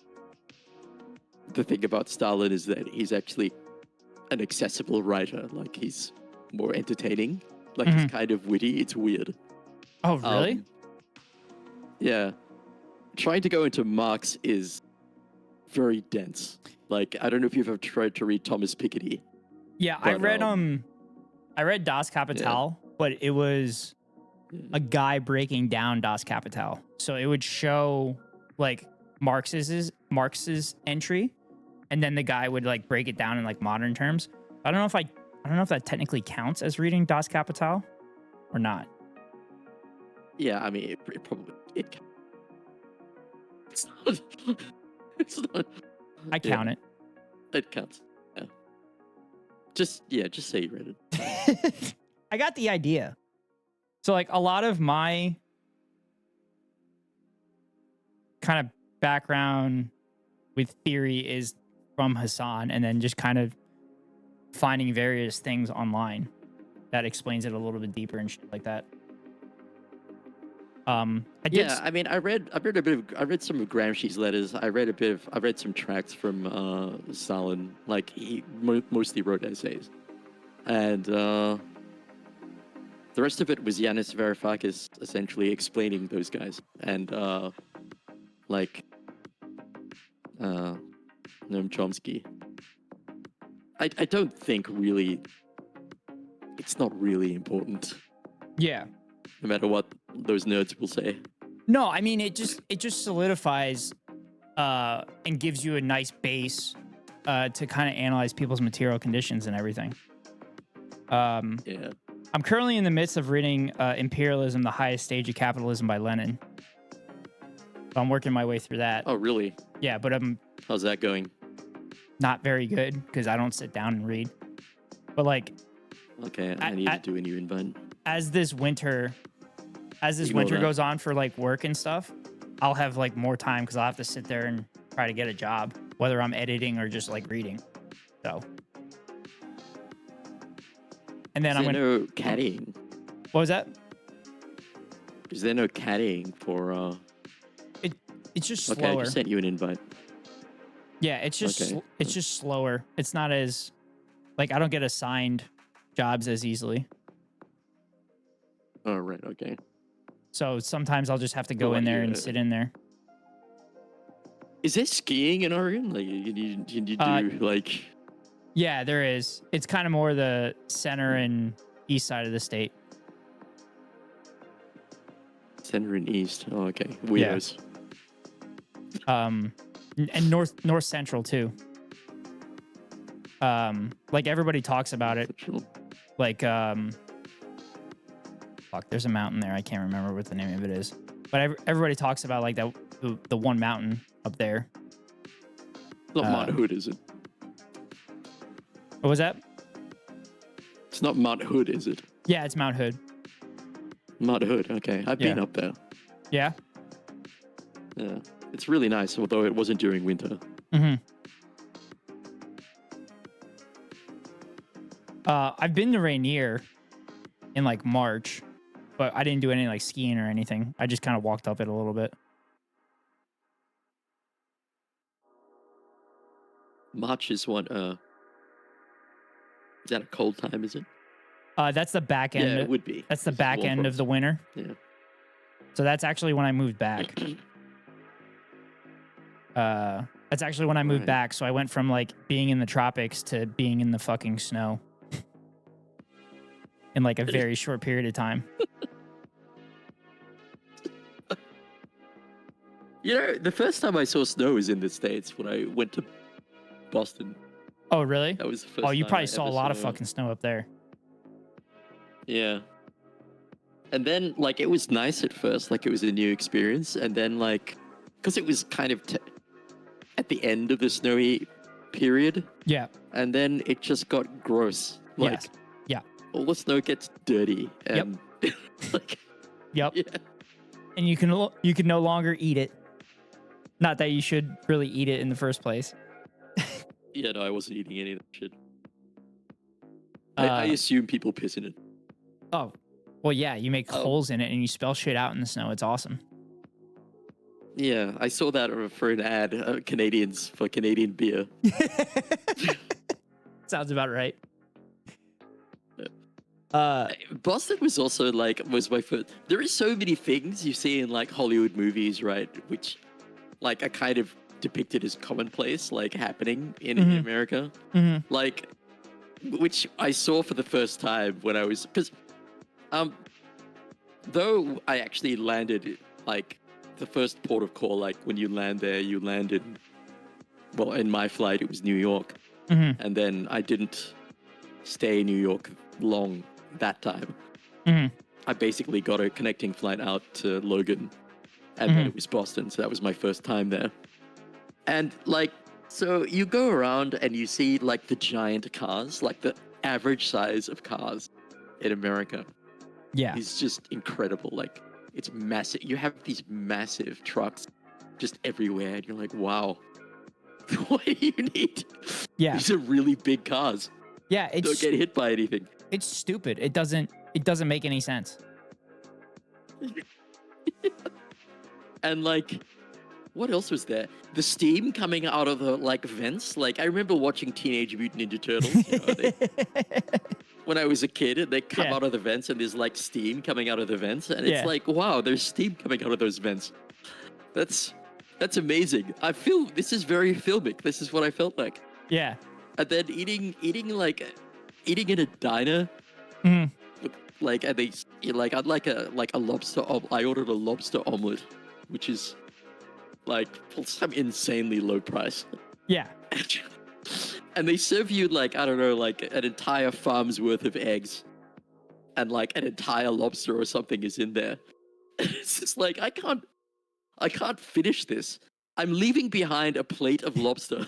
the thing about Stalin is that he's actually an accessible writer. He's more entertaining. He's kind of witty. It's weird. Oh, really? Yeah. Trying to go into Marx is very dense. I don't know if you've ever tried to read Thomas Piketty. Yeah, but, I read Das Kapital, but it was a guy breaking down Das Kapital. So it would show Marx's entry, and then the guy would break it down in modern terms. I don't know if that technically counts as reading Das Kapital or not. Yeah, I mean, it probably it's not. It's not. I count it. It counts. Yeah. Just say you read it. I got the idea. So a lot of my kind of background with theory is from Hassan, and then just kind of finding various things online that explains it a little bit deeper and shit like that. I mean, I read some of Gramsci's letters. I read some tracts from Stalin. He mostly wrote essays, and the rest of it was Yanis Varoufakis essentially explaining those guys, and Noam Chomsky. I don't think really. It's not really important. Yeah. No matter what those nerds will say. No, I mean, it just solidifies and gives you a nice base to kind of analyze people's material conditions and everything. Yeah. I'm currently in the midst of reading Imperialism, the Highest Stage of Capitalism by Lenin. So I'm working my way through that. Oh, really? Yeah, but I'm How's that going? not very good because I don't sit down and read. But like, Okay, I need to do a new invite. as this winter Ignore that. goes on for like work and stuff, I'll have like more time because I'll have to sit there and try to get a job, whether I'm editing or just like reading. So, and then Is I'm there gonna. no caddying? What was that? Is there no caddying for? It's just Okay, I slower. just sent you an invite. Yeah, it's just Okay. it's just slower. It's not as like I don't get assigned jobs as easily. Oh, right. Okay. So sometimes I'll just have to go Well, in there and yeah. sit in there. Is there skiing in Oregon? Like, you do like? Yeah, there is. It's kind of more the center and east side of the state. Center and East. Oh, okay. Weirdos. And north central too. Like everybody talks about it. Like fuck, there's a mountain there. I can't remember what the name of it is. But everybody talks about like that the one mountain up there. Not Mount Hood, is it? What was that? It's not Mount Hood, is it? Yeah, it's Mount Hood. Mount Hood. Okay, I've been up there. Yeah. Yeah, it's really nice, although it wasn't during winter. Mm-hmm. I've been to Rainier in like March, but I didn't do any like skiing or anything. I just kind of walked up it a little bit. March is what? Is that a cold time? Is it? That's the back end. Yeah, it would be. That's the It's back warm end for of us. the winter. Yeah. So that's actually when I moved back. That's actually when I moved Right. back. So I went from like being in the tropics to being in the fucking snow in like a very short period of time. You know, the first time I saw snow was in the States when I went to Boston. Oh, really? That was the first Oh, you time probably I saw a ever lot of saw- fucking snow up there. Yeah. And then, like, it was nice at first, like, it was a new experience. And then, like, because it was kind of at the end of the snowy period. Yeah. And then it just got gross. Like, Yes. Yeah. all the snow gets dirty. And, like, Yep. yeah. And you can no longer eat it. Not that you should really eat it in the first place. Yeah, no, I wasn't eating any of that shit. I assume people piss in it. Oh, well, yeah. You make holes in it and you spell shit out in the snow. It's awesome. Yeah, I saw that for an ad, Canadians for Canadian beer. Sounds about right. Boston was also like was my first. There is so many things you see in like Hollywood movies, right? Which, like, are kind of depicted as commonplace, like happening in America. Mm-hmm. Like, which I saw for the first time when I was because, though I actually landed like the first port of call, like when you land there, you land in. Well, in my flight, it was New York, and then I didn't stay in New York long that time. I basically got a connecting flight out to Logan, and then it was Boston, so that was my first time there. And like, so you go around and you see like the giant cars, like the average size of cars in America. Yeah. Is just incredible. Like, it's massive. You have these massive trucks just everywhere, and you're like, wow, what do you need? Yeah. These are really big cars. Yeah. Don't get hit by anything. It's stupid. It doesn't make any sense. And like, what else was there? The steam coming out of the like vents. Like, I remember watching Teenage Mutant Ninja Turtles. You know, when I was a kid, they come out of the vents and there's like steam coming out of the vents, and it's like, wow, there's steam coming out of those vents. That's amazing. I feel this is very filmic. This is what I felt like. Yeah. And then eating in a diner. With, like, and they like I'd like a lobster. I ordered a lobster omelet, which is like some insanely low price. Yeah. And they serve you like, I don't know, like an entire farm's worth of eggs, and like an entire lobster or something is in there. It's just like I I can't finish this. I'm leaving behind a plate of lobster.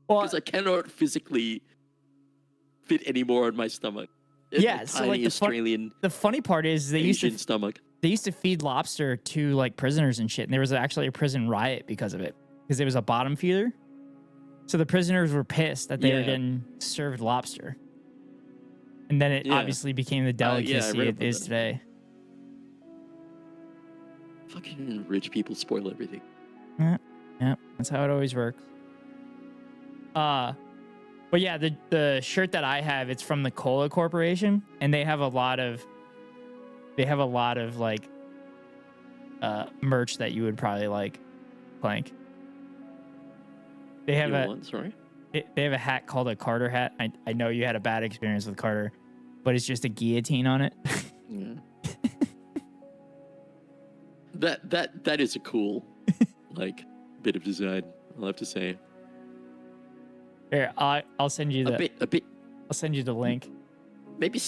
Well, Because I cannot physically fit any more in my stomach. yeah. A So tiny like Australian the funny part is Asian stomach. they used to feed lobster to like prisoners and shit, and there was actually a prison riot because of it, because it was a bottom feeder. So the prisoners were pissed that they were Yeah. getting served lobster, and then it Yeah. obviously became the Yeah, I delicacy read it about is that. today. Fucking rich people spoil everything. Yeah, that's how it always works. But yeah, the shirt that I have, it's from the Cola Corporation, and they have a lot of like merch that you would probably like, Plank. They have You a want, sorry? they have a hat called a Carter hat. I know you had a bad experience with Carter, but it's just a guillotine on it. Yeah. That is a cool like bit of design, I'll have to say. Here, I'll send you A bit I'll send you the link. maybe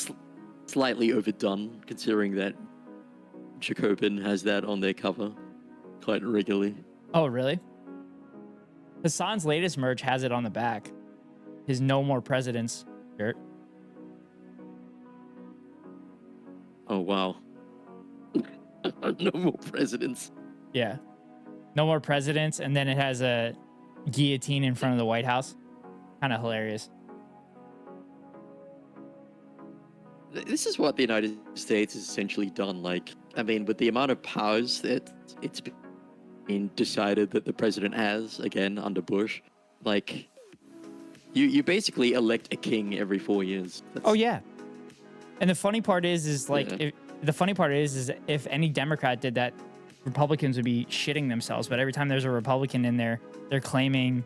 slightly overdone, considering that Jacobin has that on their cover quite regularly. Oh, really? Hassan's latest merch has it on the back. His No More Presidents shirt. Oh wow. No more presidents. Yeah. No More Presidents, and then it has a guillotine in front of the White House. Kind of hilarious. This is what the United States has essentially done. Like, I mean, with the amount of powers that it's been decided that the president has, again, under Bush, like, you basically elect a king every 4 years. Oh yeah. And the funny part is like, Yeah. is if any Democrat did that, Republicans would be shitting themselves. But every time there's a Republican in there, they're claiming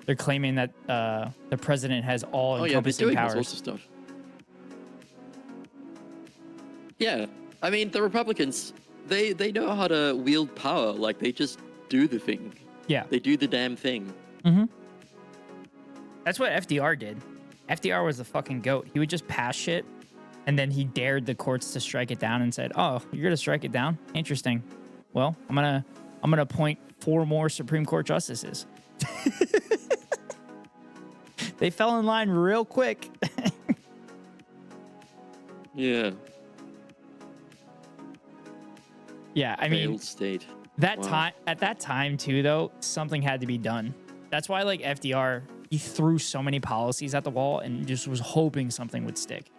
that the president has all Oh yeah, they're encompassing doing all powers. sorts of stuff. Yeah, I mean, the Republicans, they know how to wield power. Like, they just do the thing. Yeah. They do the damn thing. Mm-hmm. That's what FDR did. FDR was the fucking goat. He would just pass shit, and then he dared the courts to strike it down and said, "Oh, you're gonna strike it down? Interesting. Well, I'm gonna appoint 4 more Supreme Court justices." They fell in line real quick. Yeah. Yeah, I mean, Failed state. That Wow. time at that time too, though, something had to be done. That's why, like, FDR, he threw so many policies at the wall and just was hoping something would stick.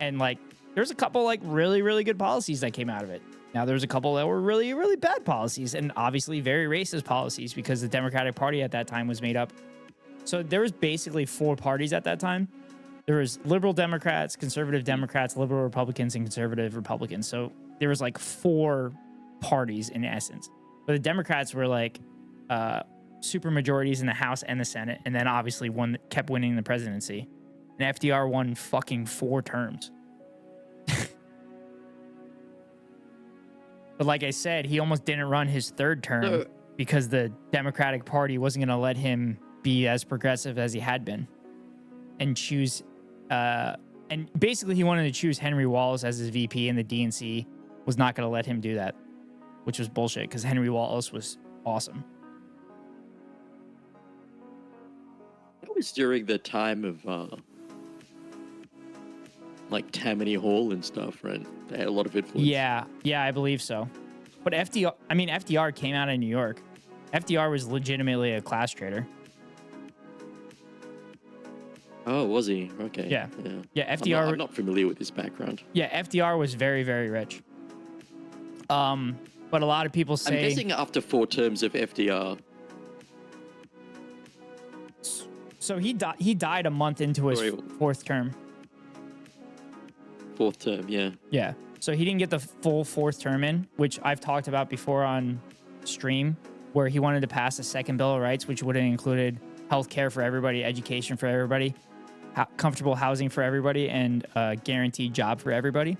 And like, there's a couple like really, really good policies that came out of it. Now there's a couple that were really, really bad policies, and obviously very racist policies, because the Democratic Party at that time was made up. So there was basically 4 parties at that time. There was liberal Democrats, conservative Democrats, liberal Republicans, and conservative Republicans. So there was like 4 parties in essence. But the Democrats were like super majorities in the House and the Senate, and then obviously one that kept winning the presidency. And FDR won fucking 4 terms. But like I said, he almost didn't run his 3rd term No. because the Democratic Party wasn't going to let him be as progressive as he had been and choose. And basically, he wanted to choose Henry Wallace as his VP, and the DNC was not going to let him do that, which was bullshit because Henry Wallace was awesome. That was during the time of like Tammany Hall and stuff, right? They had a lot of influence. Yeah, I believe so. But FDR came out of New York. FDR was legitimately a class traitor. Oh, was he? Okay. Yeah. Yeah, I'm FDR. I'm not familiar with his background. Yeah, FDR was very, very rich. But a lot of people I'm say guessing after 4 terms of FDR. so. He died a month into his Sorry. 4th term. 4th term, yeah. Yeah. So he didn't get the full 4th term in, which I've talked about before on stream, where he wanted to pass a 2nd Bill of Rights, which would have included health care for everybody, education for everybody, comfortable housing for everybody, and a guaranteed job for everybody.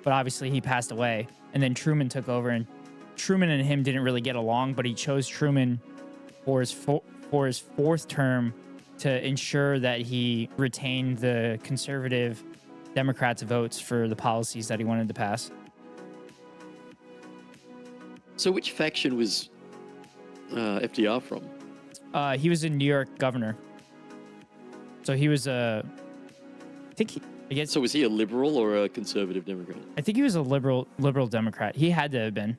But obviously he passed away, and then Truman took over, and Truman and him didn't really get along, but he chose Truman for his 4th term to ensure that he retained the conservative Democrats' votes for the policies that he wanted to pass. So which faction was FDR from? He was a New York governor. So he was a. So was he a liberal or a conservative Democrat? I think he was a liberal Democrat. He had to have been.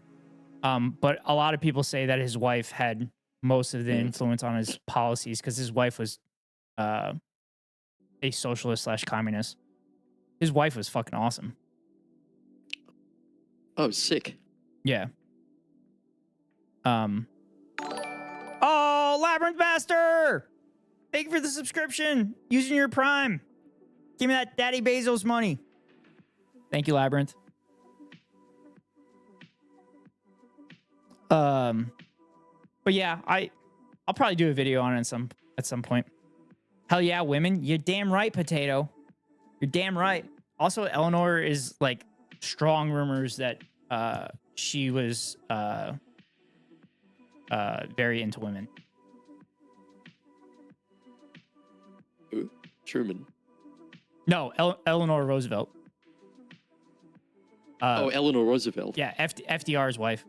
But a lot of people say that his wife had most of the influence on his policies because his wife was a socialist / communist. His wife was fucking awesome. Oh, sick. Yeah. Oh, Labyrinth Master! Thank you for the subscription. Using your Prime. Give me that Daddy Bezos money. Thank you, Labyrinth. But yeah, I'll probably do a video on it at some point. Hell yeah, women. You're damn right, Potato. You're damn right. Also, Eleanor is like strong rumors that she was very into women. Who? Truman. No, Eleanor Roosevelt. Eleanor Roosevelt. Yeah, FDR's wife.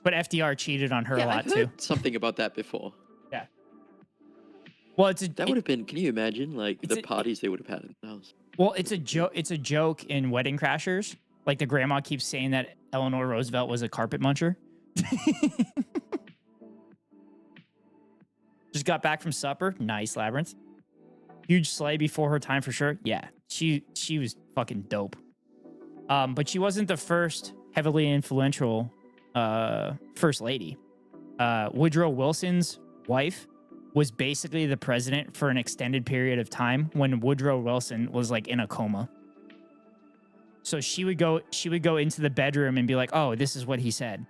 But FDR cheated on her a lot I've too. heard something about that before. Yeah. Well, That would have been. Can you imagine, like the parties they would have had in the house? Well, it's a joke. It's a joke in Wedding Crashers. Like the grandma keeps saying that Eleanor Roosevelt was a carpet muncher. Just got back from supper. Nice, Labyrinth. Huge sleigh before her time for sure. Yeah, she was fucking dope. But she wasn't the first heavily influential first lady. Woodrow Wilson's wife was basically the president for an extended period of time when Woodrow Wilson was like in a coma. So she would go into the bedroom and be like, "Oh, this is what he said,"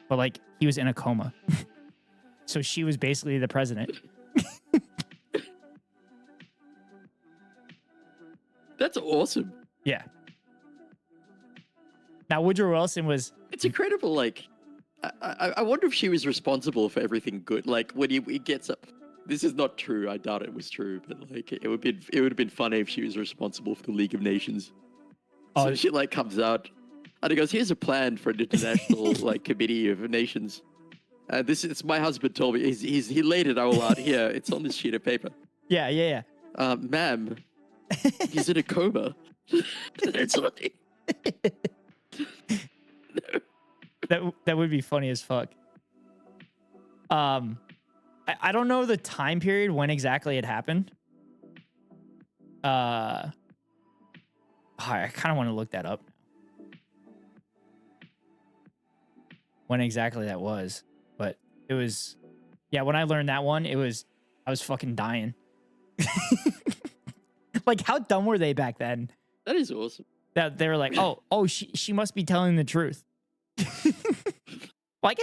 but like he was in a coma. So she was basically the president. That's awesome. Yeah. Now Woodrow Wilson was. It's incredible. Like, I wonder if she was responsible for everything good. Like when he gets up. This is not true. I doubt it was true, but like it would have been funny if she was responsible for the League of Nations. So she like comes out and he goes, "Here's a plan for an international like committee of nations. It's my husband told me. He laid it all out here. It's on this sheet of paper." Yeah. Ma'am, he's in a coma. It's like... That would be funny as fuck. I don't know the time period when exactly it happened. I kind of want to look that up. When exactly that was, but it was, yeah. When I learned that one, I was fucking dying. Like, how dumb were they back then? That is awesome. That they were like, oh, she must be telling the truth. Well,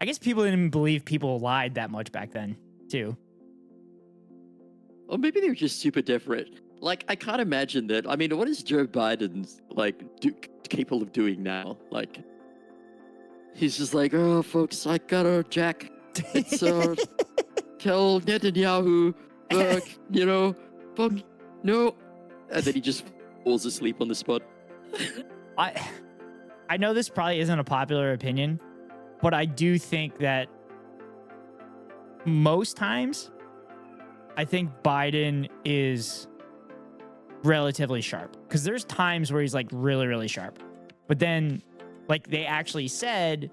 I guess people didn't believe people lied that much back then, too. Or maybe they were just super different. Like, I can't imagine that. I mean, what is Joe Biden like capable of doing now? Like, he's just like, "Oh, folks, I gotta jack. It's tell Netanyahu, fuck, no," and then he just falls asleep on the spot. I know this probably isn't a popular opinion, but I do think that most times, I think Biden is relatively sharp. Because there's times where he's like really, really sharp. But then, like they actually said,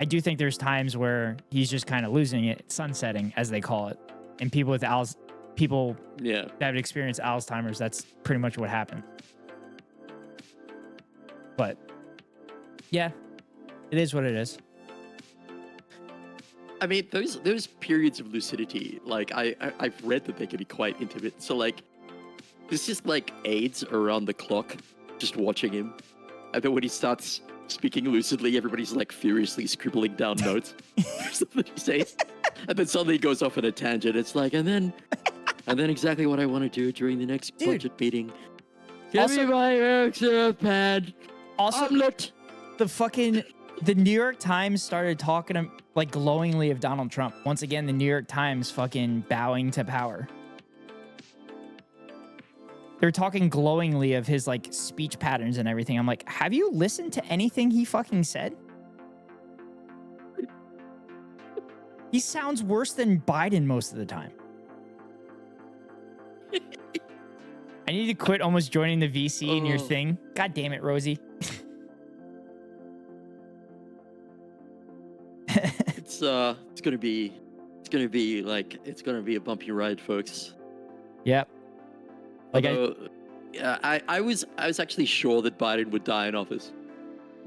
I do think there's times where he's just kind of losing it, sunsetting, as they call it. And people with that have experienced Alzheimer's, that's pretty much what happened. But yeah, it is what it is. I mean, those periods of lucidity, like I've read that they can be quite intimate. So like, it's just like aides around the clock, just watching him, and then when he starts speaking lucidly, everybody's like furiously scribbling down notes or something he says, and then suddenly he goes off on a tangent. It's like, and then exactly what I want to do during the next budget meeting. Give me my pad. Also, the New York Times started talking like glowingly of Donald Trump. Once again, the New York Times fucking bowing to power. They're talking glowingly of his like speech patterns and everything. I'm like, have you listened to anything he fucking said? He sounds worse than Biden most of the time. I need to quit almost joining the VC in your thing. God damn it, Rosie. It's gonna be a bumpy ride, folks. Yep. Like Although, yeah, I was actually sure that Biden would die in office,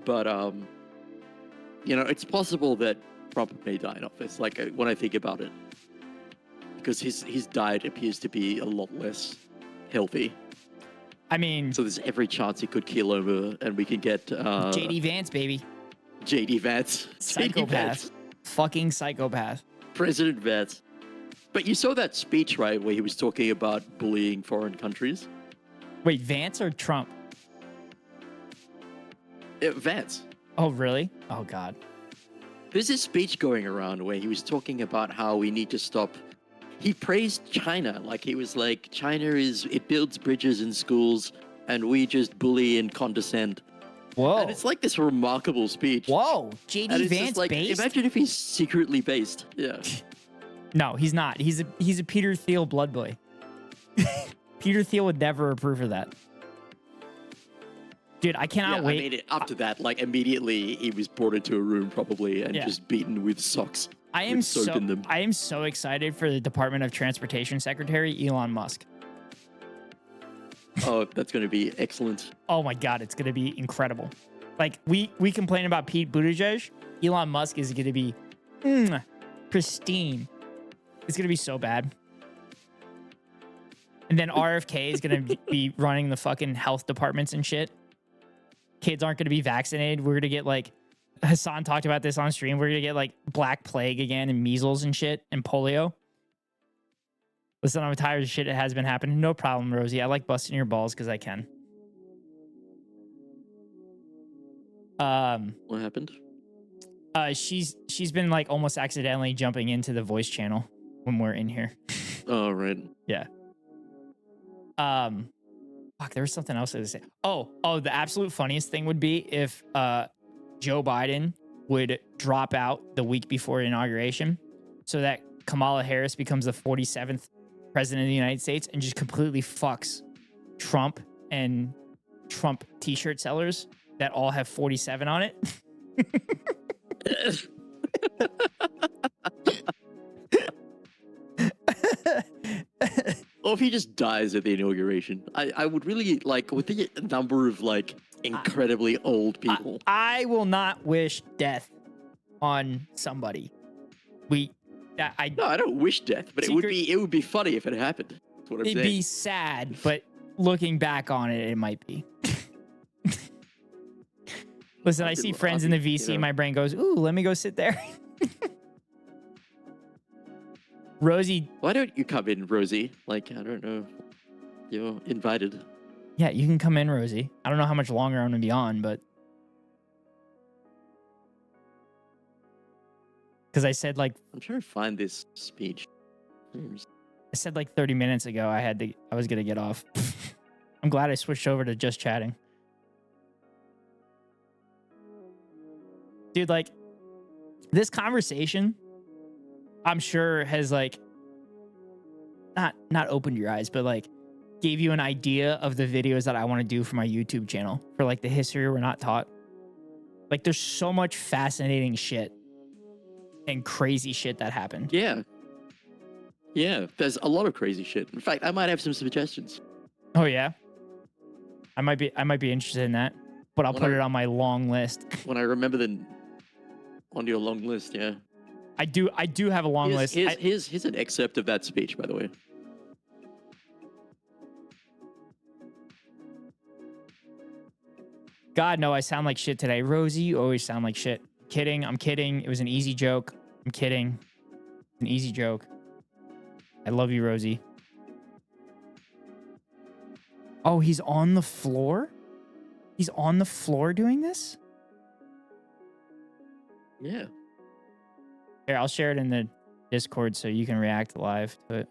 but it's possible that Trump may die in office. Like when I think about it, because his diet appears to be a lot less healthy. I mean, So there's every chance he could keel over, and we can get JD Vance, baby. JD Vance, Psychopath. JD Vance, Fucking psychopath. President Vance. But you saw that speech, right, where he was talking about bullying foreign countries? Wait, Vance or Trump? Vance. Oh, really? Oh, God. There's this speech going around where he was talking about how we need to stop. He praised China, like he was like, it builds bridges in schools, and we just bully and condescend. Whoa. And it's like this remarkable speech. Whoa. JD And it's Vance just like, based? imagine if he's secretly based. Yeah. No, he's not. He's a Peter Thiel blood boy. Peter Thiel would never approve of that. Dude, I cannot wait. I mean, up to that, like immediately he was brought into a room probably and just beaten with socks. I am soap in them. I am so excited for the Department of Transportation Secretary, Elon Musk. Oh, that's going to be excellent. Oh my God, it's going to be incredible. Like, we complain about Pete Buttigieg. Elon Musk is going to be pristine. It's going to be so bad. And then RFK is going to be running the fucking health departments and shit. Kids aren't going to be vaccinated. We're going to get, like, Hassan talked about this on stream. We're going to get, like, Black Plague again and measles and shit and polio. Listen, I'm tired of shit. It has been happening. No problem, Rosie. I like busting your balls because I can. What happened? She's been like almost accidentally jumping into the voice channel when we're in here. Oh, right. Yeah. Fuck, there was something else I was saying. Oh, the absolute funniest thing would be if Joe Biden would drop out the week before inauguration so that Kamala Harris becomes the 47th president of the United States and just completely fucks Trump and Trump t-shirt sellers that all have 47 on it. Or if he just dies at the inauguration. I would really like, with the number of like incredibly old people. I will not wish death on somebody. No, I don't wish death, but it would be funny if it happened. That's what I'm It'd saying. be sad, but looking back on it, it might be. Listen, I see friends in the VC, my brain goes, ooh, let me go sit there. Rosie. Why don't you come in, Rosie? Like, I don't know. You're invited. Yeah, you can come in, Rosie. I don't know how much longer I'm going to be on, but. Because I said like. I'm trying to find this speech. I said like 30 minutes ago I was going to get off. I'm glad I switched over to just chatting. Dude, like, this conversation, I'm sure has like not opened your eyes, but like gave you an idea of the videos that I want to do for my YouTube channel for like the history we're not taught. Like, there's so much fascinating shit and crazy shit that happened. Yeah. Yeah, there's a lot of crazy shit. In fact, I might have some suggestions. Oh yeah? I might be interested in that, but I'll put it on my long list. When I remember on your long list, yeah. I do have a long list. Here's an excerpt of that speech, by the way. God, no, I sound like shit today. Rosie, you always sound like shit. Kidding. I'm kidding. It was an easy joke. I'm kidding. An easy joke. I love you, Rosie. Oh, he's on the floor? He's on the floor doing this? Yeah. Here, I'll share it in the Discord so you can react live to it.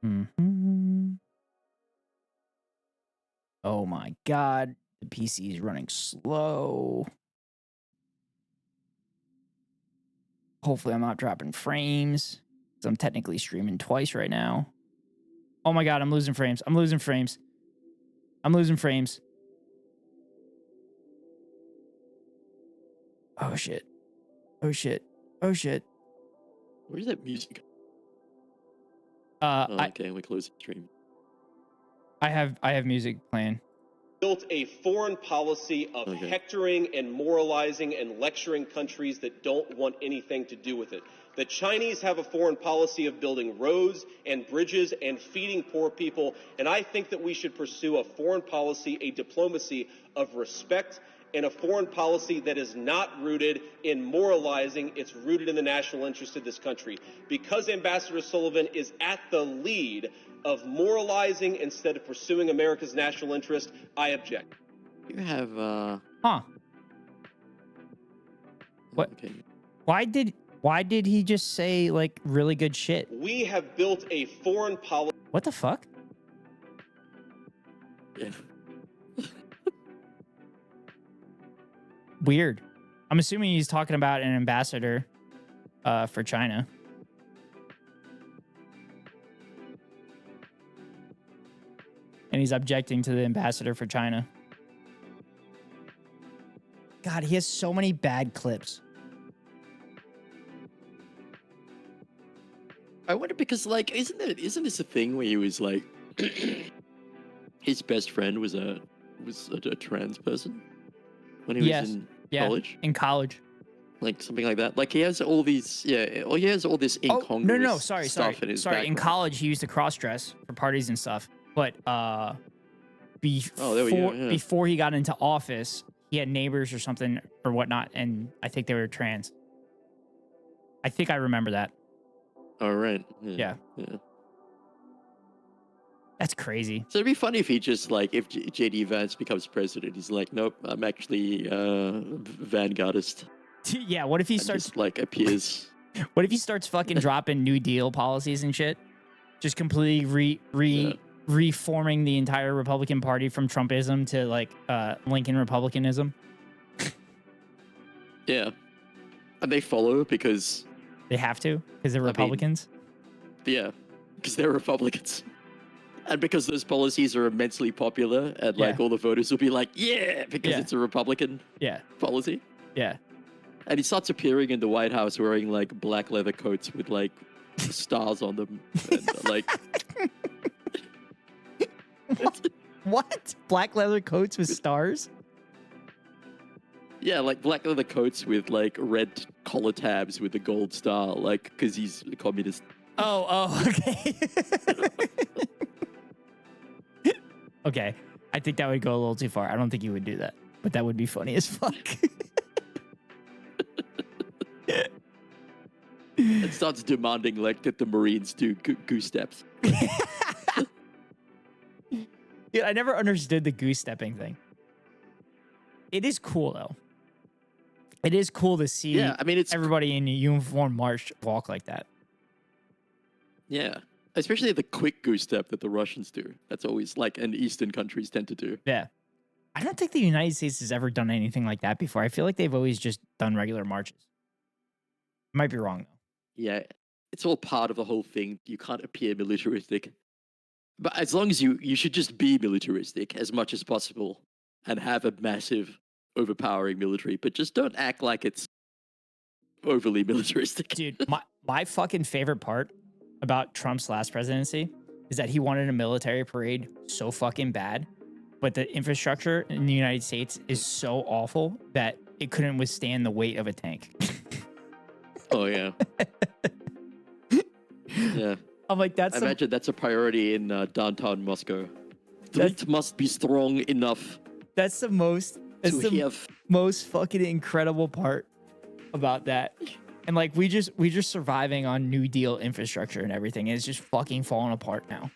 Mm-hmm. Oh my god, the PC is running slow. Hopefully I'm not dropping frames. 'Cause I'm technically streaming twice right now. Oh my god, I'm losing frames. I'm losing frames. I'm losing frames. Oh shit. Oh shit. Oh shit. Where's that music? Uh, Oh, I okay, we close the stream. I have music playing. Built a foreign policy of Okay. hectoring and moralizing and lecturing countries that don't want anything to do with it. The Chinese have a foreign policy of building roads and bridges and feeding poor people, and I think that we should pursue a foreign policy, a diplomacy of respect, and a foreign policy that is not rooted in moralizing. It's rooted in the national interest of this country. Because Ambassador Sullivan is at the lead of moralizing instead of pursuing America's national interest, I object. You have Huh. What? Okay. Why did he just say like really good shit? We have built a foreign policy. What the fuck? Yeah. Weird. I'm assuming he's talking about an ambassador for China. And he's objecting to the ambassador for China. God, he has so many bad clips. I wonder because like isn't this a thing where he was like his best friend was a trans person when he Yes. was in Yeah. college? In college. Like something like that. Like he has all these or he has all this Oh, incongruous no, sorry. stuff in his In background. college, he used to cross dress for parties and stuff. But before, there we go, yeah. before he got into office, he had neighbors or something or whatnot, and I think they were trans. I think I remember that. All right. Yeah. Yeah. That's crazy. So it'd be funny if he just like if JD Vance becomes president, he's like, nope, I'm actually vanguardist. Yeah. What if he And starts? just, like appears. What if he starts fucking dropping New Deal policies and shit? Just completely reforming the entire Republican Party from Trumpism to like Lincoln Republicanism. Yeah. And they follow because They have to because they're mean- Republicans. yeah, because they're Republicans. And because those policies are immensely popular, and like Yeah. all the voters will be like, yeah, because Yeah. it's a Republican Yeah. policy. Yeah. And he starts appearing in the White House wearing like black leather coats with like stars on them. And, like, What? Black leather coats with stars? yeah, like black leather coats with like red collar tabs with a gold star, like because he's a communist. Oh, okay. Okay. I think that would go a little too far. I don't think he would do that, but that would be funny as fuck. And starts demanding like that the Marines do goose steps. Dude, I never understood the goose stepping thing. It is cool though. It is cool to see Yeah, I mean it's everybody in a uniform march walk like that. yeah, especially the quick goose step that the Russians do. That's always like and Eastern countries tend to do. Yeah. I don't think the United States has ever done anything like that before. I feel like they've always just done regular marches. Might be wrong though. Yeah, it's all part of the whole thing. You can't appear militaristic. But as long as you should just be militaristic as much as possible and have a massive, overpowering military, but just don't act like it's overly militaristic. Dude, my fucking favorite part about Trump's last presidency is that he wanted a military parade so fucking bad, but the infrastructure in the United States is so awful that it couldn't withstand the weight of a tank. Oh, yeah. Yeah. I'm like, I imagine that's a priority in downtown Moscow. The fleet must be strong enough that's the most most fucking incredible part about that. And like we're just surviving on New Deal infrastructure and everything. And it's just fucking falling apart now.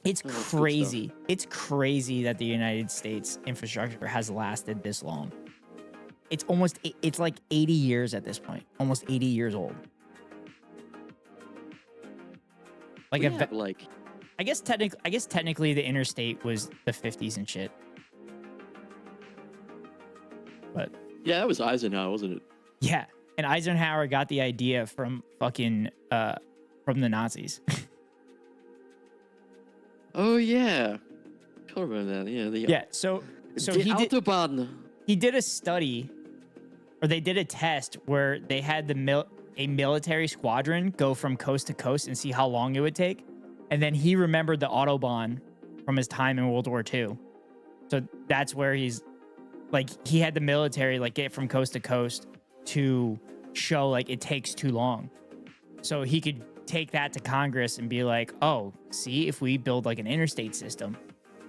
It's Oh, that's good crazy. It's crazy that the United States infrastructure has lasted this long. It's like 80 years at this point. Almost 80 years old. Like We have, like I guess technically the interstate was the 50s and shit. But Yeah, that was Eisenhower, wasn't it? yeah, and Eisenhower got the idea from fucking from the Nazis. Oh yeah, I remember that. Yeah, Yeah, so the he did Autobahn. he did a study, or they did a test where they had a military squadron go from coast to coast and see how long it would take, and then he remembered the Autobahn from his time in World War II. So that's where he's like, he had the military like get from coast to coast to show like it takes too long, so he could take that to Congress and be like, oh, see, if we build like an interstate system,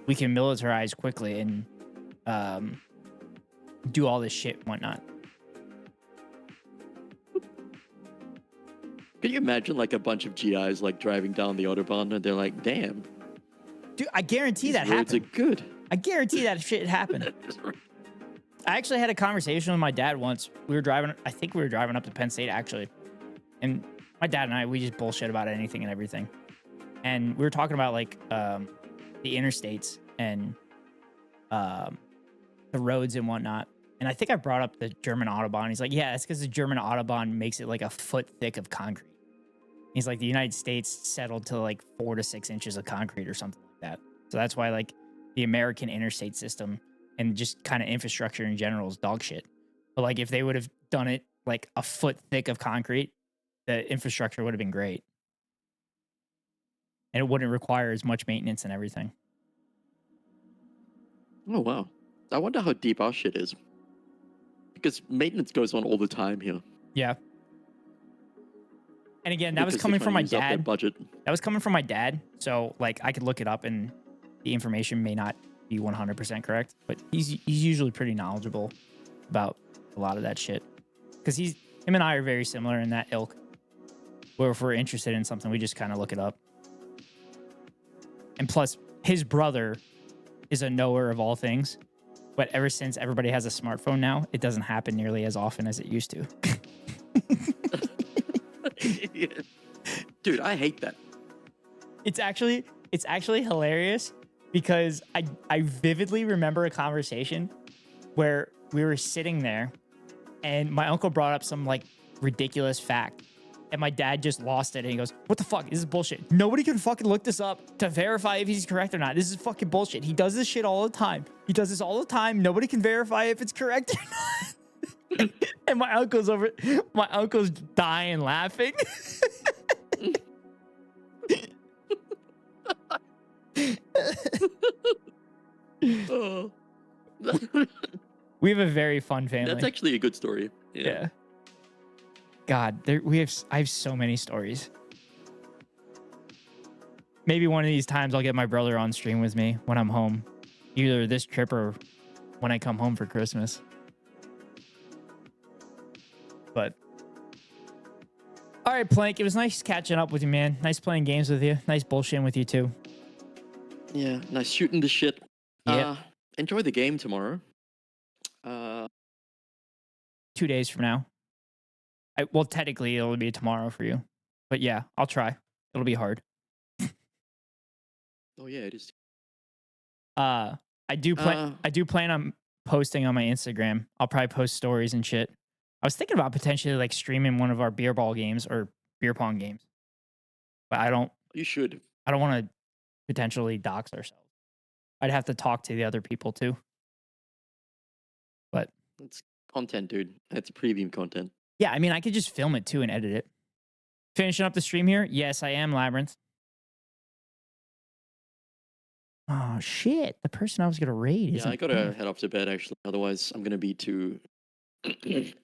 we can militarize quickly and do all this shit and whatnot. Can you imagine like a bunch of GIs like driving down the Autobahn and they're like, damn, Dude, I guarantee that these roads happened. are good. I guarantee that shit happened. I actually had a conversation with my dad once. I think we were driving up to Penn State actually. And my dad and I, we just bullshit about anything and everything. And we were talking about like the interstates and the roads and whatnot. And I think I brought up the German Autobahn. He's like, yeah, that's because the German Autobahn makes it like a foot thick of concrete. He's like, the United States settled to like 4 to 6 inches of concrete or something like that. So that's why like the American interstate system and just kind of infrastructure in general is dog shit. But like if they would have done it like a foot thick of concrete, the infrastructure would have been great. And it wouldn't require as much maintenance and everything. Oh wow, I wonder how deep our shit is. Because maintenance goes on all the time here. Yeah. And again, that was Because they're coming from my trying to use up their dad. budget. That was coming from my dad. So like I could look it up and the information may not be 100% correct, but he's usually pretty knowledgeable about a lot of that shit. Because him and I are very similar in that ilk. Where if we're interested in something, we just kind of look it up. And plus, his brother is a knower of all things. But ever since everybody has a smartphone now, it doesn't happen nearly as often as it used to. Dude, I hate that. It's actually hilarious because I vividly remember a conversation where we were sitting there and my uncle brought up some like ridiculous fact. And my dad just lost it and he goes, what the fuck? This is bullshit. Nobody can fucking look this up to verify if he's correct or not. This is fucking bullshit. He does this shit all the time. He does this all the time. Nobody can verify if it's correct or not. And my uncle's dying laughing. Oh. We have a very fun family. That's actually a good story. Yeah. God, I have so many stories. Maybe one of these times I'll get my brother on stream with me when I'm home. Either this trip or when I come home for Christmas. But all right, Plank, it was nice catching up with you, man. Nice playing games with you. Nice bullshitting with you too. Yeah, nice shooting the shit. Yep. Enjoy the game tomorrow. 2 days from now. Well, technically it'll be tomorrow for you. But yeah, I'll try. It'll be hard. Oh yeah, it is. I do plan on posting on my Instagram. I'll probably post stories and shit. I was thinking about potentially like streaming one of our beer ball games or beer pong games. But You should. I don't want to potentially dox ourselves. I'd have to talk to the other people too. But It's content, dude. It's premium content. yeah, I mean, I could just film it too and edit it. Finishing up the stream here? Yes, I am, Labyrinth. Oh, shit. The person I was going to raid is Yeah, I gotta head off to bed actually. Otherwise, I'm gonna be too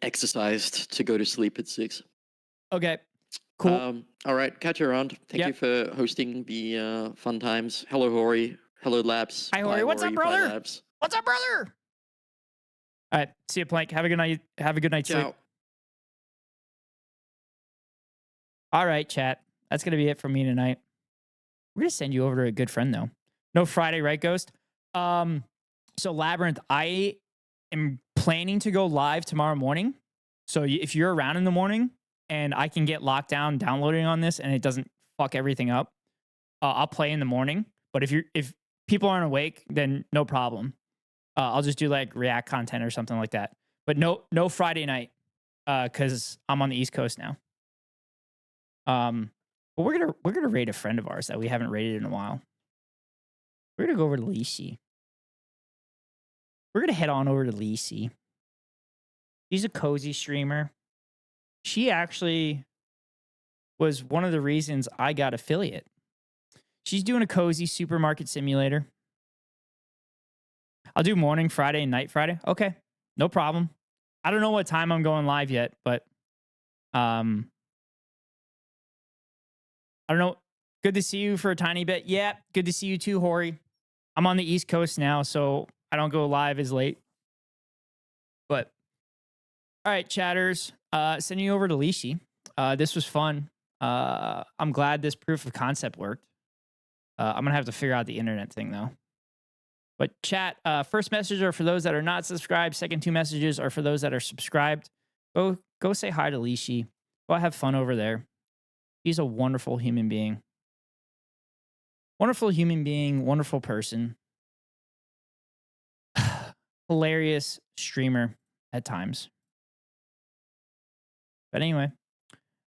exercised to go to sleep at 6. Okay, cool. All right, catch you around. Thank Yep. you for hosting the fun times. Hello, Hori. Hello, Labs. Hi, Hori. Bye, What's up, Bye, brother? Labs. What's up, brother? All right, see you, Plank. Have a good night. Have a good night's sleep. Ciao. All right, chat. That's going to be it from me tonight. We're going to send you over to a good friend, though. No Friday, right, Ghost? So, Labyrinth, I am planning to go live tomorrow morning. So, if you're around in the morning and I can get locked down downloading on this and it doesn't fuck everything up, I'll play in the morning. But if people aren't awake, then no problem. I'll just do like React content or something like that. But no Friday night, because I'm on the East Coast now. But we're gonna raid a friend of ours that we haven't raided in a while. We're gonna go over to Lisi. We're gonna head on over to Lisi. She's a cozy streamer. She actually was one of the reasons I got affiliate. She's doing a cozy supermarket simulator. I'll do morning Friday and night Friday. Okay, no problem. I don't know what time I'm going live yet, but I don't know. Good to see you for a tiny bit. Yeah, good to see you too, Hori. I'm on the East Coast now, so I don't go live as late. But all right, chatters. Sending you over to Lishi. This was fun. I'm glad this proof of concept worked. I'm gonna have to figure out the internet thing though. But chat, first messages are for those that are not subscribed. Second two messages are for those that are subscribed. Go say hi to Lishi. Go have fun over there. He's a wonderful human being. Wonderful human being, wonderful person. Hilarious streamer at times. But anyway,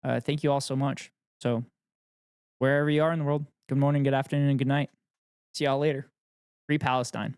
thank you all so much. So wherever you are in the world, good morning, good afternoon, and good night. See y'all later. Free Palestine.